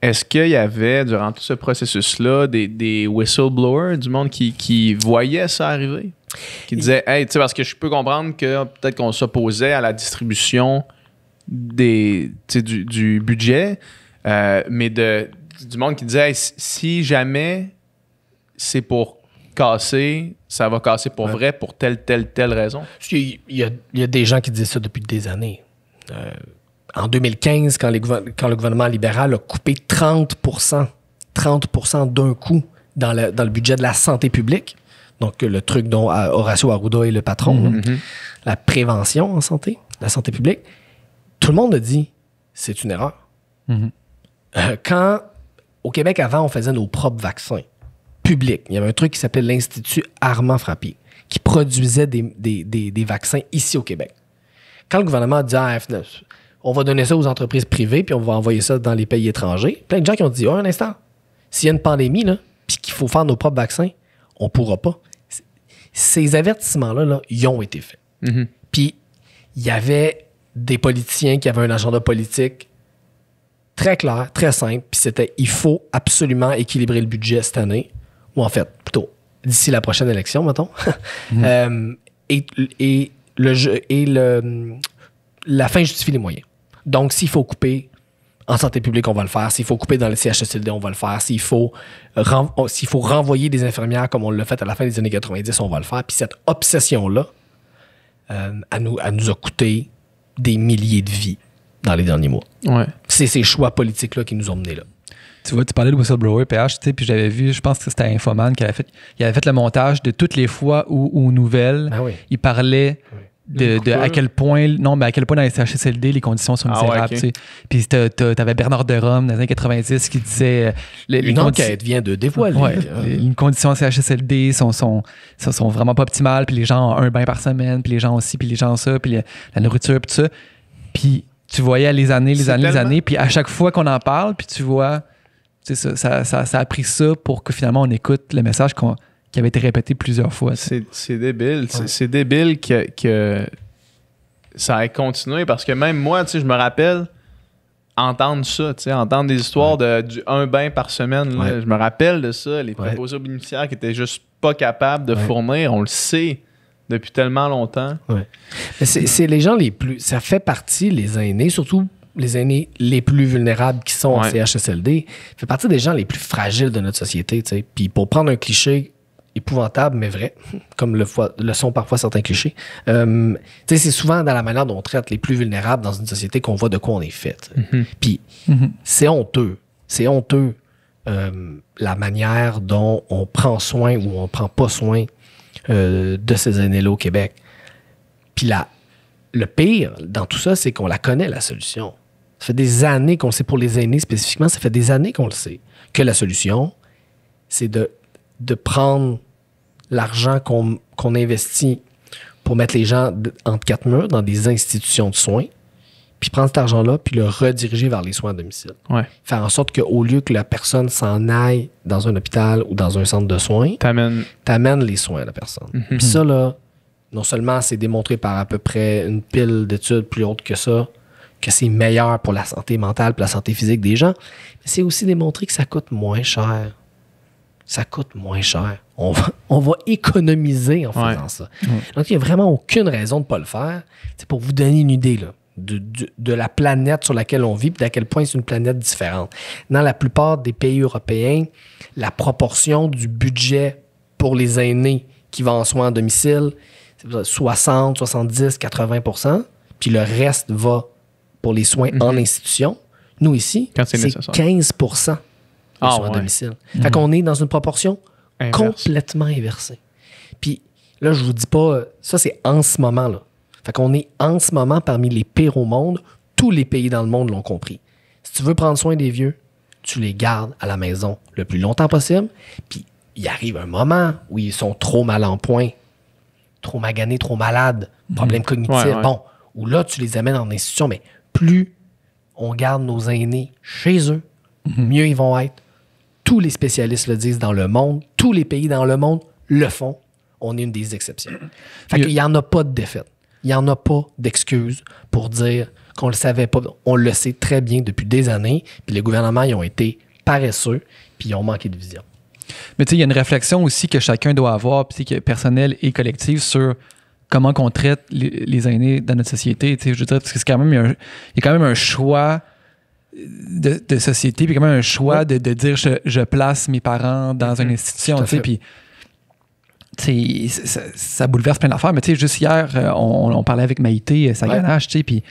Est-ce qu'il y avait, durant tout ce processus-là, des whistleblowers, du monde qui voyait ça arriver? Qui disaient, hey, tu sais, parce que je peux comprendre que peut-être qu'on s'opposait à la distribution du budget, mais du monde qui disait, hey, si jamais c'est pour casser, ça va casser pour vrai pour telle raison. Il y a des gens qui disent ça depuis des années. En 2015, quand le gouvernement libéral a coupé 30% d'un coup dans le budget de la santé publique, donc le truc dont Horacio Arruda est le patron, la prévention en santé, la santé publique, tout le monde a dit c'est une erreur. Quand au Québec, avant, on faisait nos propres vaccins publics, il y avait un truc qui s'appelait l'Institut Armand-Frappier, qui produisait des vaccins ici au Québec. Quand le gouvernement a dit on va donner ça aux entreprises privées puis on va envoyer ça dans les pays étrangers, plein de gens qui ont dit un instant, s'il y a une pandémie là, puis qu'il faut faire nos propres vaccins, on pourra pas. Ces avertissements-là, ils ont été faits. Puis il y avait des politiciens qui avaient un agenda politique très clair, très simple, puis c'était il faut absolument équilibrer le budget cette année, ou en fait, plutôt d'ici la prochaine élection, mettons. La fin justifie les moyens. Donc, s'il faut couper en santé publique, on va le faire. S'il faut couper dans le CHSLD, on va le faire. S'il faut renvoyer des infirmières comme on l'a fait à la fin des années 90, on va le faire. Puis cette obsession-là, elle nous a coûté des milliers de vies dans les derniers mois. Ouais. C'est ces choix politiques-là qui nous ont menés là. Tu vois, tu parlais de Whistleblower PH, tu sais, puis j'avais vu, je pense que c'était Infoman qui avait fait le montage de toutes les fois où aux nouvelles, il parlait de à quel point dans les CHSLD, les conditions sont misérables. Tu sais. Puis t'avais Bernard de Rome dans les années 90 qui disait... Une enquête vient de dévoiler. Les conditions en CHSLD sont vraiment pas optimales, puis les gens ont un bain par semaine, puis les gens aussi, puis les gens ça, puis la nourriture, puis tout ça. Puis tu voyais les années, puis à chaque fois qu'on en parle, puis tu vois, ça a pris ça pour que finalement on écoute le message qui avait été répété plusieurs fois. C'est débile. C'est débile que ça ait continué parce que même moi, je me rappelle entendre ça, entendre des histoires du un bain par semaine. Là, je me rappelle de ça, les préposés aux bénéficiaires qui étaient juste pas capables de fournir. On le sait depuis tellement longtemps. Ouais. Mais c'est les gens les plus... Ça fait partie, les aînés, surtout les aînés les plus vulnérables qui sont en CHSLD, fait partie des gens les plus fragiles de notre société. Puis pour prendre un cliché épouvantable, mais vrai, comme le sont parfois certains clichés, c'est souvent dans la manière dont on traite les plus vulnérables dans une société qu'on voit de quoi on est fait. Puis c'est honteux. C'est honteux la manière dont on prend soin ou on prend pas soin de ces aînés-là au Québec. Puis le pire dans tout ça, c'est qu'on la connaît, la solution. Ça fait des années qu'on le sait, pour les aînés spécifiquement, ça fait des années qu'on le sait, que la solution, c'est de prendre l'argent qu'on investit pour mettre les gens entre quatre murs dans des institutions de soins, puis prendre cet argent-là, puis le rediriger vers les soins à domicile. Faire en sorte qu'au lieu que la personne s'en aille dans un hôpital ou dans un centre de soins, t'amènes les soins à la personne. Puis ça, là, non seulement c'est démontré par à peu près une pile d'études plus hautes que ça, que c'est meilleur pour la santé mentale et la santé physique des gens, mais c'est aussi démontré que ça coûte moins cher. Ça coûte moins cher. On va économiser en faisant ça. Donc, il n'y a vraiment aucune raison de ne pas le faire. C'est pour vous donner une idée là, de la planète sur laquelle on vit et d'à quel point c'est une planète différente. Dans la plupart des pays européens, la proportion du budget pour les aînés qui va en soins à domicile, c'est 60, 70, 80 %, puis le reste va pour les soins en institution. Nous, ici, c'est 15 % soins à domicile. Fait qu'on est dans une proportion complètement inversée. Puis là, je vous dis pas, ça c'est en ce moment là. Fait qu'on est en ce moment parmi les pires au monde. Tous les pays dans le monde l'ont compris. Si tu veux prendre soin des vieux, tu les gardes à la maison le plus longtemps possible. Puis il arrive un moment où ils sont trop mal en point, trop maganés, trop malades, problèmes cognitifs. Bon, où là, tu les amènes en institution, mais plus on garde nos aînés chez eux, mieux ils vont être. Tous les spécialistes le disent dans le monde. Tous les pays dans le monde le font. On est une des exceptions. Fait qu'il n'y en a pas de défaite. Il n'y en a pas d'excuses pour dire qu'on ne le savait pas. On le sait très bien depuis des années. Puis les gouvernements, ils ont été paresseux puis ils ont manqué de vision. Mais tu sais, il y a une réflexion aussi que chacun doit avoir, puis qui est personnelle et collective, sur comment on traite les aînés dans notre société. Tu sais, je veux dire, parce que c'est quand même, il y a quand même un choix de société, puis quand même un choix de dire je place mes parents dans une institution, tu sais, puis ça bouleverse plein d'affaires. Mais tu sais, juste hier, on parlait avec Maïté Saganache, tu sais, puis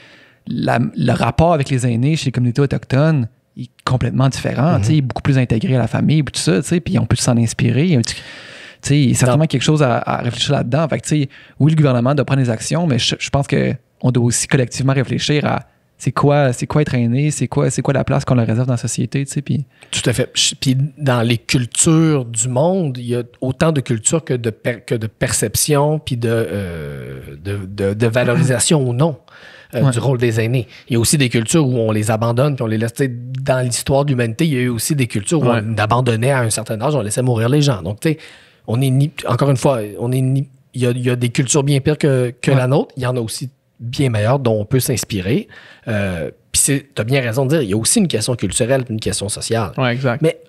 le rapport avec les aînés chez les communautés autochtones est complètement différent, tu sais, beaucoup plus intégré à la famille, tout ça, tu sais, puis on peut s'en inspirer. Il y a certainement quelque chose à réfléchir là-dedans. Fait que, tu sais, oui, le gouvernement doit prendre des actions, mais je pense qu'on doit aussi collectivement réfléchir à c'est quoi être aîné, c'est quoi la place qu'on leur réserve dans la société, tu sais, puis... Tout à fait. Puis dans les cultures du monde, il y a autant de cultures que de perception puis de valorisation ou non du rôle des aînés. Il y a aussi des cultures où on les abandonne puis on les laisse... Dans l'histoire de l'humanité, il y a eu aussi des cultures où on abandonnait à un certain âge, on laissait mourir les gens. Donc, tu sais, encore une fois, il y a des cultures bien pires que la nôtre. Il y en a aussi bien meilleur dont on peut s'inspirer. Puis tu as bien raison de dire, il y a aussi une question culturelle et une question sociale. Oui, exact. Mais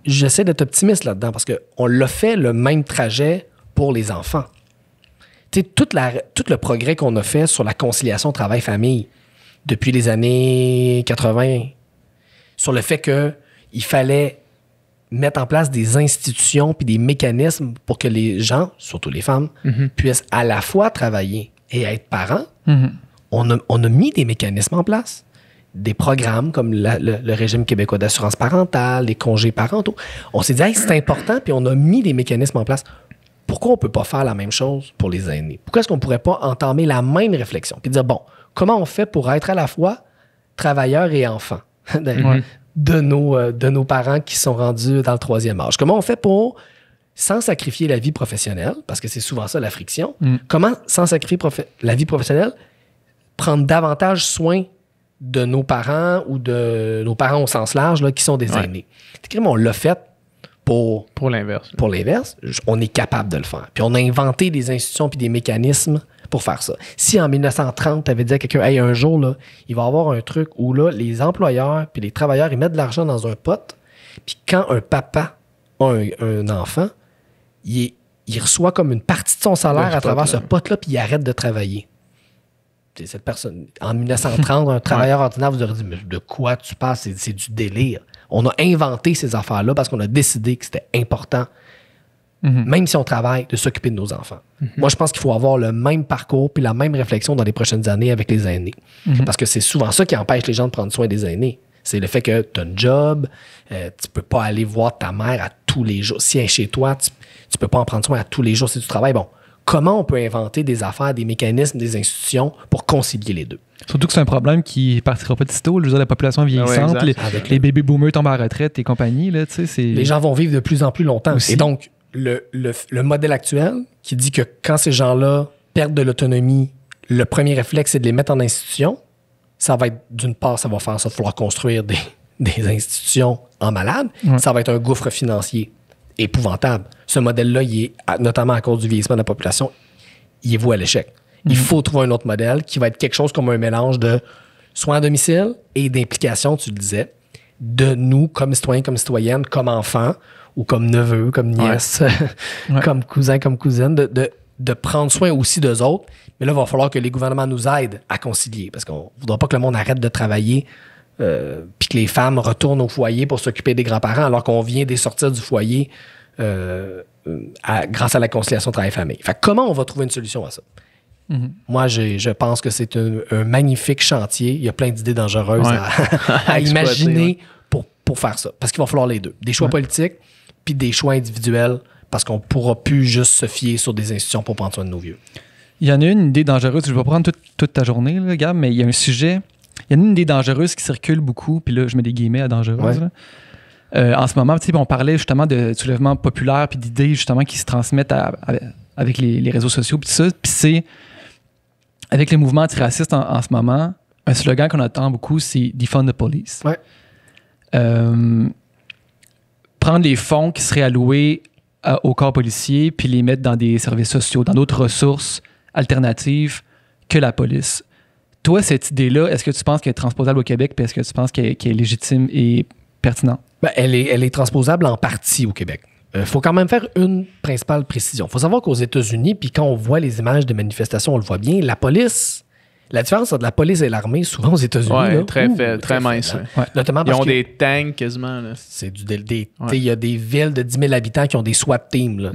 j'essaie d'être optimiste là-dedans parce qu'on l'a fait le même trajet pour les enfants. Tu sais, tout le progrès qu'on a fait sur la conciliation travail-famille depuis les années 80, sur le fait qu'il fallait mettre en place des institutions puis des mécanismes pour que les gens, surtout les femmes, puissent à la fois travailler et être parents, on a mis des mécanismes en place. des programmes comme le régime québécois d'assurance parentale, les congés parentaux. On s'est dit, hey, c'est important, puis on a mis des mécanismes en place. Pourquoi on ne peut pas faire la même chose pour les aînés? Pourquoi est-ce qu'on ne pourrait pas entamer la même réflexion? Puis dire, bon, comment on fait pour être à la fois travailleurs et enfants de nos parents qui sont rendus dans le 3e âge? Comment on fait pour, sans sacrifier la vie professionnelle, parce que c'est souvent ça la friction, comment, sans sacrifier la vie professionnelle, prendre davantage soin de nos parents ou de nos parents au sens large là, qui sont des aînés? On l'a fait pour l'inverse. Pour l'inverse, on est capable de le faire. Puis on a inventé des institutions puis des mécanismes pour faire ça. Si en 1930, tu avais dit à quelqu'un, hey, un jour, là, il va y avoir un truc où là, les employeurs puis les travailleurs, ils mettent de l'argent dans un pot, puis quand un papa a un enfant, il reçoit comme une partie de son salaire à travers ce pot-là, puis il arrête de travailler. Cette personne, en 1930, un travailleur ordinaire vous aurait dit, mais de quoi tu parles? C'est du délire. On a inventé ces affaires-là parce qu'on a décidé que c'était important, même si on travaille, de s'occuper de nos enfants. Moi, je pense qu'il faut avoir le même parcours puis la même réflexion dans les prochaines années avec les aînés. Parce que c'est souvent ça qui empêche les gens de prendre soin des aînés. C'est le fait que tu as un job, tu peux pas aller voir ta mère à tous les jours. Si elle est chez toi, tu peux pas en prendre soin à tous les jours si tu travailles. Bon, comment on peut inventer des affaires, des mécanismes, des institutions pour concilier les deux? Surtout que c'est un problème qui ne partira pas de sitôt. Je veux dire, la population vieillissante, les baby boomers tombent à la retraite et compagnie. Là, les gens vont vivre de plus en plus longtemps. Aussi. Et donc, le modèle actuel qui dit que quand ces gens-là perdent de l'autonomie, le premier réflexe, c'est de les mettre en institution. Ça va être, d'une part, ça va faire ça, il va falloir construire des institutions en malade. Ça va être un gouffre financier épouvantable. Ce modèle-là, il est, notamment à cause du vieillissement de la population, il est voué à l'échec. Il faut trouver un autre modèle qui va être quelque chose comme un mélange de soins à domicile et d'implication, tu le disais, de nous, comme citoyens, comme citoyennes, comme enfants, ou comme neveux, comme nièces, comme cousins, comme cousines, de prendre soin aussi d'eux autres. Mais là, il va falloir que les gouvernements nous aident à concilier, parce qu'on ne voudra pas que le monde arrête de travailler puis que les femmes retournent au foyer pour s'occuper des grands-parents, alors qu'on vient de sortir du foyer grâce à la conciliation travail-famille. Fait comment on va trouver une solution à ça? Moi, je pense que c'est un magnifique chantier. Il y a plein d'idées dangereuses à imaginer pour faire ça. Parce qu'il va falloir les deux. Des choix politiques puis des choix individuels parce qu'on ne pourra plus juste se fier sur des institutions pour prendre soin de nos vieux. Il y en a une idée dangereuse. Je vais pas prendre toute ta journée, là, Gab, mais il y a un sujet. Il y a une idée dangereuse qui circule beaucoup. Puis là, je mets des guillemets à dangereuse. En ce moment, on parlait justement de soulèvement populaire puis d'idées justement qui se transmettent avec les réseaux sociaux. Puis ça. Puis c'est... Avec les mouvements antiracistes en ce moment, un slogan qu'on entend beaucoup, c'est « Defund the police ». Prendre les fonds qui seraient alloués au corps policier puis les mettre dans des services sociaux, dans d'autres ressources alternatives que la police. Toi, cette idée-là, est-ce que tu penses qu'elle est transposable au Québec puis est-ce que tu penses qu'elle est légitime et pertinente? Elle est transposable en partie au Québec. Il faut quand même faire une principale précision. Il faut savoir qu'aux États-Unis, puis quand on voit les images de manifestations, on le voit bien, la police, la différence entre la police et l'armée, souvent aux États-Unis, là, très mince. Notamment parce ils ont des tanks quasiment. Là. C'est il y a des villes de 10 000 habitants qui ont des SWAT teams. Là.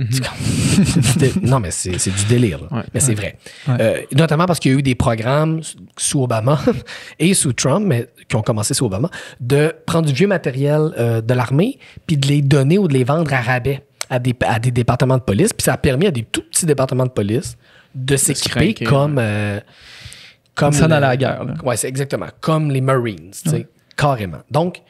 Non, mais c'est du délire. Là. Mais c'est vrai. Notamment parce qu'il y a eu des programmes sous Obama et sous Trump, mais qui ont commencé sous Obama, de prendre du vieux matériel de l'armée puis de les donner ou de les vendre à rabais à des départements de police. Puis ça a permis à des tout petits départements de police de s'équiper comme ça dans la guerre. Oui, c'est exactement. Comme les Marines, carrément. Donc,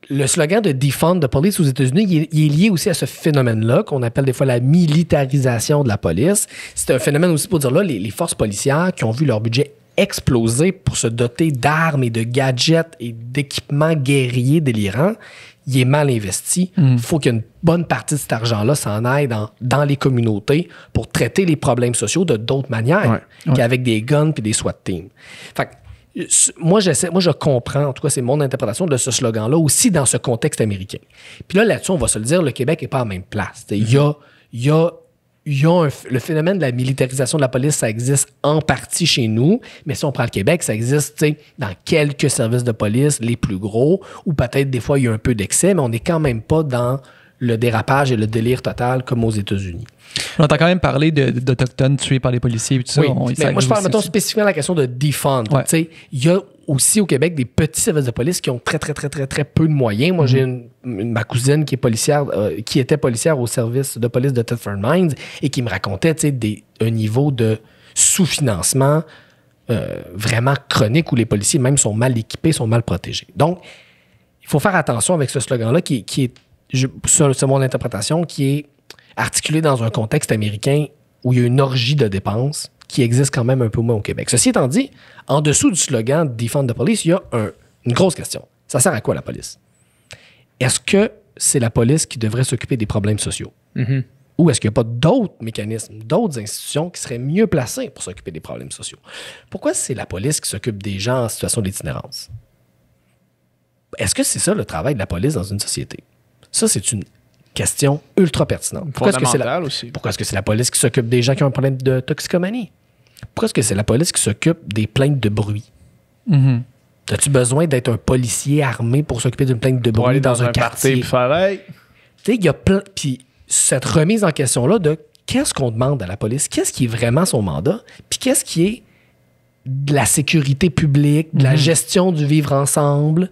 le slogan de « Defund the police » aux États-Unis, il est lié aussi à ce phénomène-là, qu'on appelle des fois la militarisation de la police. C'est un phénomène aussi pour dire là, les forces policières qui ont vu leur budget exploser pour se doter d'armes et de gadgets et d'équipements guerriers délirants, il est mal investi. Il faut qu'une bonne partie de cet argent-là s'en aille dans les communautés pour traiter les problèmes sociaux de d'autres manières qu'avec des guns et des SWAT teams. Fait que, moi, je comprends, en tout cas, c'est mon interprétation de ce slogan-là aussi dans ce contexte américain. Puis là-dessus, on va se le dire, le Québec n'est pas à la même place. Il y a le phénomène de la militarisation de la police, ça existe en partie chez nous, mais si on prend le Québec, ça existe dans quelques services de police, les plus gros, ou peut-être des fois il y a un peu d'excès, mais on n'est quand même pas dans le dérapage et le délire total comme aux États-Unis. On entend quand même parler d'Autochtones tués par les policiers et tout ça. Oui, mais moi je parle, mettons, spécifiquement de la question de defund. Il y a aussi au Québec des petits services de police qui ont très, très, très, très, très peu de moyens. Moi, j'ai ma cousine qui est policière, qui était policière au service de police de Thetford Mines et qui me racontait un niveau de sous-financement vraiment chronique où les policiers même sont mal équipés, sont mal protégés. Donc, il faut faire attention avec ce slogan-là qui est c'est mon interprétation, qui est articulé dans un contexte américain où il y a une orgie de dépenses qui existe quand même un peu moins au Québec. Ceci étant dit, en dessous du slogan « Defund the police », il y a une grosse question. Ça sert à quoi la police? Est-ce que c'est la police qui devrait s'occuper des problèmes sociaux? Mm-hmm. Ou est-ce qu'il n'y a pas d'autres mécanismes, d'autres institutions qui seraient mieux placées pour s'occuper des problèmes sociaux? Pourquoi c'est la police qui s'occupe des gens en situation d'itinérance? Est-ce que c'est ça le travail de la police dans une société? Ça, c'est une question ultra pertinente. Pourquoi est-ce que c'est la police qui s'occupe des gens qui ont un problème de toxicomanie? Pourquoi est-ce que c'est la police qui s'occupe des plaintes de bruit? Mm-hmm. As-tu besoin d'être un policier armé pour s'occuper d'une plainte de bruit pour aller dans un quartier? Puis faire hey. Tu sais, il y a plein... Puis cette remise en question-là de qu'est-ce qu'on demande à la police? Qu'est-ce qui est vraiment son mandat? Puis qu'est-ce qui est de la sécurité publique, de la gestion du vivre ensemble,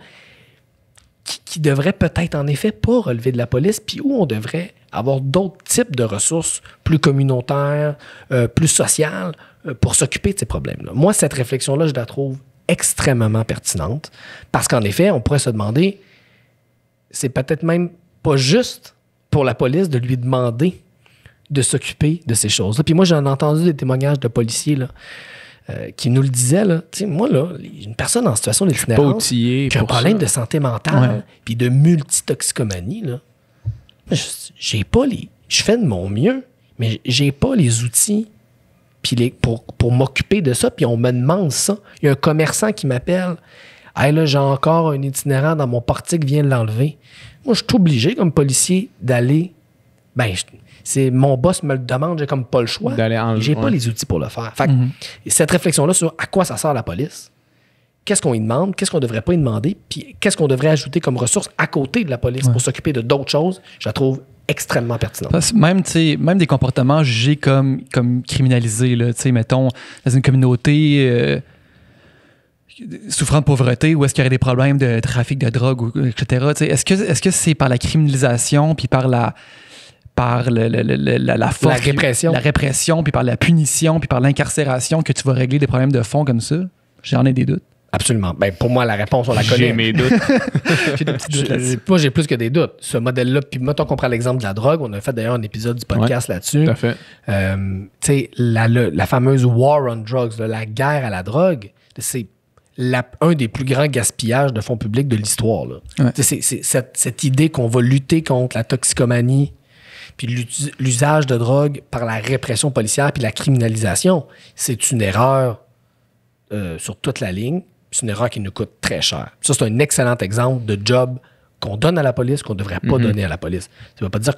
qui devrait peut-être en effet pas relever de la police, puis où on devrait avoir d'autres types de ressources plus communautaires, plus sociales, pour s'occuper de ces problèmes-là. Moi, cette réflexion-là, je la trouve extrêmement pertinente, parce qu'en effet, on pourrait se demander, c'est peut-être même pas juste pour la police de lui demander de s'occuper de ces choses-là. Puis moi, j'en ai entendu des témoignages de policiers là, qui nous le disaient. Là, moi, là, une personne en situation d'itinérance qui a un problème de santé mentale puis de multitoxicomanie, là, j'ai pas les... Je fais de mon mieux, mais j'ai pas les outils puis pour m'occuper de ça, puis on me demande ça. Il y a un commerçant qui m'appelle. « Hey, là, j'ai encore un itinérant dans mon portique, viens l'enlever. » Moi, je suis obligé, comme policier, d'aller... c'est mon boss me le demande, j'ai comme pas le choix. J'ai pas les outils pour le faire. Fait que cette réflexion-là sur à quoi ça sert la police, qu'est-ce qu'on y demande, qu'est-ce qu'on devrait pas y demander, puis qu'est-ce qu'on devrait ajouter comme ressources à côté de la police pour s'occuper de d'autres choses, je la trouve extrêmement pertinente. Parce que même des comportements jugés comme criminalisés, là, mettons, dans une communauté souffrant de pauvreté, ou est-ce qu'il y aurait des problèmes de trafic de drogue, etc. Est-ce que c'est par la criminalisation, puis par la force, la répression, puis par la punition, puis par l'incarcération que tu vas régler des problèmes de fond comme ça? J'en ai des doutes. Absolument. Pour moi, la réponse, on la connaît. J'ai mes doutes. J'ai des petits doutes. Moi, j'ai plus que des doutes. Ce modèle-là, puis mettons qu'on prend l'exemple de la drogue, on a fait d'ailleurs un épisode du podcast là-dessus. Tout à fait. Tu sais, la fameuse war on drugs, là, la guerre à la drogue, c'est un des plus grands gaspillages de fonds publics de l'histoire. Là. C'est cette idée qu'on va lutter contre la toxicomanie puis l'usage de drogue par la répression policière puis la criminalisation, c'est une erreur sur toute la ligne. C'est une erreur qui nous coûte très cher. Ça, c'est un excellent exemple de job qu'on donne à la police qu'on ne devrait pas donner à la police. Ça ne veut pas dire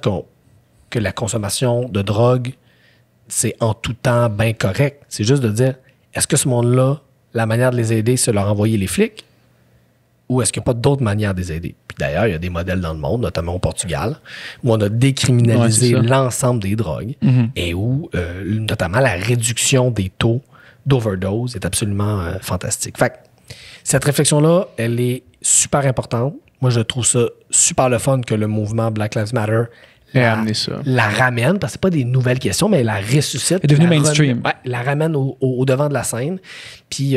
que la consommation de drogue, c'est en tout temps bien correct. C'est juste de dire, est-ce que ce monde-là, la manière de les aider, c'est leur envoyer les flics? Ou est-ce qu'il n'y a pas d'autres manières de les aider? Puis d'ailleurs, il y a des modèles dans le monde, notamment au Portugal, où on a décriminalisé l'ensemble des drogues et où, notamment, la réduction des taux d'overdose est absolument fantastique. Fait que cette réflexion-là, elle est super importante. Moi, je trouve ça super le fun que le mouvement Black Lives Matter la ramène, parce que c'est pas des nouvelles questions, mais elle la ressuscite. Elle est devenue mainstream. La ramène au devant de la scène. Puis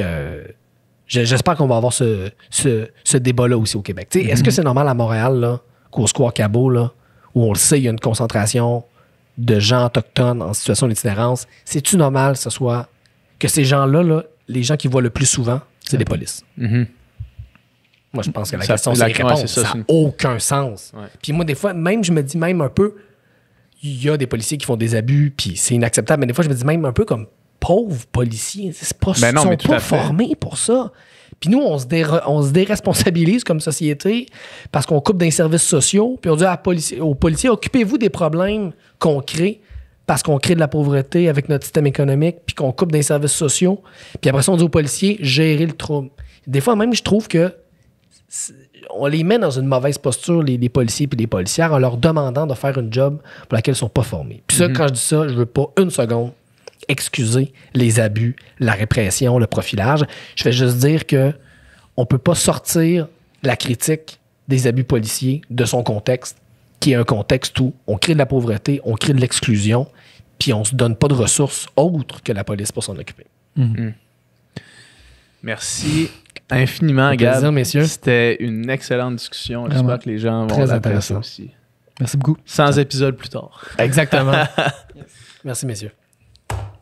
j'espère qu'on va avoir ce débat-là aussi au Québec. Est-ce que c'est normal à Montréal, là, qu'au Square Cabot, là, où on le sait, il y a une concentration de gens autochtones en situation d'itinérance? C'est-tu normal que ces gens-là, là, les gens qui voient le plus souvent, c'est les polices? Moi, je pense que la question, c'est répondre. Ça n'a aucun sens. Ouais. Puis moi, des fois, même, je me dis même un peu, il y a des policiers qui font des abus, puis c'est inacceptable, mais des fois, je me dis même un peu comme pauvres policiers. Ils ne sont pas formés pour ça. Puis nous, on se déresponsabilise comme société parce qu'on coupe des services sociaux, puis on dit aux policiers, occupez-vous des problèmes qu'on crée parce qu'on crée de la pauvreté avec notre système économique, puis qu'on coupe des services sociaux. Puis après ça, on dit aux policiers, gérez le trouble. Des fois, même, je trouve que on les met dans une mauvaise posture, les policiers et les policières, en leur demandant de faire une job pour laquelle ils ne sont pas formés. Puis ça, quand je dis ça, je ne veux pas une seconde excuser les abus, la répression, le profilage. Je vais juste dire que on peut pas sortir la critique des abus policiers de son contexte, qui est un contexte où on crée de la pauvreté, on crée de l'exclusion, puis on se donne pas de ressources autres que la police pour s'en occuper. Merci infiniment, Gab. Plaisir, messieurs. C'était une excellente discussion. Vraiment. J'espère que les gens vont Très l'apprécier intéressant. aussi. Merci beaucoup. 100 épisodes plus tard. Exactement. Merci, messieurs.